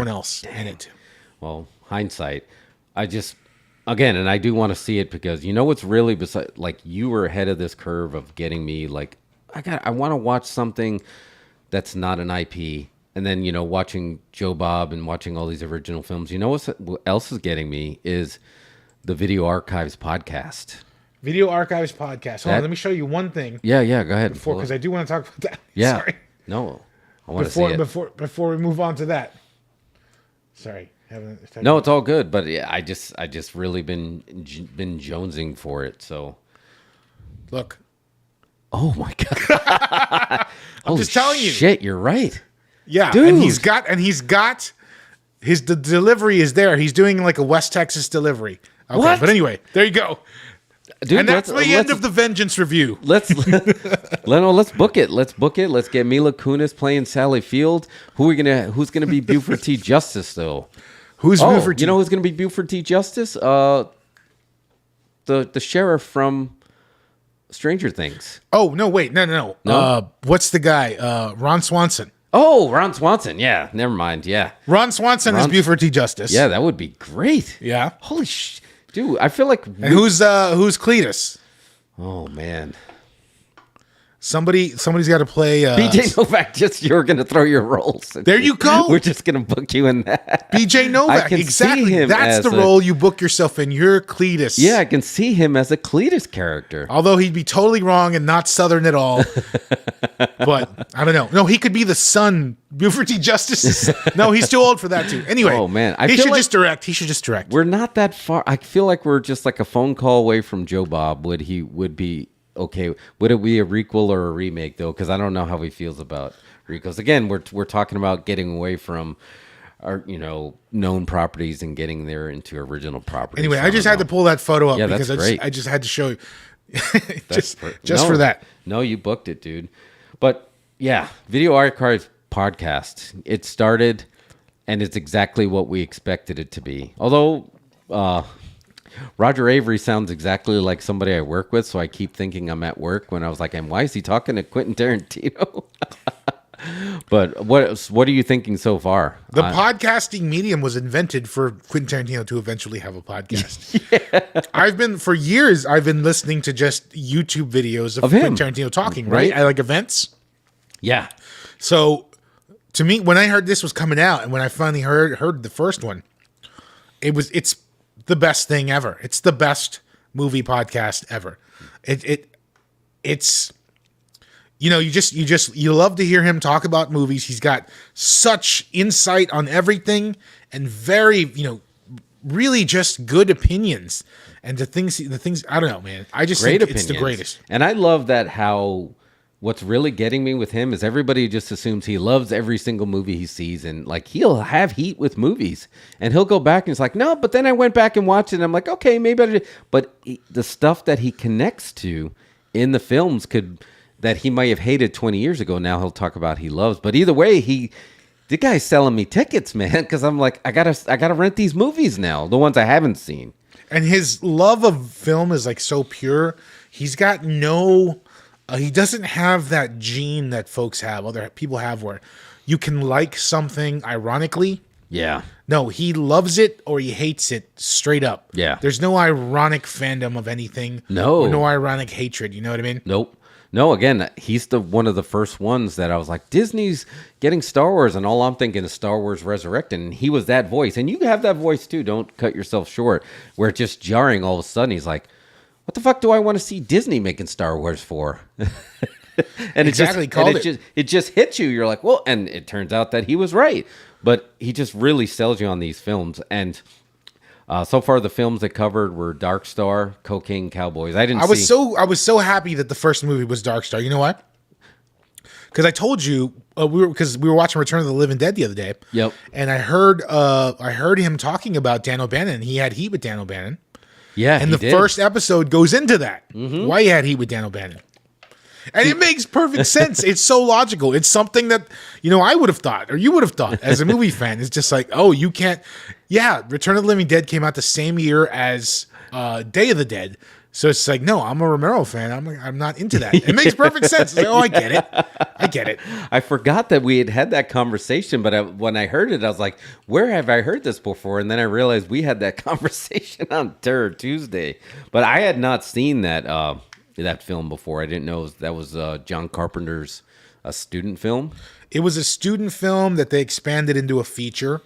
else in it. Well, hindsight. And I do want to see it because what's really beside, like you were ahead of this curve of getting me like, I want to watch something that's not an IP. And then, watching Joe Bob and watching all these original films, what else is getting me is the Video Archives podcast. Video Archives podcast. Hold on, let me show you one thing. Yeah, go ahead. Because I do want to talk about that. Yeah. Sorry. No, I want to see it. Before we move on to that. Sorry. No, it's all good. But yeah, I just really been jonesing for it. So, look. Oh my God. I'm just telling you. Shit, you're right. Yeah, dude. and he's got the delivery is there. He's doing like a West Texas delivery. Okay, what? But anyway, there you go. Dude, and that's the end of the Vengeance review. Let's book it. Let's book it. Let's get Mila Kunis playing Sally Field. Who's gonna be Buford T. Justice though? Buford T? You know who's gonna be Buford T. Justice? The sheriff from Stranger Things. Oh no! Wait, no. What's the guy? Ron Swanson. Oh, Ron Swanson. Yeah, never mind. Yeah. Ron Swanson is Buford T. Justice. Yeah, that would be great. Yeah. Holy dude, I feel like... And who's Cletus? Oh, man. Somebody's got to play... BJ Novak, you're going to throw your roles. There you go. We're just going to book you in that. BJ Novak, exactly. That's the role you book yourself in. You're Cletus. Yeah, I can see him as a Cletus character. Although he'd be totally wrong and not Southern at all. But I don't know. No, he could be the son. Buford T. Justice. No, he's too old for that too. Anyway, oh man, he should just direct. He should just direct. We're not that far. I feel like we're just like a phone call away from Joe Bob. Would be okay? Would it be a requel or a remake though? Because I don't know how he feels about requels. Again, we're talking about getting away from our known properties and getting there into original properties. Anyway, I just had to pull that photo up because great. I just had to show you. just no, for that. No, you booked it, dude. But yeah, Video Archive podcast. It started, and it's exactly what we expected it to be. Although Roger Avery sounds exactly like somebody I work with, so I keep thinking I'm at work when I was like, and why is he talking to Quentin Tarantino? But what are you thinking so far? The podcasting medium was invented for Quentin Tarantino to eventually have a podcast. Yeah. I've been listening to just YouTube videos of Quentin Tarantino talking, right? I like events. Yeah. So to me, when I heard this was coming out and when I finally heard the first one, it's the best thing ever. It's the best movie podcast ever. It's you love to hear him talk about movies. He's got such insight on everything and very, really just good opinions. And the things I don't know, man. I just think it's the greatest. And I love that what's really getting me with him is everybody just assumes he loves every single movie he sees, and like he'll have heat with movies and he'll go back and it's like, no, but then I went back and watched it and I'm like, okay, maybe but the stuff that he connects to in the films that he might have hated 20 years ago, now he'll talk about he loves. But either way, the guy's selling me tickets, man, because I'm like, I gotta rent these movies now, the ones I haven't seen. And his love of film is like so pure. He's got he doesn't have that gene that folks have, other people have, where you can like something ironically. Yeah. No, he loves it or he hates it straight up. Yeah. There's no ironic fandom of anything. No. Or no ironic hatred. You know what I mean? Nope. No, again, he's one of the first ones that I was like, Disney's getting Star Wars, and all I'm thinking is Star Wars Resurrected, and he was that voice. And you have that voice too. Don't cut yourself short. Where it's just jarring all of a sudden. He's like, what the fuck do I want to see Disney making Star Wars for? And it just hits you. You're like, well, and it turns out that he was right. But he just really sells you on these films. And so far, the films that covered were Dark Star, Cocaine Cowboys. I was so happy that the first movie was Dark Star. You know what? Because I told you we were watching Return of the Living Dead the other day. Yep. And I heard him talking about Dan O'Bannon. He had heat with Dan O'Bannon. Yeah, and the first episode goes into that. Mm-hmm. Why he had heat with Dan O'Bannon. And it makes perfect sense. It's so logical. It's something that, I would have thought, or you would have thought as a movie fan. It's just like, oh, you can't. Yeah, Return of the Living Dead came out the same year as Day of the Dead. So it's like, no, I'm a Romero fan. I'm not into that. It makes perfect sense. It's like, oh, I get it. I forgot that we had that conversation, but when I heard it, I was like, where have I heard this before? And then I realized we had that conversation on Terror Tuesday. But I had not seen that film before. I didn't know that was John Carpenter's student film. It was a student film that they expanded into a feature.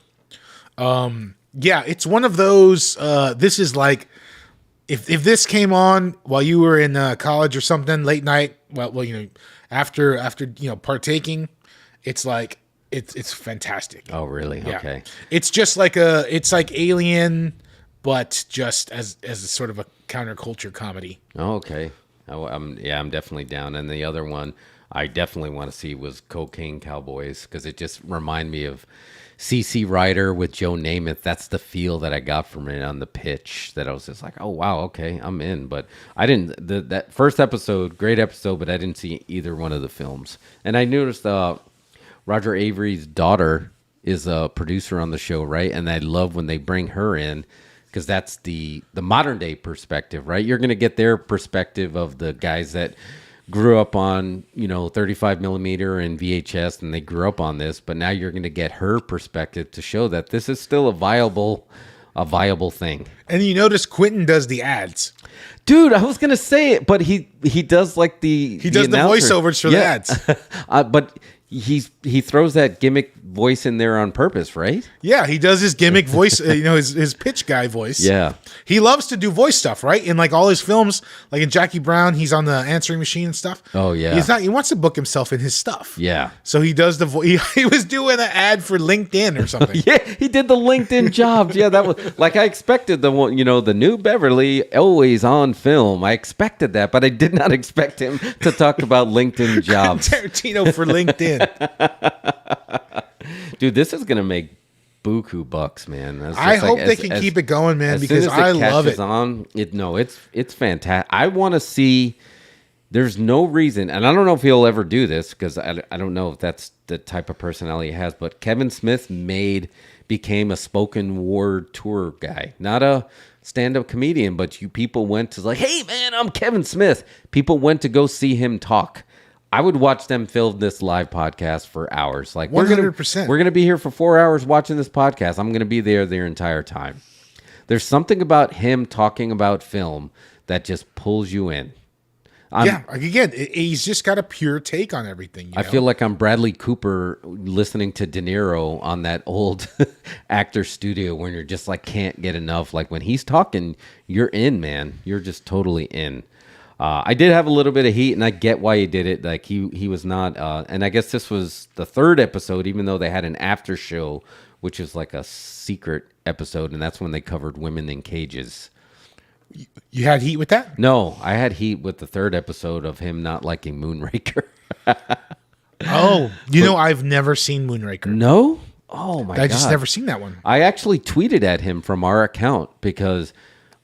Yeah, it's one of those. This is like if this came on while you were in college or something late night. Well, after partaking, it's like it's fantastic. Oh, really? Yeah. Okay. It's just like Alien, but just as a sort of a counterculture comedy. Oh, okay. I'm definitely down. And the other one I definitely want to see was Cocaine Cowboys, because it just reminded me of CC Rider with Joe Namath. That's the feel that I got from it on the pitch, that I was just like, oh, wow, okay, I'm in. But I didn't, that first episode, great episode, but I didn't see either one of the films. And I noticed Roger Avery's daughter is a producer on the show, right? And I love when they bring her in, because that's the modern day perspective, right? You're going to get their perspective of the guys that grew up on, 35 millimeter and VHS, and they grew up on this, but now you're going to get her perspective to show that this is still a viable thing. And you notice Quentin does the ads. Dude, I was going to say it, but he does like he does the voiceovers for the ads. But he throws that gimmick voice in there on purpose, right? Yeah, he does his gimmick voice, his pitch guy voice. Yeah. He loves to do voice stuff, right? In like all his films, like in Jackie Brown, he's on the answering machine and stuff. Oh, yeah. He wants to book himself in his stuff. Yeah. So he does the voice. He was doing an ad for LinkedIn or something. Yeah, he did the LinkedIn jobs. Yeah, that was like I expected the one, the new Beverly always on film. I expected that, but I did not expect him to talk about LinkedIn jobs. Tarantino for LinkedIn. Dude, this is gonna make buku bucks, man. I hope they can keep it going, man, because I love it. It's fantastic. I want to see. There's no reason, and I don't know if he'll ever do this because I don't know if that's the type of personality he has. But Kevin Smith became a spoken word tour guy, not a stand-up comedian. But people went to like, hey man, I'm Kevin Smith. People went to go see him talk. I would watch them film this live podcast for hours. Like 100%. We're gonna be here for 4 hours watching this podcast. I'm gonna be there their entire time. There's something about him talking about film that just pulls you in. Again, he's just got a pure take on everything. I feel like I'm Bradley Cooper listening to De Niro on that old actor studio when you're just like can't get enough. Like when he's talking, you're in, man. You're just totally in. I did have a little bit of heat, and I get why he did it. Like he was not, and I guess this was the third episode, even though they had an after show, which is like a secret episode, and that's when they covered women in cages. You had heat with that? No, I had heat with the third episode of him not liking Moonraker. I've never seen Moonraker. No? Oh my God. I just never seen that one. I actually tweeted at him from our account because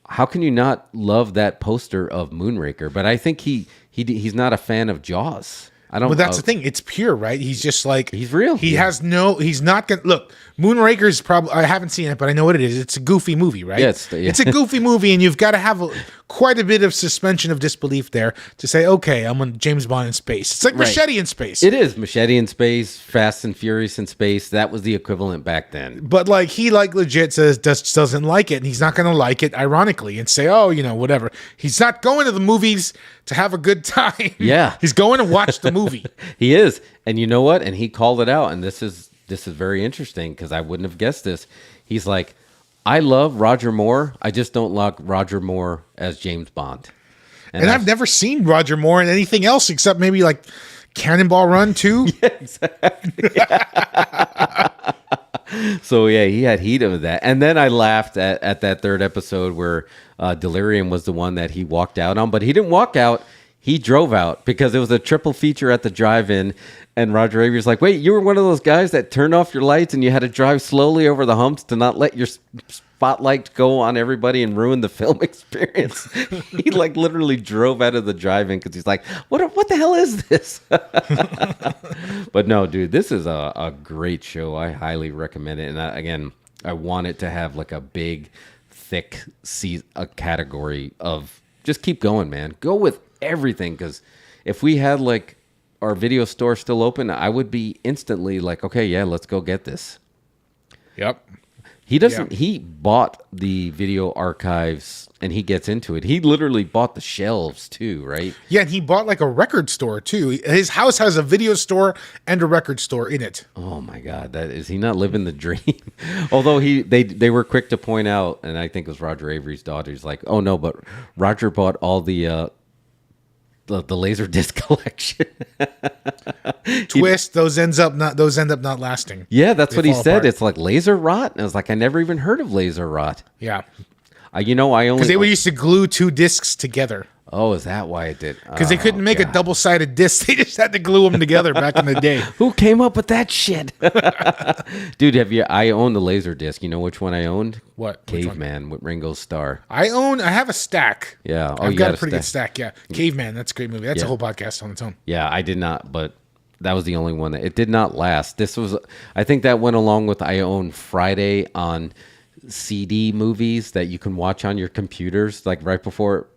how can you not love that poster of Moonraker? But I think he's not a fan of Jaws. I don't. But that's the thing. It's pure, right? He's just like he's real. He's not gonna look. Moonraker is probably. I haven't seen it, but I know what it is. It's a goofy movie, right? Yeah, it's a goofy movie, and you've got to have quite a bit of suspension of disbelief there to say, okay, I'm on James Bond in space. It's like Machete in space. It is Machete in space, Fast and Furious in space. That was the equivalent back then. But like he legit says doesn't like it, and he's not going to like it ironically and say, oh, whatever. He's not going to the movies to have a good time. Yeah, he's going to watch the movie. He is, and you know what? And he called it out, and this is very interesting because I wouldn't have guessed this. He's like, I love Roger Moore. I just don't like Roger Moore as James Bond. And I've never seen Roger Moore in anything else except maybe like Cannonball Run 2. Yeah, exactly. So yeah, he had heat of that. And then I laughed at that third episode where Delirium was the one that he walked out on, but he didn't walk out. He drove out because it was a triple feature at the drive-in, and Roger Avery's like, wait, you were one of those guys that turned off your lights and you had to drive slowly over the humps to not let your spotlight go on everybody and ruin the film experience. He like literally drove out of the drive-in because he's like, what the hell is this? But no, dude, this is a great show. I highly recommend it. And I want it to have like a big, thick category of just keep going, man. Go with everything, because if we had like our video store still open, I would be instantly like, okay, yeah, let's go get this. Yep. He doesn't. Yeah. He bought the video archives and he gets into it. He literally bought the shelves too, right? Yeah, and he bought like a record store too. His house has a video store and a record store in it. Oh my God, is he not living the dream? Although they were quick to point out, and I think it was Roger Avery's daughter. He's like, oh no, but Roger bought all the Laserdisc collection. Twist, those end up not lasting. Yeah, that's what he said. Apart. It's like laser rot, and I was like, I never even heard of laser rot. Yeah, I only because they used to glue two discs together. Oh, is that why it did? Because they couldn't make a double-sided disc. They just had to glue them together back in the day. Who came up with that shit? Dude, I own the Laserdisc. You know which one I owned? What? Caveman with Ringo's Star. I have a stack. Yeah. I've got a pretty good stack, yeah. Caveman, that's a great movie. That's a whole podcast on its own. Yeah, I did not, but that was the only one that it did not last. I think that went along with I own Friday on CD movies that you can watch on your computers, like right before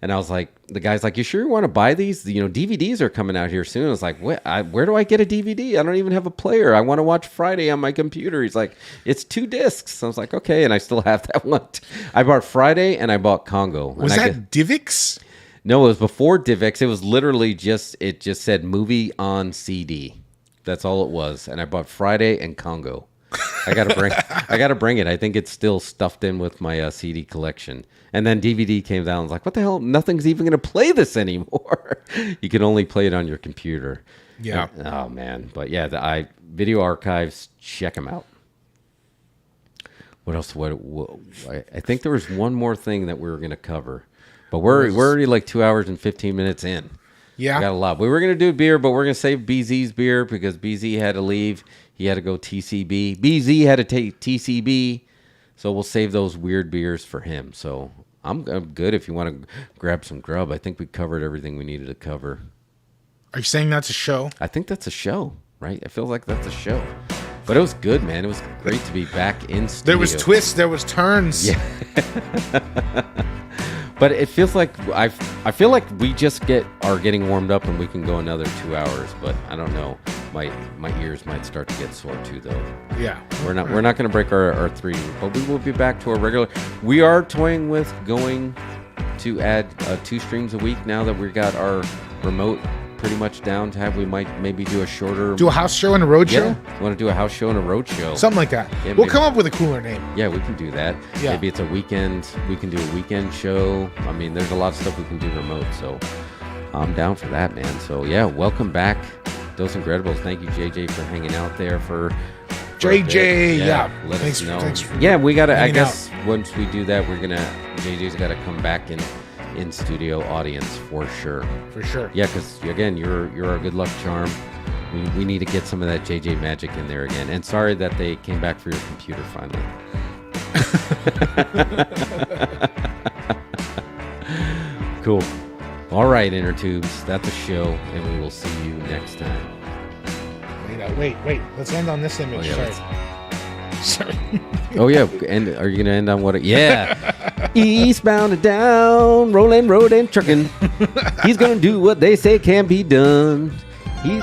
And I was like, the guy's like, you sure you want to buy these? You know, DVDs are coming out here soon. I was like, where do I get a DVD? I don't even have a player. I want to watch Friday on my computer. He's like, it's 2 discs. I was like, okay. And I still have that one. I bought Friday and I bought Congo. Was that DivX? No, it was before DivX. It was literally just said movie on CD. That's all it was. And I bought Friday and Congo. I gotta bring it. I think it's still stuffed in with my CD collection. And then DVD came down. I was like, what the hell? Nothing's even gonna play this anymore. You can only play it on your computer. Yeah. Oh man. But yeah, the video archives. Check them out. What else? I think there was one more thing that we were gonna cover, but we're already like 2 hours and 15 minutes in. Yeah. We got a lot. We were gonna do beer, but we're gonna save BZ's beer because BZ had to leave. He had to go TCB. BZ had to take TCB. So we'll save those weird beers for him. So I'm good if you want to grab some grub. I think we covered everything we needed to cover. Are you saying that's a show? I think that's a show, right? I feel like that's a show. But it was good, man. It was great to be back in studio. There was twists. There was turns. Yeah. But it feels like I feel like we just are getting warmed up and we can go another 2 hours. But I don't know. My ears might start to get sore too, though. Yeah. We're not going to break our 3, but we will be back to our regular. We are toying with going to add 2 streams a week now that we got our remote pretty much down to have. We might maybe do a shorter. Do a house show and a road show? You want to do a house show and a road show? Something like that. Yeah, we'll come up with a cooler name. Yeah, we can do that. Yeah. Maybe it's a weekend. We can do a weekend show. I mean, there's a lot of stuff we can do remote, so I'm down for that, man. So yeah, welcome back. Those Incredibles. Thank you, JJ, for hanging out there for JJ. Yeah. Let us know. Thanks for we got to, I guess, once we do that, JJ's got to come back in studio audience for sure. For sure. Yeah, because, again, you're our good luck charm. We need to get some of that JJ magic in there again. And sorry that they came back for your computer finally. Cool. All right, Inner Tubes, that's a show, and we will see you next time. Wait. Let's end on this image. Sorry. Oh, yeah. And are you going to end on what? Yeah. Eastbound and down, rolling, road and trucking. He's going to do what they say can be done. He's...